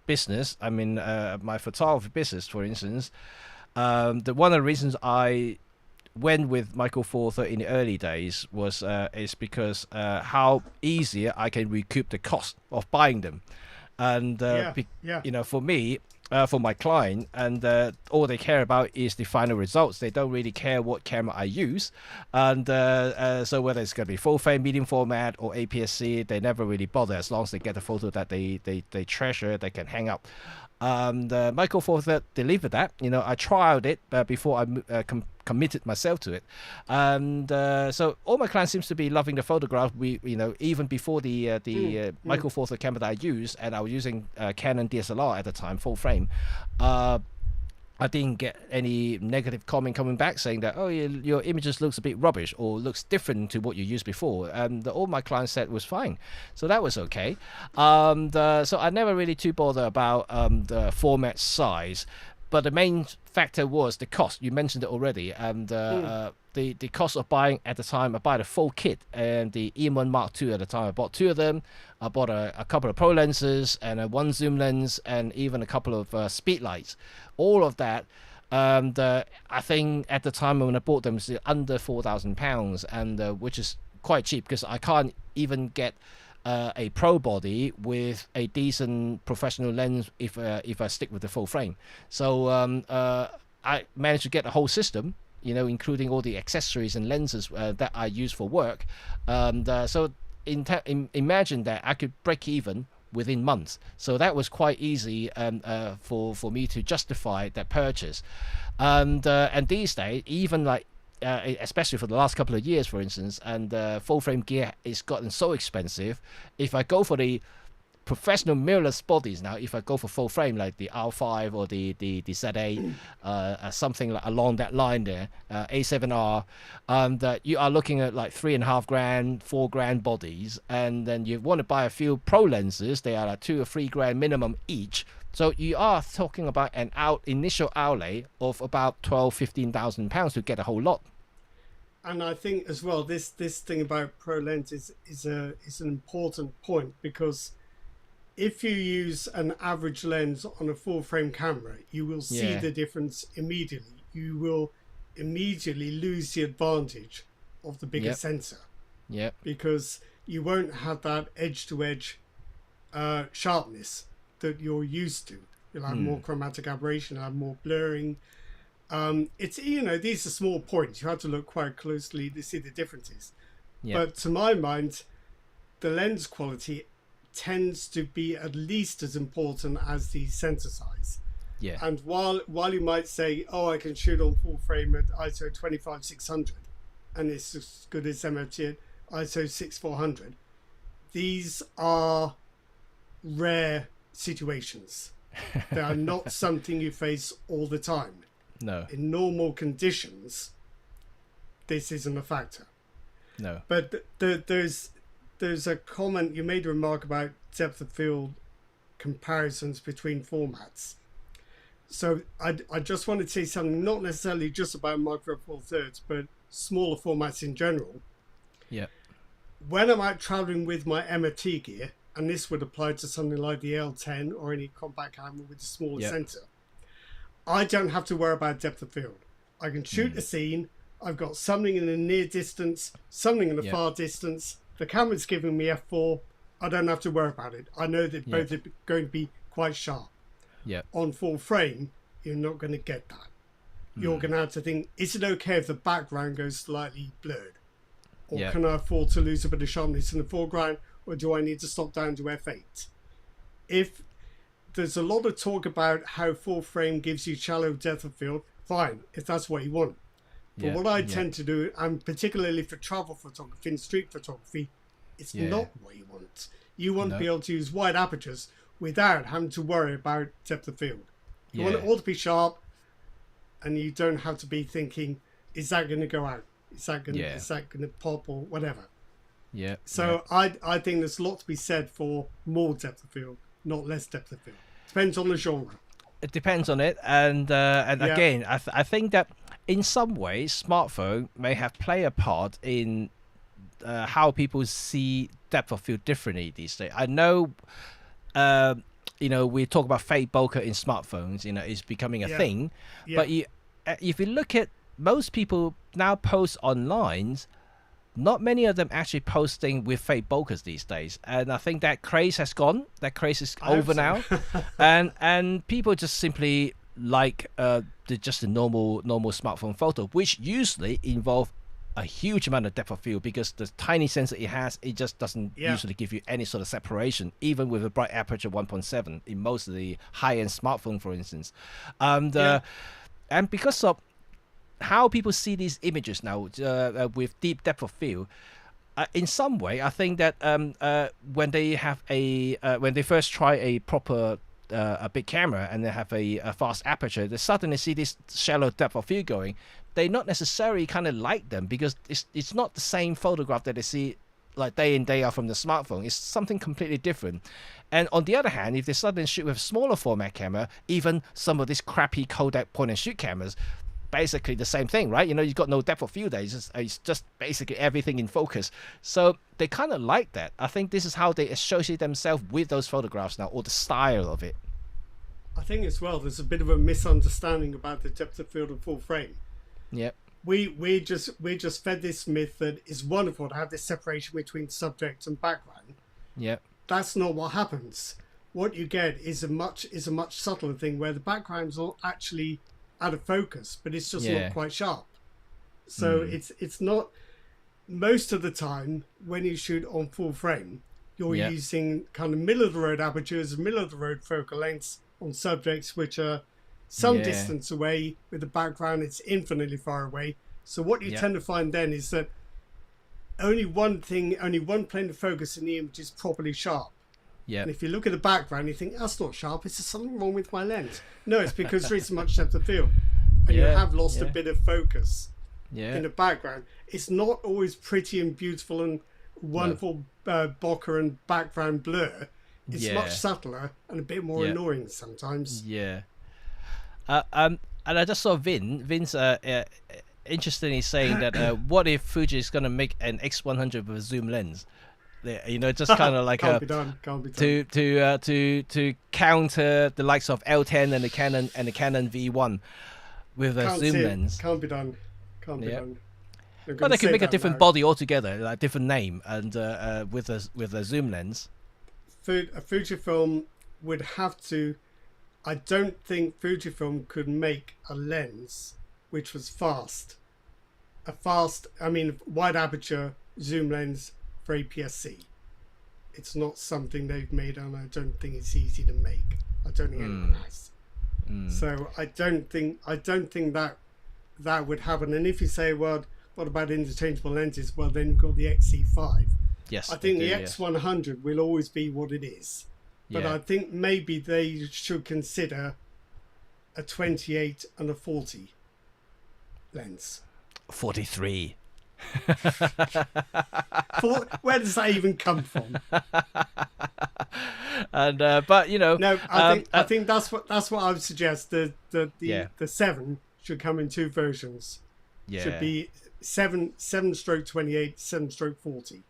Speaker 1: business, I mean, my photography business, for instance, one of the reasons I went with Micro Four Thirds in the early days was is because how easier I can recoup the cost of buying them, and you know, for me, for my client, and all they care about is the final results. They don't really care what camera I use, and so whether it's going to be full frame, medium format, or APS-C, they never really bother as long as they get a photo that they treasure, they can hang up. Micro Four Thirds delivered that. You know, I trialed it before I committed myself to it, and so all my clients seems to be loving the photograph. You know, even before the Micro Four Thirds camera that I use, and I was using Canon DSLR at the time, full frame. I didn't get any negative comment coming back saying that, oh, your images looks a bit rubbish or looks different to what you used before. And all my clients said was fine. So that was okay. So I never really too bothered about the format size. But the main factor was the cost. You mentioned it already. And the cost of buying at the time, I bought a full kit and the EM1 Mark II at the time. I bought two of them. I bought a couple of pro lenses and one zoom lens and even a couple of speed lights. All of that. I think at the time when I bought them, it was under £4,000, and which is quite cheap because I can't even get a pro body with a decent professional lens if I stick with the full frame. So I managed to get the whole system, you know, including all the accessories and lenses that I use for work. So imagine that I could break even within months. So that was quite easy for me to justify that purchase. And these days, even like especially for the last couple of years, for instance, and full frame gear is gotten so expensive. If I go for the professional mirrorless bodies now, if I go for full frame like the R5 or the Z8, something like along that line there, A7R, you are looking at like $3,500, $4,000 bodies, and then you want to buy a few pro lenses, they are like $2,000 or $3,000 minimum each. So you are talking about an initial outlay of about £12,000-15,000 to get a whole lot.
Speaker 2: And I think as well, this thing about pro lenses is an important point, because if you use an average lens on a full frame camera, you will see the difference immediately. You will immediately lose the advantage of the bigger sensor.
Speaker 1: Yeah. Because
Speaker 2: you won't have that edge to edge sharpness that you're used to. You'll have more chromatic aberration, you'll have more blurring. It's, you know, these are small points. You have to look quite closely to see the differences. Yeah. But to my mind, the lens quality tends to be at least as important as the sensor size.
Speaker 1: Yeah.
Speaker 2: And while you might say, oh, I can shoot on full frame at ISO 25600 and it's as good as MFT at ISO 6400, these are rare situations. They are not something you face all the time.
Speaker 1: No.
Speaker 2: In normal conditions, this isn't a factor.
Speaker 1: No.
Speaker 2: But there's a comment, you made a remark about depth of field comparisons between formats. So I just wanted to say something, not necessarily just about Micro Four Thirds, but smaller formats in general.
Speaker 1: Yeah.
Speaker 2: When I'm out traveling with my MFT gear, and this would apply to something like the L10 or any compact camera with a smaller sensor, I don't have to worry about depth of field. I can shoot a scene. I've got something in the near distance, something in the far distance. The camera's giving me f4. I don't have to worry about it. I know that both are going to be quite sharp.
Speaker 1: Yeah. On
Speaker 2: full frame, you're not going to get that. You're going to have to think, is it okay if the background goes slightly blurred? Or can I afford to lose a bit of sharpness in the foreground? Or do I need to stop down to f8? If there's a lot of talk about how full frame gives you shallow depth of field, fine, if that's what you want. But what I tend to do, and particularly for travel photography and street photography, it's not what you want. You want to be able to use wide apertures without having to worry about depth of field. You want it all to be sharp, and you don't have to be thinking, is that going to go out? Is that going
Speaker 1: Yeah.
Speaker 2: to pop or whatever?
Speaker 1: Yeah.
Speaker 2: So I think there's a lot to be said for more depth of field, not less depth of field. Depends on the genre.
Speaker 1: It depends on it, and
Speaker 2: Yeah.
Speaker 1: again, I think that in some ways, smartphone may have played a part in how people see depth of field differently these days. I know, we talk about fade bokeh in smartphones. Is becoming a thing, but if you look at most people now post online, not many of them actually posting with fade bokehs these days, and I think that craze has gone. That craze is over now, and people just simply like just a normal smartphone photo, which usually involve a huge amount of depth of field because the tiny sensor it has, it just doesn't usually give you any sort of separation, even with a bright aperture 1.7 in most of the high-end smartphone, for instance, and because of how people see these images now with deep depth of field, in some way, I think that when they have when they first try a proper a big camera and they have a fast aperture, they suddenly see this shallow depth of field going. They not necessarily kind of like them because it's not the same photograph that they see like day in day out from the smartphone. It's something completely different. And on the other hand, if they suddenly shoot with a smaller format camera, even some of these crappy Kodak point and shoot cameras, basically the same thing, right? You've got no depth of field there. It's just basically everything in focus. So they kind of like that. I think this is how they associate themselves with those photographs now, or the style of it.
Speaker 2: I think as well, there's a bit of a misunderstanding about the depth of field of full frame.
Speaker 1: Yep.
Speaker 2: We just fed this myth that it's wonderful to have this separation between subject and background.
Speaker 1: Yep.
Speaker 2: That's not what happens. What you get is a much subtler thing where the background's not actually out of focus, but it's just not quite sharp. So it's not, most of the time when you shoot on full frame, you're using kind of middle of the road apertures, middle of the road focal lengths on subjects which are some distance away. With the background, it's infinitely far away. So what you tend to find then is that only one plane of focus in the image is properly sharp.
Speaker 1: Yeah.
Speaker 2: And if you look at the background, you think, that's not sharp. Is there something wrong with my lens? No, it's because there isn't much depth of field. And you have lost a bit of focus in the background. It's not always pretty and beautiful and wonderful bokeh and background blur. It's much subtler and a bit more annoying sometimes.
Speaker 1: Yeah. And I just saw Vince interestingly saying that what if Fuji is going to make an X100 with a zoom lens? Just kind of like
Speaker 2: can't be done.
Speaker 1: to counter the likes of L10 and the Canon V1 with a zoom lens.
Speaker 2: Can't be done.
Speaker 1: But they could make a different body altogether, like different name, and with a zoom lens.
Speaker 2: A Fujifilm would have to. I don't think Fujifilm could make a lens which was fast. Wide aperture zoom lens for APS-C. It's not something they've made, and I don't think it's easy to make. I don't think anyone has. So I don't think that would happen. And if you say, well, what about interchangeable lenses? Well, then you've got the XC5.
Speaker 1: Yes,
Speaker 2: I think the X100 will always be what it is. But I think maybe they should consider a 28 and a 40 lens.
Speaker 1: 43.
Speaker 2: Where does that even come from?
Speaker 1: And but
Speaker 2: no, I think that's what I would suggest. The 7 should come in two versions. Should be 7/28, 7/40.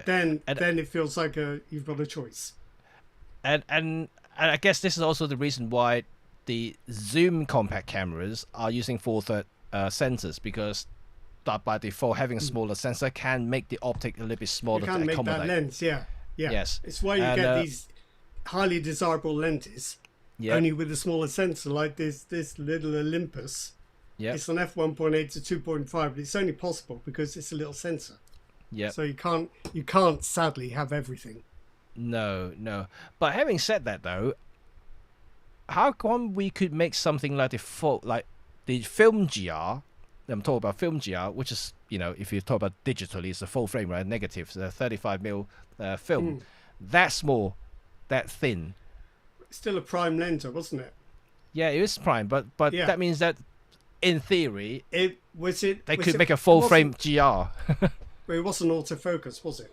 Speaker 2: Then it feels like you've got a choice.
Speaker 1: And I guess this is also the reason why the zoom compact cameras are using full-third sensors, because by default having a smaller sensor can make the optic a little bit smaller to accommodate.
Speaker 2: You can make that lens, Yes. It's why you get these highly desirable lenses, only with a smaller sensor, like this little Olympus. It's an f1.8 to 2.5, but it's only possible because it's a little sensor. So you can't sadly have everything.
Speaker 1: No. But having said that, though, how come we could make something like the Film GR? I'm talking about Film GR, which is, if you talk about digitally, it's a full frame, right? Negative, so 35mm film. That small, that thin.
Speaker 2: It's still a prime lens, wasn't it?
Speaker 1: Yeah, it is prime, but that means that in theory,
Speaker 2: It
Speaker 1: they could make a full frame GR.
Speaker 2: But it wasn't autofocus, was it?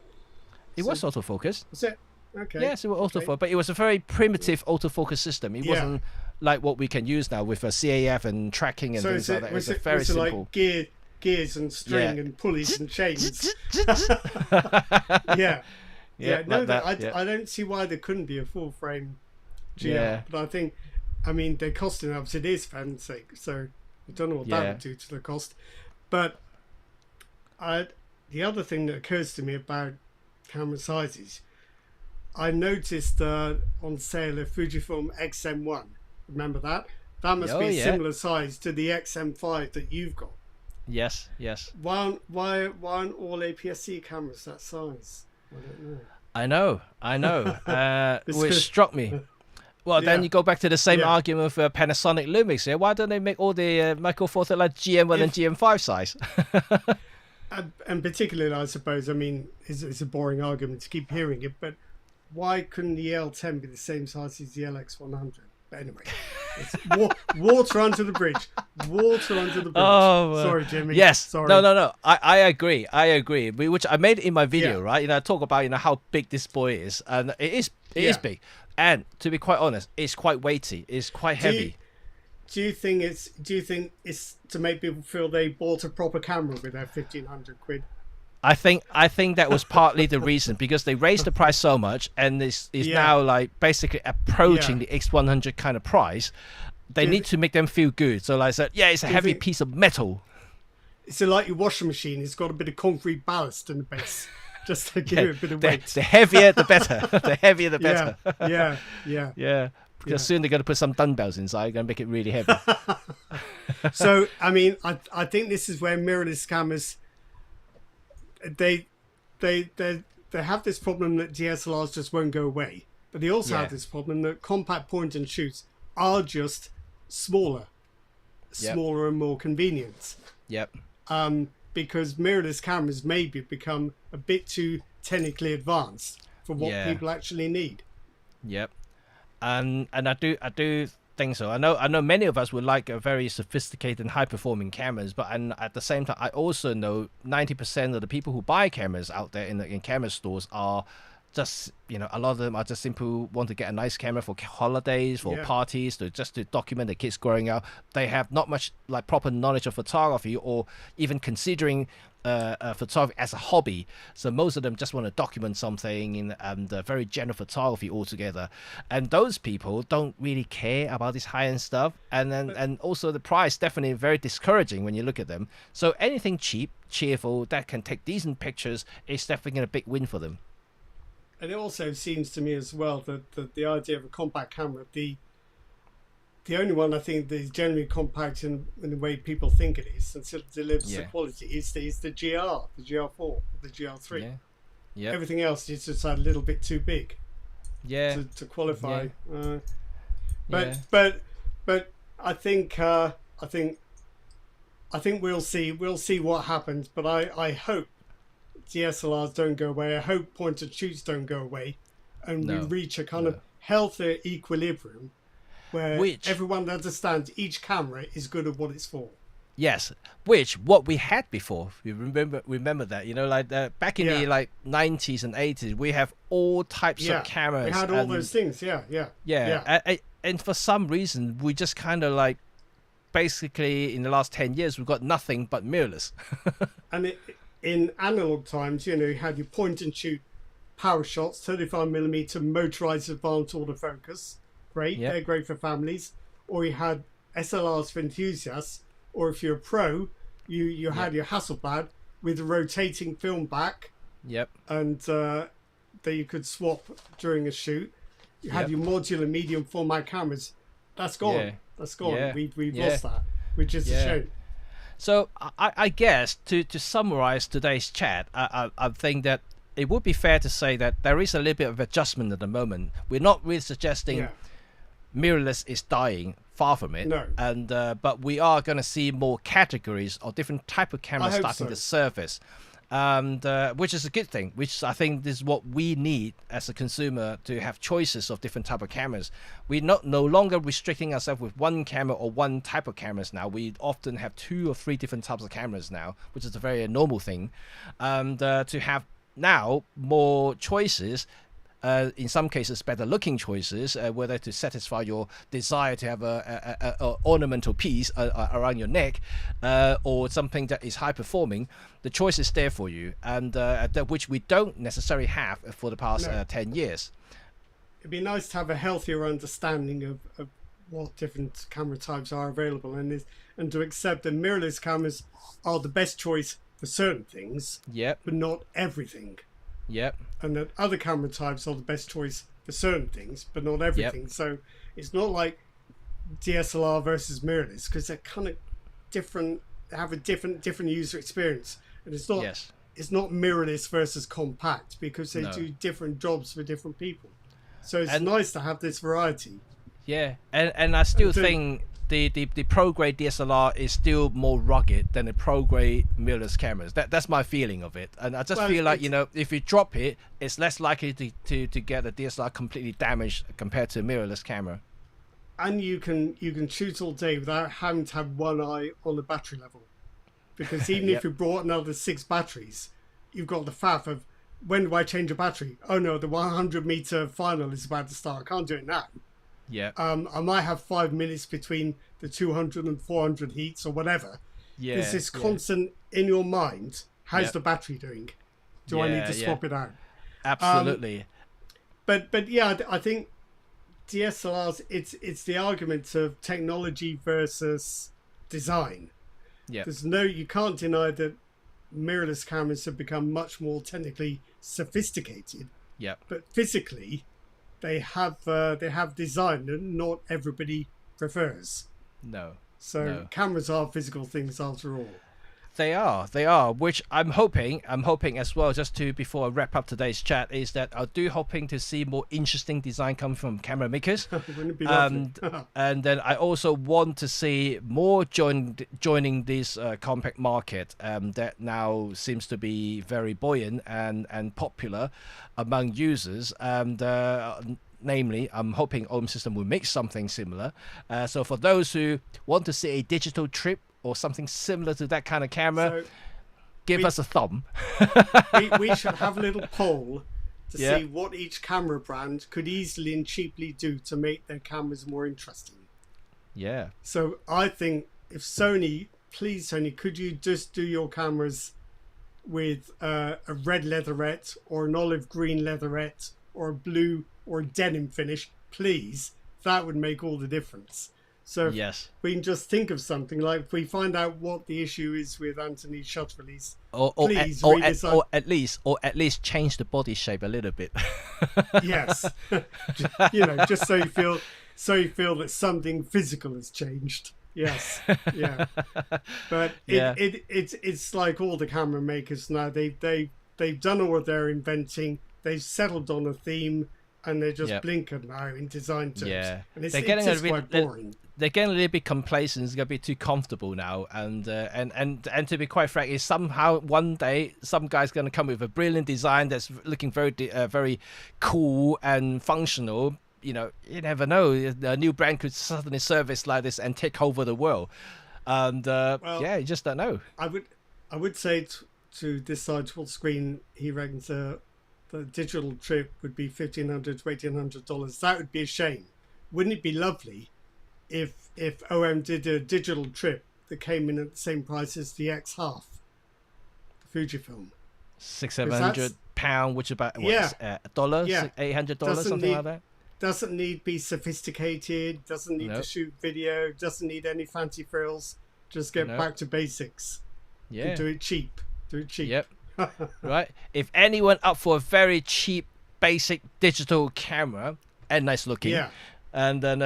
Speaker 1: It was autofocus.
Speaker 2: Was it? Okay.
Speaker 1: Yes, it was autofocus, but it was a very primitive autofocus system. It wasn't like what we can use now with a CAF and tracking and things like that. It was very simple.
Speaker 2: Like gears and string and pulleys and chains? Yeah. Yeah, no, I don't see why there couldn't be a full frame GR. But I mean, they're costing up. It is, for heaven's sake. So I don't know what that would do to the cost. But the other thing that occurs to me about camera sizes, I noticed on sale a Fujifilm XM1. Remember that? That must be a similar size to the XM5 that you've got.
Speaker 1: Yes.
Speaker 2: Why aren't all APS-C cameras that size? I don't know.
Speaker 1: I know. Which struck me. Well, then you go back to the same argument for Panasonic Lumix. Yeah, why don't they make all the micro four thirds like GM1 and GM5 size?
Speaker 2: And particularly, I suppose, I mean, it's a boring argument to keep hearing it, but why couldn't the L10 be the same size as the LX100? But anyway, it's water under the bridge. Water under the bridge. Sorry, Jimmy.
Speaker 1: Yes.
Speaker 2: Sorry.
Speaker 1: No. I agree. Which I made in my video, right? I talk about how big this boy is, and it is big. And to be quite honest, it's quite weighty. It's quite heavy.
Speaker 2: Do you think it's to make people feel they bought a proper camera with their 1,500 quid?
Speaker 1: I think that was partly the reason, because they raised the price so much, and it's now like basically approaching the X100 kind of price. They need to make them feel good. So like I said, it's a heavy piece of metal. It's
Speaker 2: like your washing machine. It's got a bit of concrete ballast in the base, just to give it a bit of weight.
Speaker 1: The heavier, the better. The heavier, the better.
Speaker 2: Yeah.
Speaker 1: Because soon they're going to put some dumbbells inside, going to make it really heavy.
Speaker 2: So I mean, I think this is where mirrorless cameras. They have this problem that DSLRs just won't go away, but they also have this problem that compact point and shoots are just smaller and more convenient. Because mirrorless cameras maybe become a bit too technically advanced for what people actually need. And
Speaker 1: I do think so. I know many of us would like a very sophisticated and high performing cameras, but at the same time, I also know 90% of the people who buy cameras out there in camera stores are just, a lot of them are just simply want to get a nice camera for holidays, for parties, just to document the kids growing up. They have not much like proper knowledge of photography, or even considering photography as a hobby. So most of them just want to document something and very general photography altogether. And those people don't really care about this high-end stuff. And also the price definitely very discouraging when you look at them. So anything cheap, cheerful, that can take decent pictures is definitely a big win for them.
Speaker 2: And it also seems to me as well that the idea of a compact camera, the only one I think that is generally compact in the way people think it is, and still delivers the quality, is the GR, the GR4, the GR3. Everything else is just a little bit too big. To qualify. But I think we'll see what happens. But I hope DSLRs don't go away. I hope point and shoots don't go away, and we reach a kind of healthier equilibrium where everyone understands each camera is good at what it's for.
Speaker 1: Yes, what we had before. You remember that, like back in the like 90s and 80s, we have all types of cameras.
Speaker 2: We had all those things.
Speaker 1: And for some reason, we just kind of like basically in the last 10 years, we've got nothing but mirrorless.
Speaker 2: And in analog times, you had your point and shoot power shots, 35mm motorized advanced autofocus. Great, they're great for families. Or you had SLRs for enthusiasts, or if you're a pro, you had your Hasselblad with a rotating film back. And that you could swap during a shoot. You had your modular medium format cameras. That's gone. That's gone. We've lost that, which is a shame.
Speaker 1: So I guess to summarize today's chat, I think that it would be fair to say that there is a little bit of adjustment at the moment. We're not really suggesting mirrorless is dying, far from it.
Speaker 2: No.
Speaker 1: And but we are going to see more categories or different type of cameras starting to surface. and which is a good thing, which I think is what we need as a consumer, to have choices of different type of cameras. We're no longer restricting ourselves with one camera or one type of cameras now. We often have 2 or 3 different types of cameras now, which is a very normal thing, and to have now more choices. In some cases, better looking choices, whether to satisfy your desire to have a ornamental piece around your neck, or something that is high performing. The choice is there for you, and that which we don't necessarily have for the past 10 years.
Speaker 2: It'd be nice to have a healthier understanding of what different camera types are available, and to accept that mirrorless cameras are the best choice for certain things, but not everything.
Speaker 1: Yep.
Speaker 2: And that other camera types are the best choice for certain things, but not everything. So it's not like DSLR versus mirrorless, because they're kind of different, have a different user experience. And it's not mirrorless versus compact, because they do different jobs for different people. So it's nice to have this variety.
Speaker 1: Yeah, and I still think the pro grade DSLR is still more rugged than the pro grade mirrorless cameras. That's my feeling of it, and I just feel like, you know, if you drop it, it's less likely to get a DSLR completely damaged compared to a mirrorless camera.
Speaker 2: And you can shoot all day without having to have one eye on the battery level, because even if you brought another 6 batteries, you've got the faff of, when do I change a battery? Oh no, the 100-meter final is about to start. I can't do it now.
Speaker 1: Yeah.
Speaker 2: I might have 5 minutes between the 200 and 400 heats or whatever. Yeah. There's this constant in your mind. How's the battery doing? Do I need to swap it out?
Speaker 1: Absolutely.
Speaker 2: But yeah, I think DSLRs, it's the argument of technology versus design.
Speaker 1: Yeah.
Speaker 2: You can't deny that mirrorless cameras have become much more technically sophisticated.
Speaker 1: Yeah.
Speaker 2: But physically, they have design that not everybody prefers.
Speaker 1: No.
Speaker 2: So cameras are physical things after all.
Speaker 1: They are, which I'm hoping as well, just to, before I wrap up today's chat, is that I do hoping to see more interesting design come from camera makers.
Speaker 2: Wouldn't it be lovely?
Speaker 1: And then I also want to see more joining this compact market that now seems to be very buoyant and popular among users. And namely, I'm hoping OM System will make something similar. So for those who want to see a digital trip or something similar to that kind of camera, give us a thumb.
Speaker 2: we should have a little poll to see what each camera brand could easily and cheaply do to make their cameras more interesting.
Speaker 1: Yeah.
Speaker 2: So I think if please Sony, could you just do your cameras with a red leatherette or an olive green leatherette or a blue or a denim finish, please? That would make all the difference. So we can just think of something, like if we find out what the issue is with Anthony's shutter release, or at
Speaker 1: least change the body shape a little bit.
Speaker 2: Yes, you know, just so you feel that something physical has changed. Yes, yeah. But it's like all the camera makers now. They've done all their inventing. They've settled on a theme, and they're just blinkered now in design terms. Yeah, and it's quite boring.
Speaker 1: They're getting a little bit complacent. It's going to be too comfortable now, and to be quite frank, is somehow one day some guy's going to come with a brilliant design that's looking very cool and functional. You know, you never know. A new brand could suddenly service like this and take over the world, and you just don't know.
Speaker 2: I would say to this side full screen, he reckons the digital trip would be $1,500 to $1,800. That would be a shame. Wouldn't it be lovely if OM did a digital trip that came in at the same price as the X100, the Fujifilm?
Speaker 1: £600-700, which about $800, something like that.
Speaker 2: Doesn't need to be sophisticated. Doesn't need to shoot video. Doesn't need any fancy frills. Just get back to basics. Yeah. And do it cheap.
Speaker 1: Yep. Right. If anyone up for a very cheap, basic digital camera and nice looking. Yeah. And then,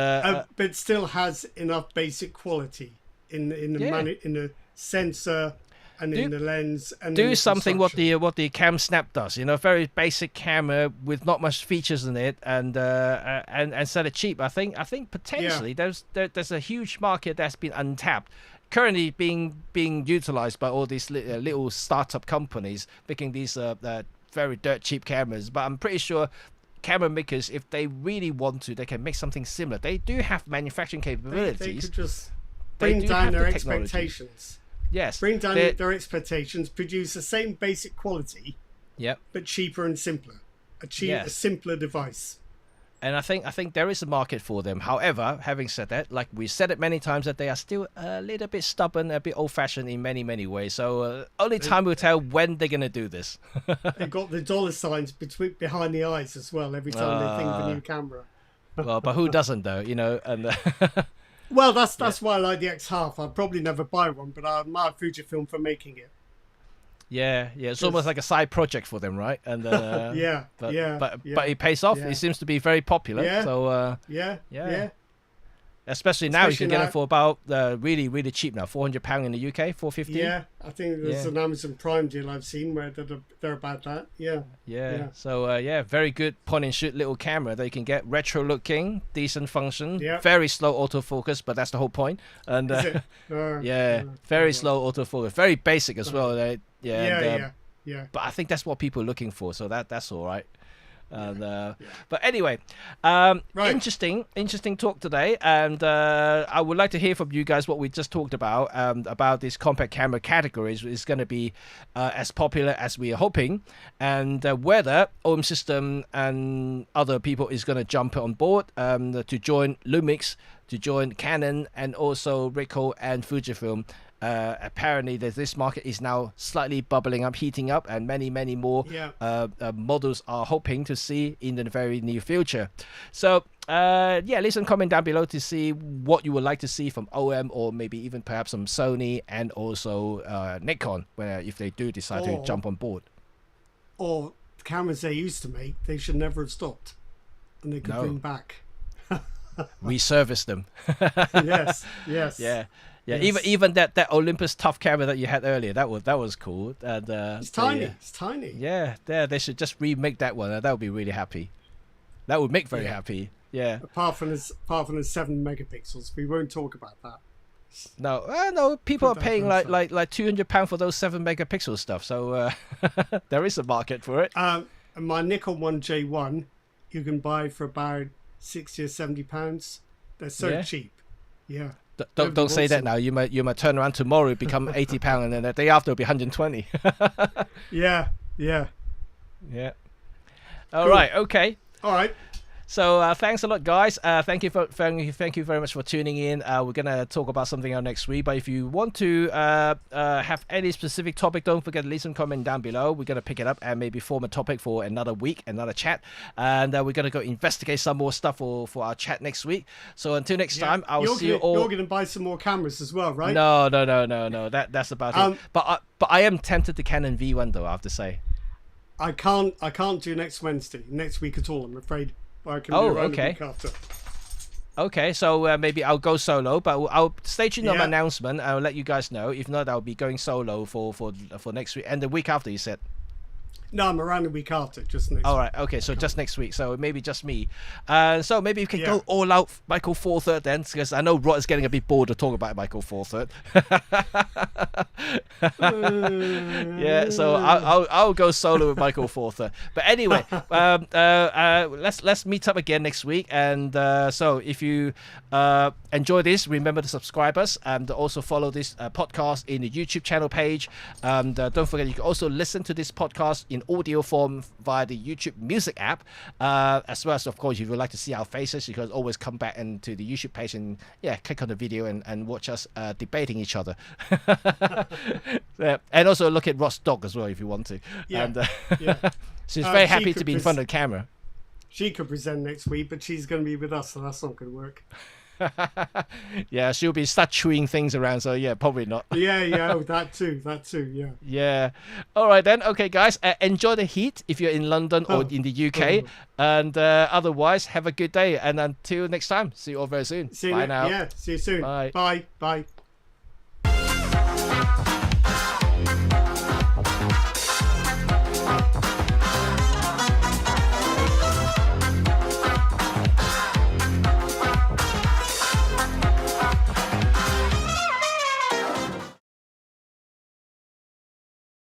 Speaker 2: but still has enough basic quality in the sensor and in the lens. And
Speaker 1: do something what the Cam Snap does. You know, very basic camera with not much features in it, and sell it cheap. I think potentially there's a huge market that's been untapped currently being utilized by all these little startup companies making these very dirt cheap cameras. But I'm pretty sure camera makers, if they really want to, they can make something similar. They do have manufacturing capabilities.
Speaker 2: They could just bring down their expectations.
Speaker 1: Yes,
Speaker 2: bring down their expectations, produce the same basic quality, but cheaper and simpler. A simpler device.
Speaker 1: And I think there is a market for them. However, having said that, like we said it many times, that they are still a little bit stubborn, a bit old-fashioned in many ways. So only time will tell when they're gonna do this.
Speaker 2: They've got the dollar signs behind the eyes as well every time they think of a new camera.
Speaker 1: Well, but who doesn't though? You know, and
Speaker 2: well, that's why I like the X100. I'll probably never buy one, but I admire Fujifilm for making it.
Speaker 1: Yeah, it's almost like a side project for them, right? And but it pays off. It seems to be very popular.
Speaker 2: Yeah.
Speaker 1: So
Speaker 2: yeah.
Speaker 1: Especially now, you can get it for about really cheap now, £400 in the UK, $450.
Speaker 2: Yeah, I think there's an Amazon Prime deal I've seen where they're about that. Yeah.
Speaker 1: So very good point and shoot little camera that you can get, retro looking, decent function,
Speaker 2: Yeah.
Speaker 1: very slow autofocus, but that's the whole point. And
Speaker 2: Is it?
Speaker 1: very slow autofocus, very basic as well.
Speaker 2: Yeah.
Speaker 1: But I think that's what people are looking for, so that's all right. But anyway, interesting talk today, and I would like to hear from you guys what we just talked about these compact camera categories is going to be as popular as we are hoping, and whether OM System and other people is going to jump on board to join Lumix, to join Canon, and also Ricoh and Fujifilm. Apparently this market is now slightly bubbling up, heating up, and many more models are hoping to see in the very near future. So leave some comment down below to see what you would like to see from OM, or maybe even perhaps some Sony and also Nikon, if they do decide to jump on board.
Speaker 2: Or the cameras they used to make, they should never have stopped, and they could bring back.
Speaker 1: Resurface them.
Speaker 2: Yes.
Speaker 1: Yeah,
Speaker 2: yes.
Speaker 1: even that Olympus tough camera that you had earlier, that was cool. And
Speaker 2: it's tiny. It's tiny.
Speaker 1: Yeah, they should just remake that one. That would be really happy. That would make very happy. Yeah.
Speaker 2: Apart from the 7 megapixels, we won't talk about that.
Speaker 1: No. People are paying like £200 for those 7 megapixel stuff. So there is a market for it.
Speaker 2: And my Nikon 1J1, you can buy for about £60 or £70. They're so cheap. Yeah.
Speaker 1: Don't say that now. You might turn around tomorrow, become £80, and then the day after it'll be 120.
Speaker 2: Yeah.
Speaker 1: All right. Okay.
Speaker 2: All right.
Speaker 1: So thanks a lot, guys. Thank you very much for tuning in. We're gonna talk about something else next week. But if you want to have any specific topic, don't forget to leave some comment down below. We're gonna pick it up and maybe form a topic for another week, another chat, and we're gonna go investigate some more stuff for our chat next week. So until next time, I'll see you all.
Speaker 2: You're gonna buy some more cameras as well, right?
Speaker 1: No. That's about it. But I am tempted to Canon V1 though. I have to say.
Speaker 2: I can't do next week at all, I'm afraid. I can do around the week after.
Speaker 1: Okay, so maybe I'll go solo, but I'll stay tuned on my announcement. I'll let you guys know. If not, I'll be going solo for next week and the week after. You said.
Speaker 2: No, I'm around the week after, just next.
Speaker 1: All right, okay, so just next week. So maybe just me. So maybe you can go all out Michael 4/3 then, because I know Rod is getting a bit bored of talking about Michael 4/3. Yeah, so I'll go solo with Michael 4/3. But anyway, let's meet up again next week. And so if you enjoy this, remember to subscribe us and also follow this podcast in the YouTube channel page. And don't forget, you can also listen to this podcast in audio form via the YouTube Music app, as well as, of course, if you'd like to see our faces, you can always come back into the YouTube page and click on the video and watch us debating each other. And also look at Rod's dog as well if you want to. She's very happy to be in front of the camera.
Speaker 2: She could present next week, but she's going to be with us, so that's not going to work.
Speaker 1: Yeah, she'll be start chewing things around, so probably not.
Speaker 2: That too,
Speaker 1: yeah. All right then. Okay, guys, enjoy the heat if you're in London or in the UK, and otherwise have a good day, and until next time, see you all very soon.
Speaker 2: Bye
Speaker 1: now.
Speaker 2: See you soon. Bye.